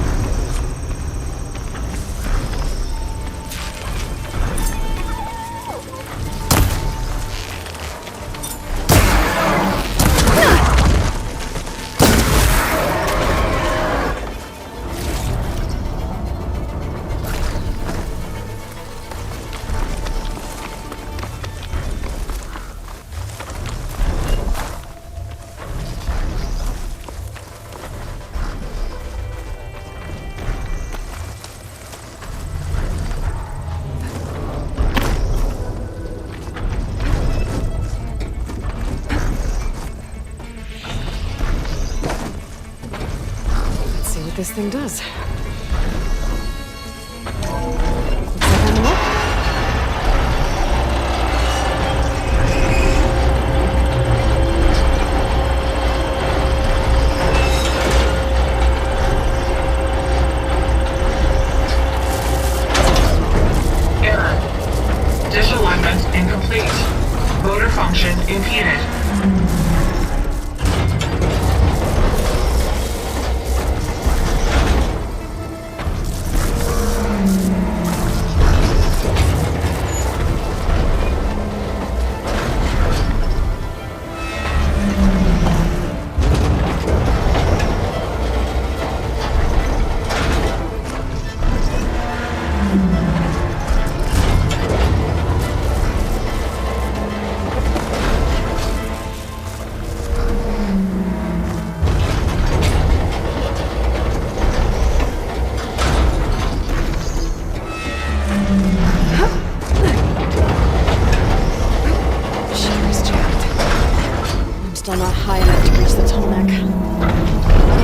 this thing does. Looks like I'm up. Error. Disalignment incomplete. Motor function impeded. Still not high enough to reach the Tallneck.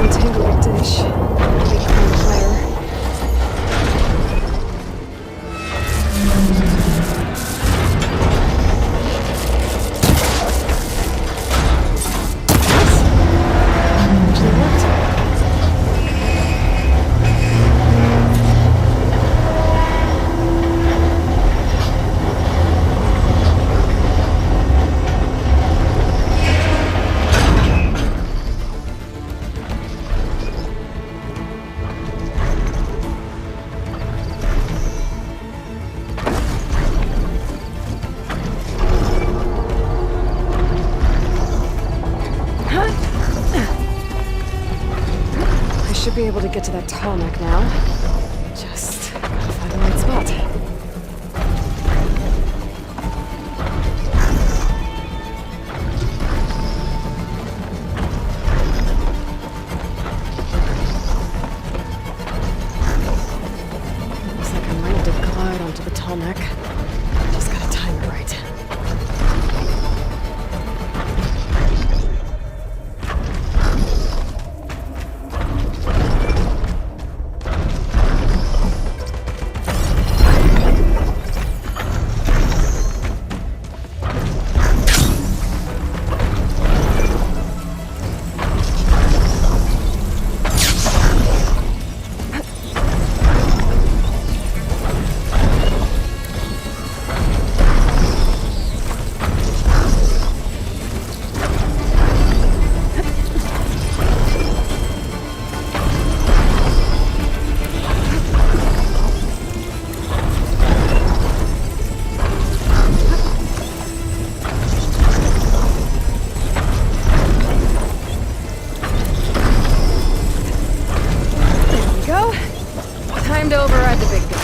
Entangled dish. Weak on fire. Actually worked. I should be able to get to that Tallneck now. Just gotta find the right spot. Looks like I'm ready to glide onto the Tallneck. Just gotta time it right. Time to override the big guy.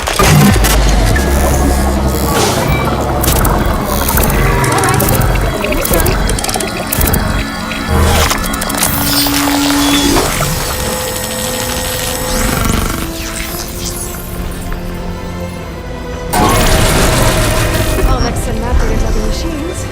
I'll mix some mapping into other machines.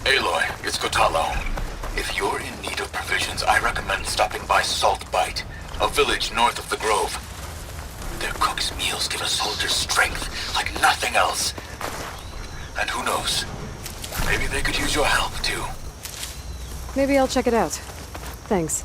Aloy, it's Kotallo. If you're in need of provisions, I recommend stopping by Salt Bite, a village north of the Grove. Their cook's meals give a soldier strength like nothing else. And who knows, maybe they could use your help, too. Maybe I'll check it out. Thanks.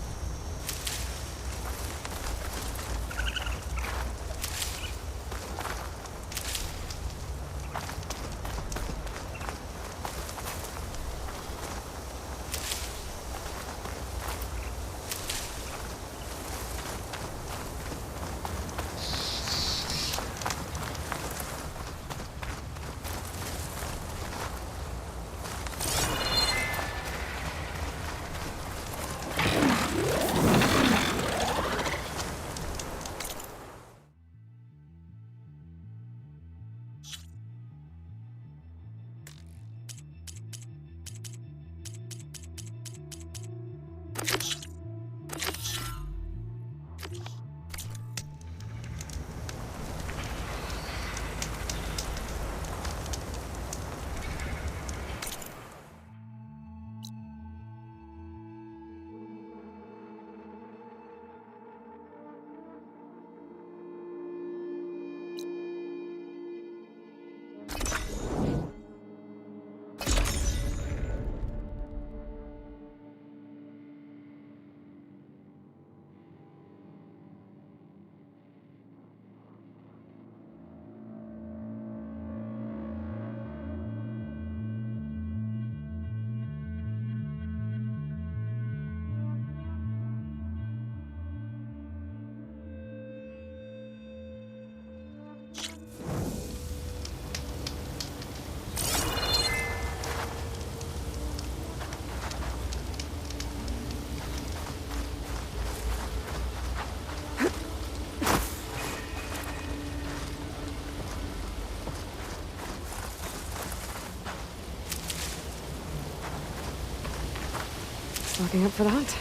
stocking up for the hunt.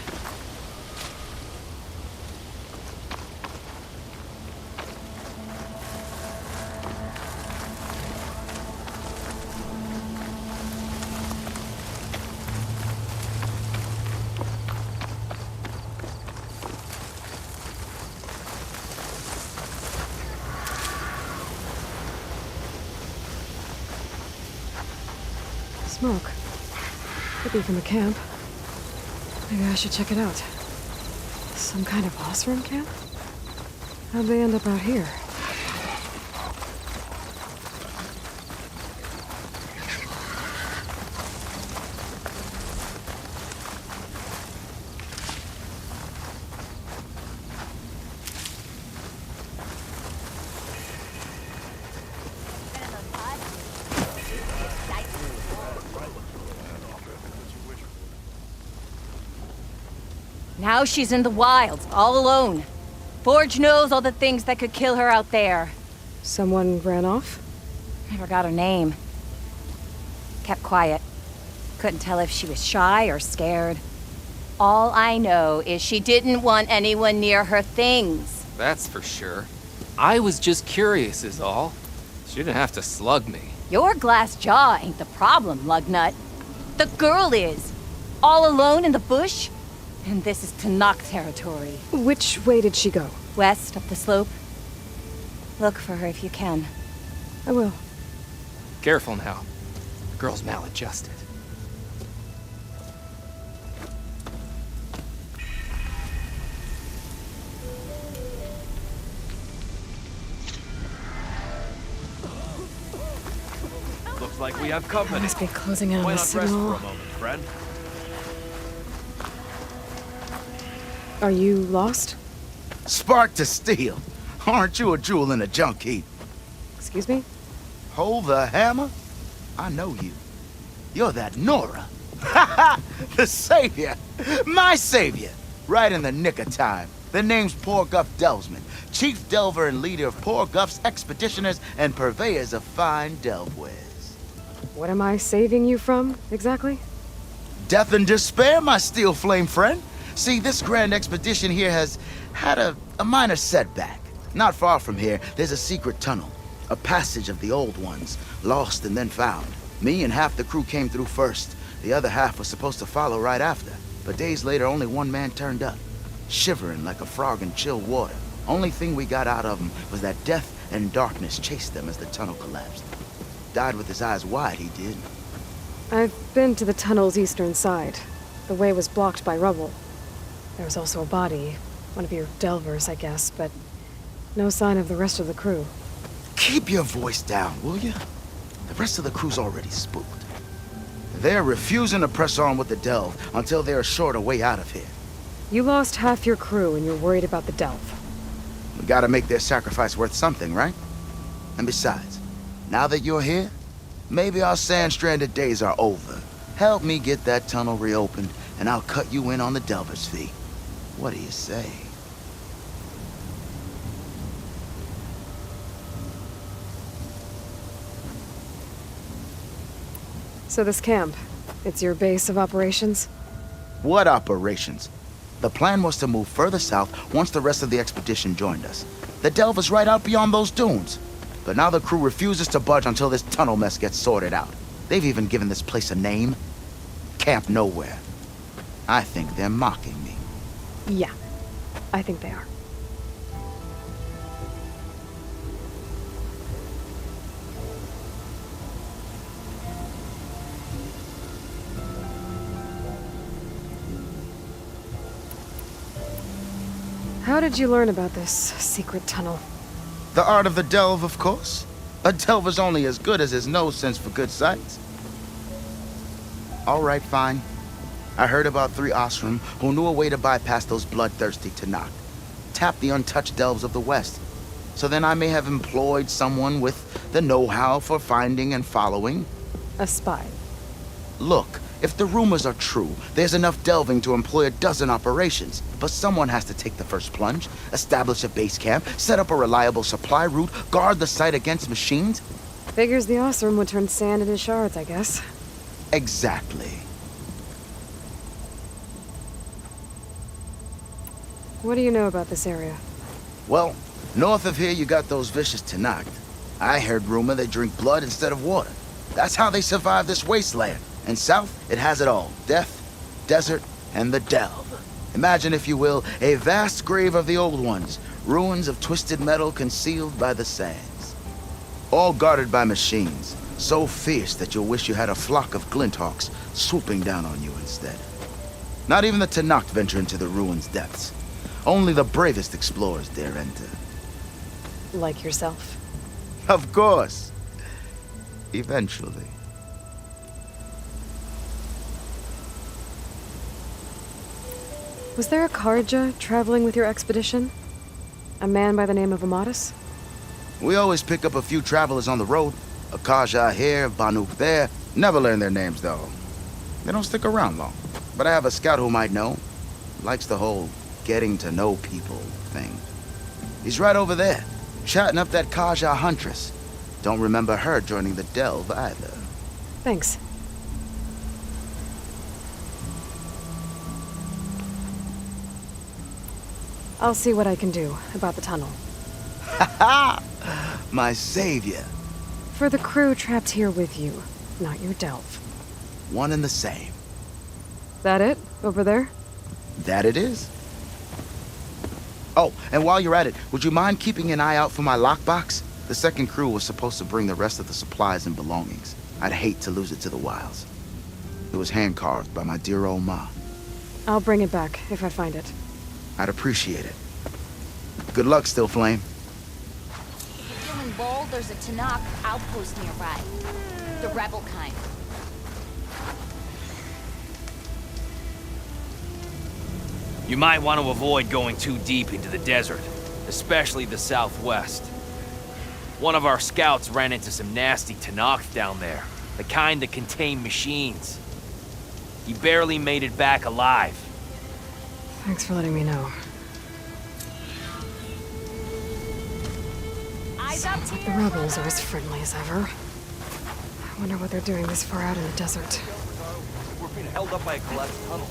Smoke. Could be from the camp. Maybe I should check it out. Some kind of Osram camp? How'd they end up out here? Now she's in the wilds, all alone. Forge knows all the things that could kill her out there. Someone ran off? Never got her name. Kept quiet. Couldn't tell if she was shy or scared. All I know is she didn't want anyone near her things. That's for sure. I was just curious is all. She didn't have to slug me. Your glass jaw ain't the problem, Lugnut. The girl is. All alone in the bush? And this is Tenakth territory. Which way did she go? West, up the slope. Look for her if you can. I will. Careful now. The girl's maladjusted. Looks like we have company. Must be closing in on Why the not rest signal. for a moment, friend? Are you lost? Spark to steel. Aren't you a jewel in a junk heap? Excuse me? Hold the hammer? I know you. You're that Nora. Ha ha! The savior! My savior! Right in the nick of time. The name's Porguff Delvesman, chief delver and leader of Porguff's expeditioners and purveyors of fine delve wares. What am I saving you from, exactly? Death and despair, my steel flame friend. See, this grand expedition here has had a minor setback. Not far from here, there's a secret tunnel. A passage of the old ones, lost and then found. Me and half the crew came through first. The other half was supposed to follow right after. But days later, only one man turned up, shivering like a frog in chill water. Only thing we got out of him was that death and darkness chased them as the tunnel collapsed. Died with his eyes wide, he did. I've been to the tunnel's eastern side. The way was blocked by rubble. There was also a body. One of your delvers, I guess, but no sign of the rest of the crew. Keep your voice down, will you? The rest of the crew's already spooked. They're refusing to press on with the delve until they're assured a way out of here. You lost half your crew and you're worried about the delve. We gotta make their sacrifice worth something, right? And besides, now that you're here, maybe our sand-stranded days are over. Help me get that tunnel reopened, and I'll cut you in on the delver's fee. What do you say? So this camp, it's your base of operations? What operations? The plan was to move further south once the rest of the expedition joined us. The delve is right out beyond those dunes. But now the crew refuses to budge until this tunnel mess gets sorted out. They've even given this place a name. Camp Nowhere. I think they're mocking me. Yeah, I think they are. How did you learn about this secret tunnel? The art of the delve, of course. A delver's only as good as his nose sense for good sights. All right, fine. I heard about 3 Osram who knew a way to bypass those bloodthirsty Tenakth. Tap the untouched delves of the West. So then I may have employed someone with the know-how for finding and following. A spy. Look, if the rumors are true, there's enough delving to employ a dozen operations. But someone has to take the first plunge, establish a base camp, set up a reliable supply route, guard the site against machines. Figures the Osram would turn sand into shards, I guess. Exactly. What do you know about this area? Well, north of here you got those vicious Tenakth. I heard rumor they drink blood instead of water. That's how they survive this wasteland. And south, it has it all. Death, desert, and the Delve. Imagine, if you will, a vast grave of the old ones. Ruins of twisted metal concealed by the sands. All guarded by machines, so fierce that you'll wish you had a flock of glinthawks swooping down on you instead. Not even the Tenakth venture into the ruins' depths. Only the bravest explorers dare enter. Like yourself? Of course. Eventually. Was there a Kharja traveling with your expedition? A man by the name of Amatus? We always pick up a few travelers on the road. A Kharja here, Banuk there. Never learn their names, though. They don't stick around long. But I have a scout who might know. Likes the whole getting to know people thing. He's right over there, chatting up that Kharja huntress. Don't remember her joining the Delve either. Thanks. I'll see what I can do about the tunnel. Ha ha! My savior. For the crew trapped here with you, not your Delve. One and the same. That it? Over there? That it is. Oh, and while you're at it, would you mind keeping an eye out for my lockbox? The second crew was supposed to bring the rest of the supplies and belongings. I'd hate to lose it to the wilds. It was hand-carved by my dear old ma. I'll bring it back if I find it. I'd appreciate it. Good luck, Still Flame. If you're feeling bold, there's a Tenakth outpost nearby. The rebel kind. You might want to avoid going too deep into the desert, especially the southwest. One of our scouts ran into some nasty Tenakth down there, the kind that contain machines. He barely made it back alive. Thanks for letting me know. Sounds like the rebels are as friendly as ever. I wonder what they're doing this far out in the desert. We're being held up by a collapsed tunnel.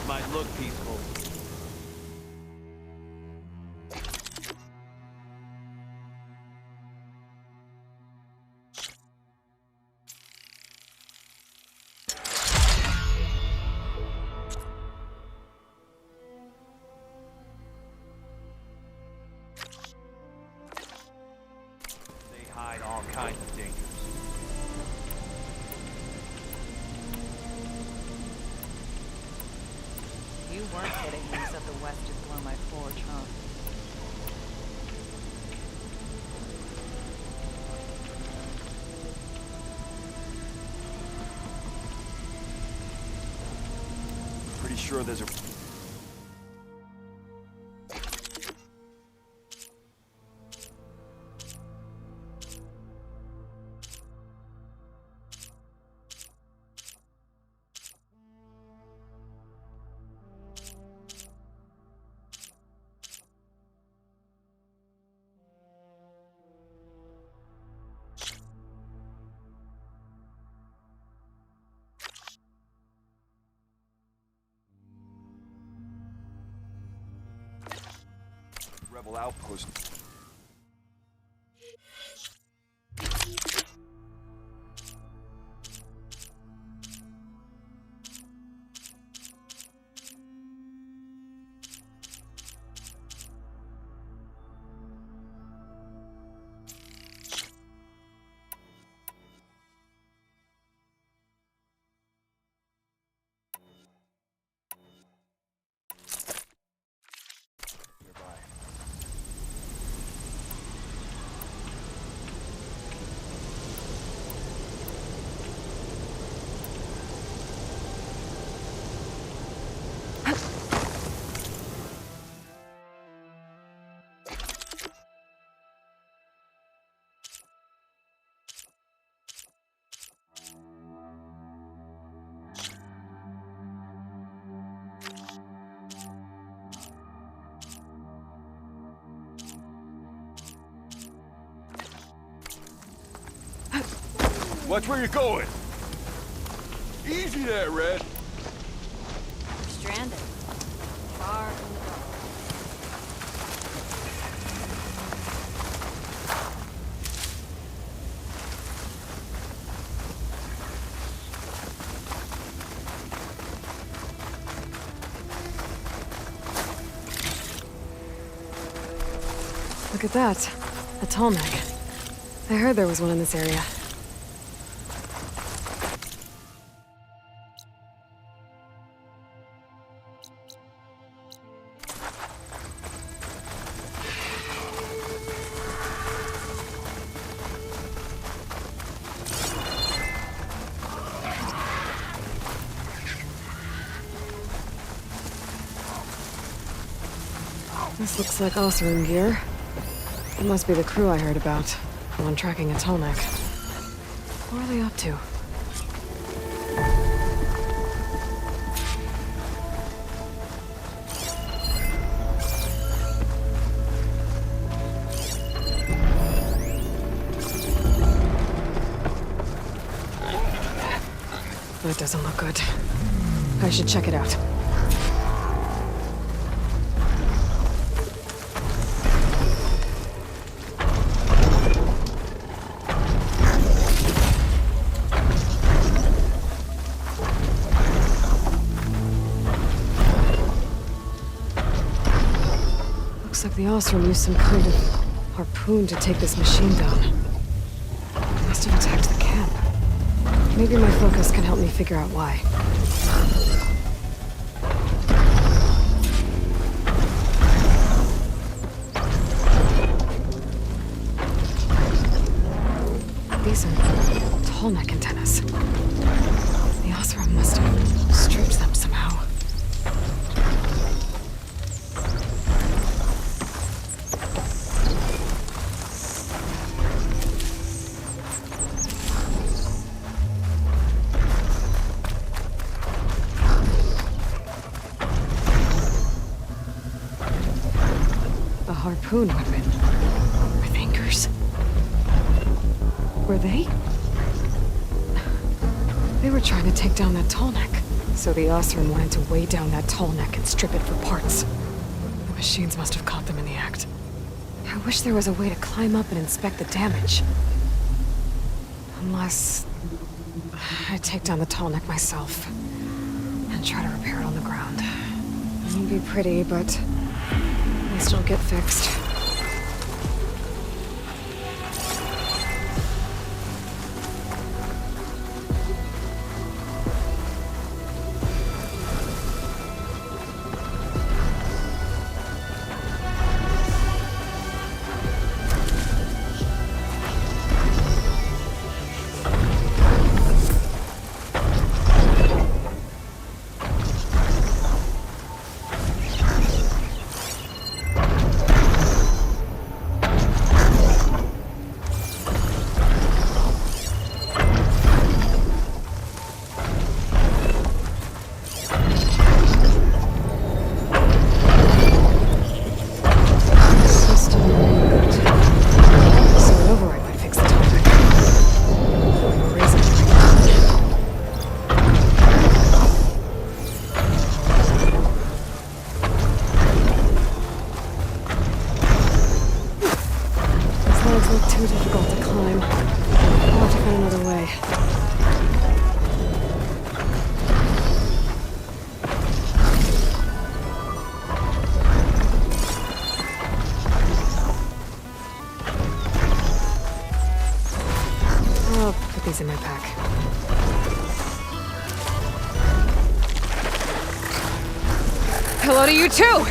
Might look peaceful. They hide all kinds of dangers. You weren't kidding when you said the West is below my forge, huh? Pretty sure there's a... rebel outpost. Watch where you're going. Easy there, Red. Stranded. Far in the dark. Look at that. A tall neck. I heard there was one in this area. This looks like Oseram gear. It must be the crew I heard about. The one tracking a Tallneck. What are they up to? That doesn't look good. I should check it out. Looks like the Oseram used some kind of harpoon to take this machine down. It must have attacked the camp. Maybe my focus can help me figure out why. These are tall neck antennas. The Oseram must have stripped them somehow. Harpoon weapon. With anchors. Were they? They were trying to take down that tall neck. So the Oseram wanted to weigh down that tall neck and strip it for parts. The machines must have caught them in the act. I wish there was a way to climb up and inspect the damage. Unless I take down the tall neck myself and try to repair it on the ground. It won't be pretty, but at least it'll get fixed. Too difficult to climb. I'll have to find another way. I'll put these in my pack. Hello to you too!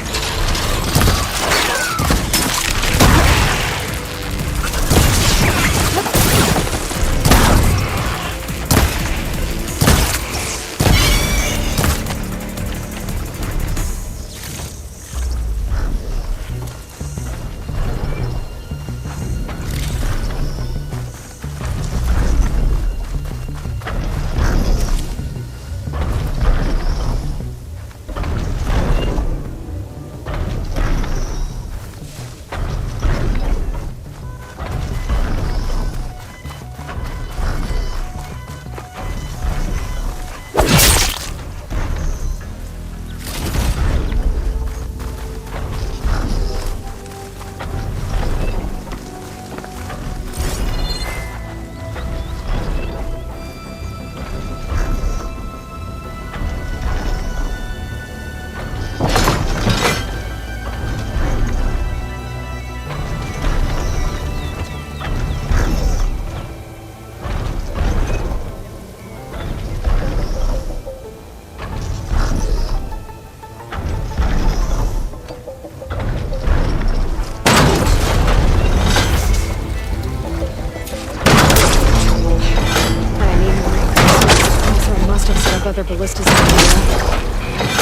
of other ballistas in the area.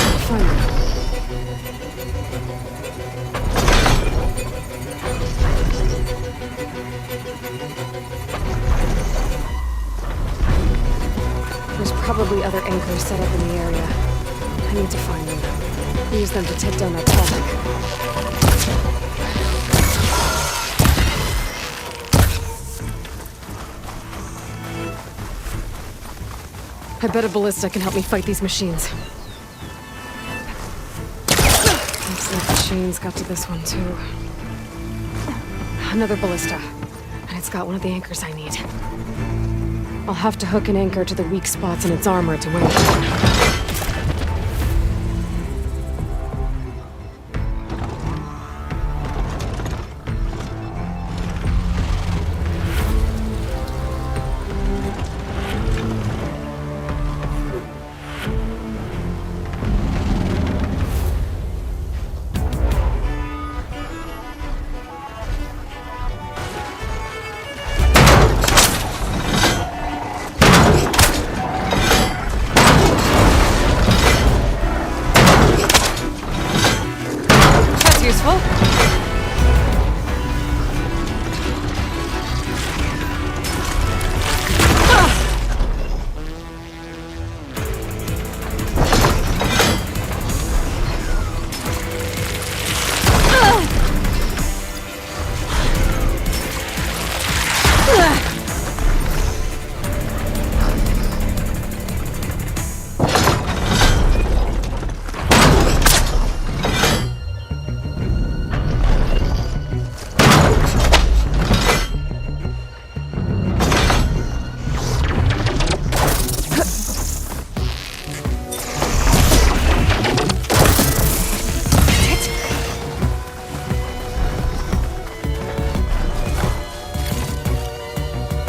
I'll find them. There's probably other anchors set up in the area. I need to find them. Use them to take down that Tallneck. I bet a ballista can help me fight these machines. Looks like the chains got to this one too. Another ballista. And it's got one of the anchors I need. I'll have to hook an anchor to the weak spots in its armor to win. Useful.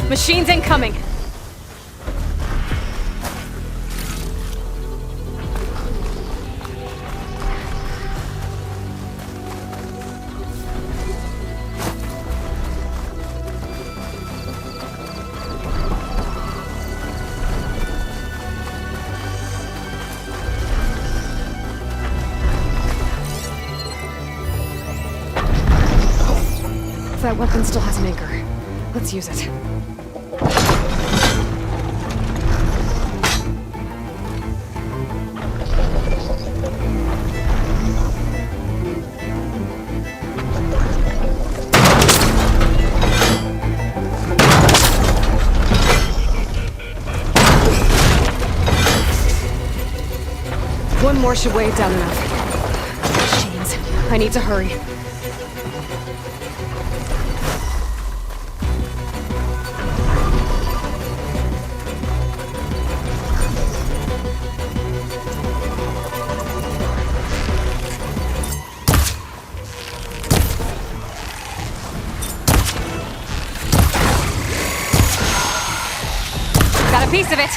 Machines incoming! That weapon still has an anchor. Let's use it. One more should weigh it down enough. Machines. I need to hurry. Got a piece of it.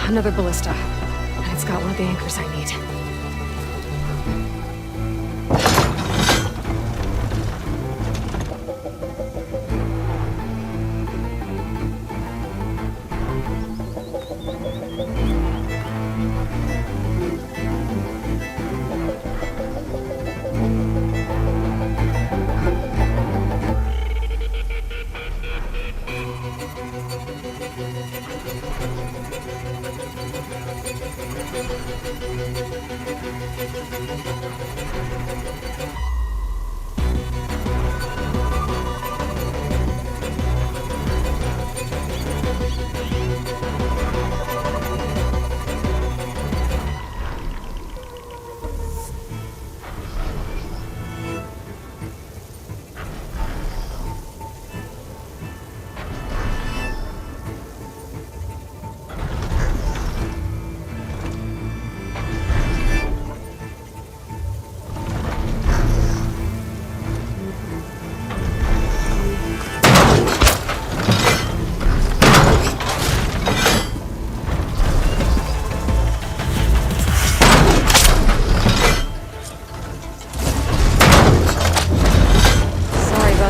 Another ballista. And it's got one of the anchors I need.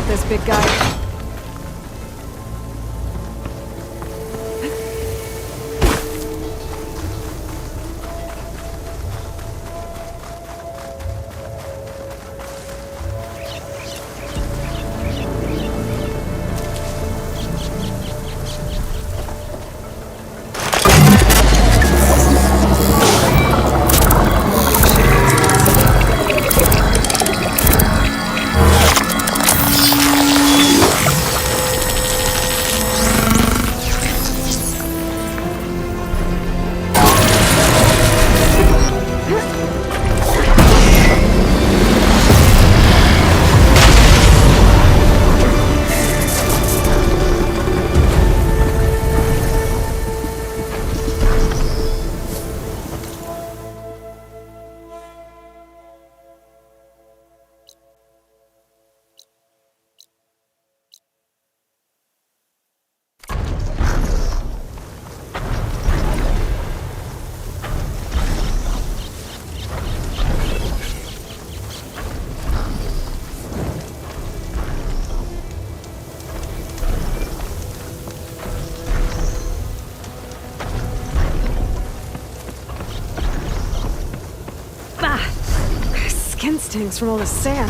This big guy. Skin stings from all the sand.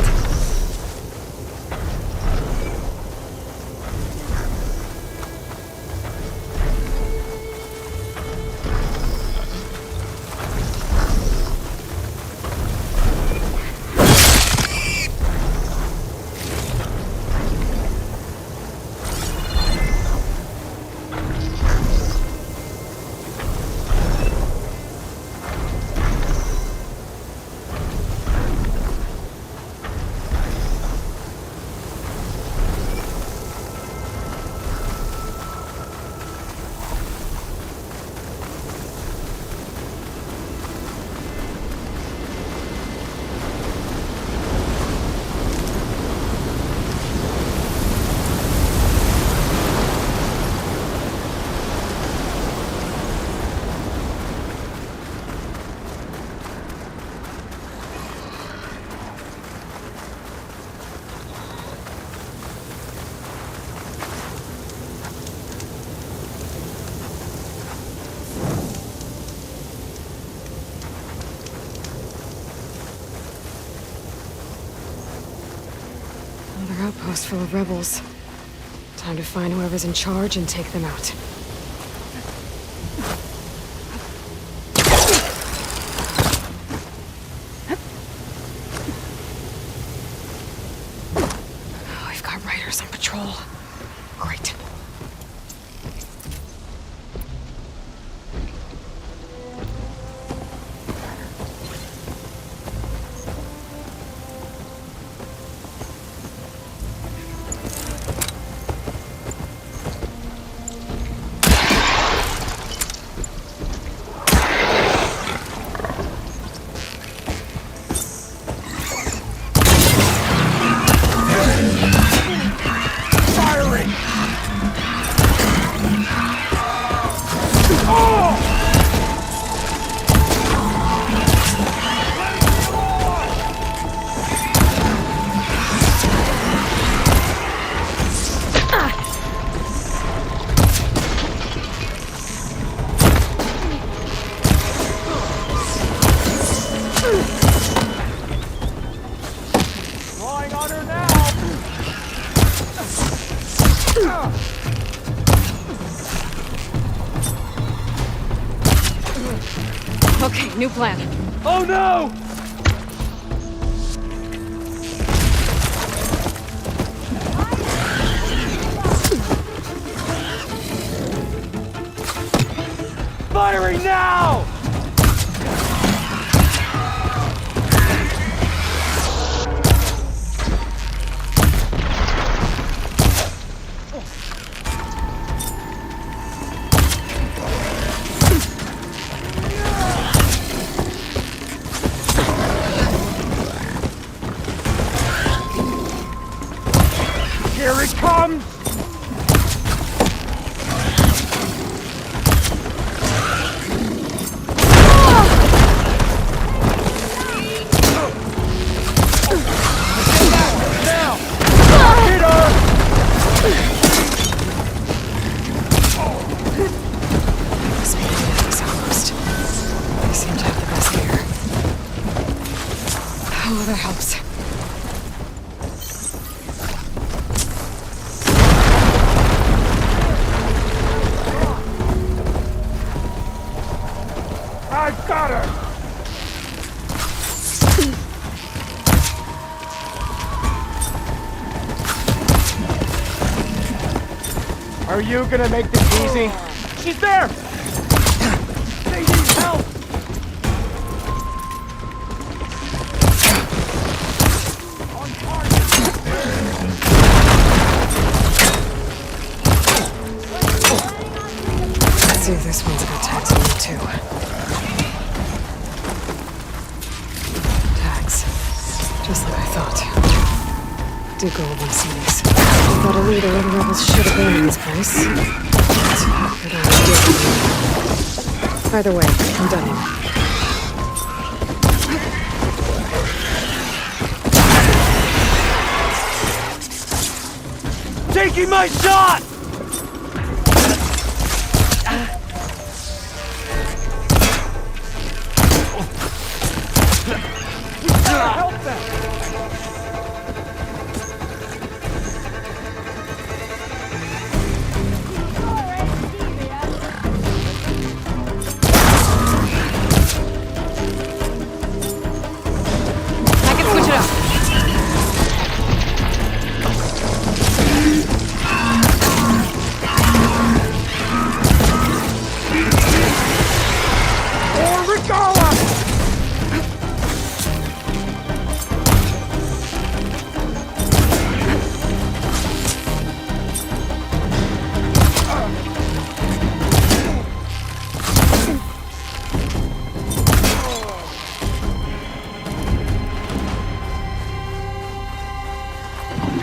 Another outpost full of rebels. Time to find whoever's in charge and take them out. We've got riders on patrol. Great. Okay, new plan. Oh no! Firing now! Here it comes! Oh, that helps. I've got her! Are you gonna make this easy? She's there! They need help! Let's see if this one's got tags on it too. Tags. Just like I thought. Did go over some of these. I thought a leader of the rebels should have been in this place. But I didn't. Either way, I'm done here. Taking my shot! We gotta help them! I can switch it up.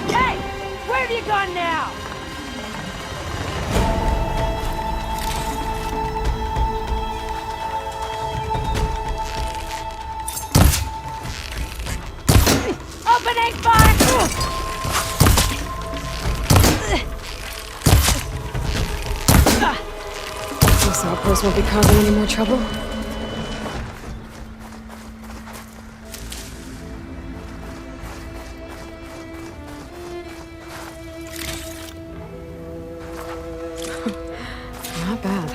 Hey! Where have you gone now? Opening fire! This outpost won't be causing any more trouble. Not bad.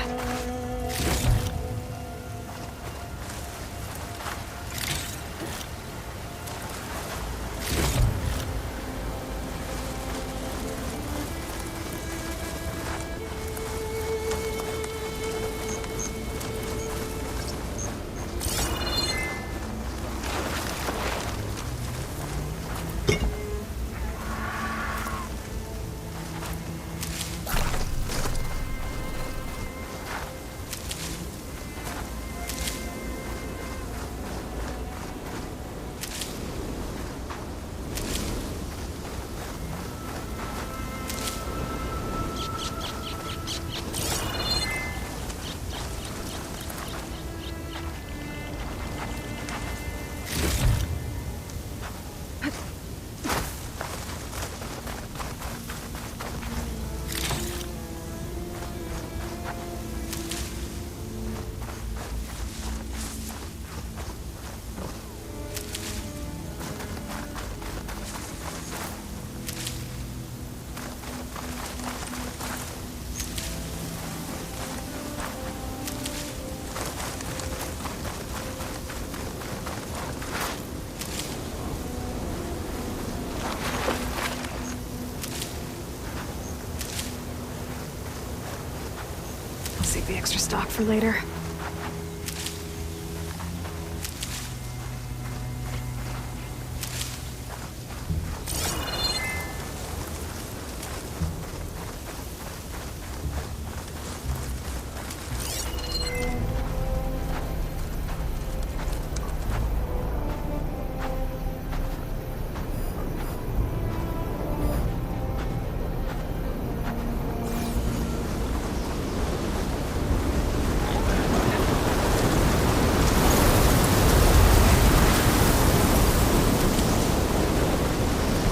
extra stock for later.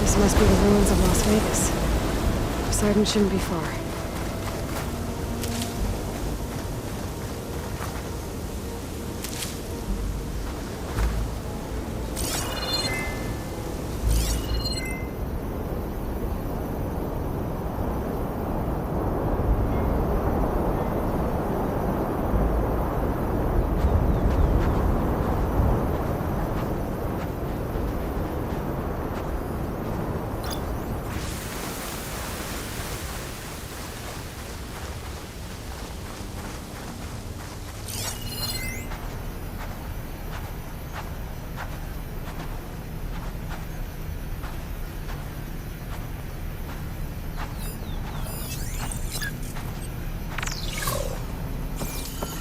This must be the ruins of Las Vegas. Poseidon shouldn't be far.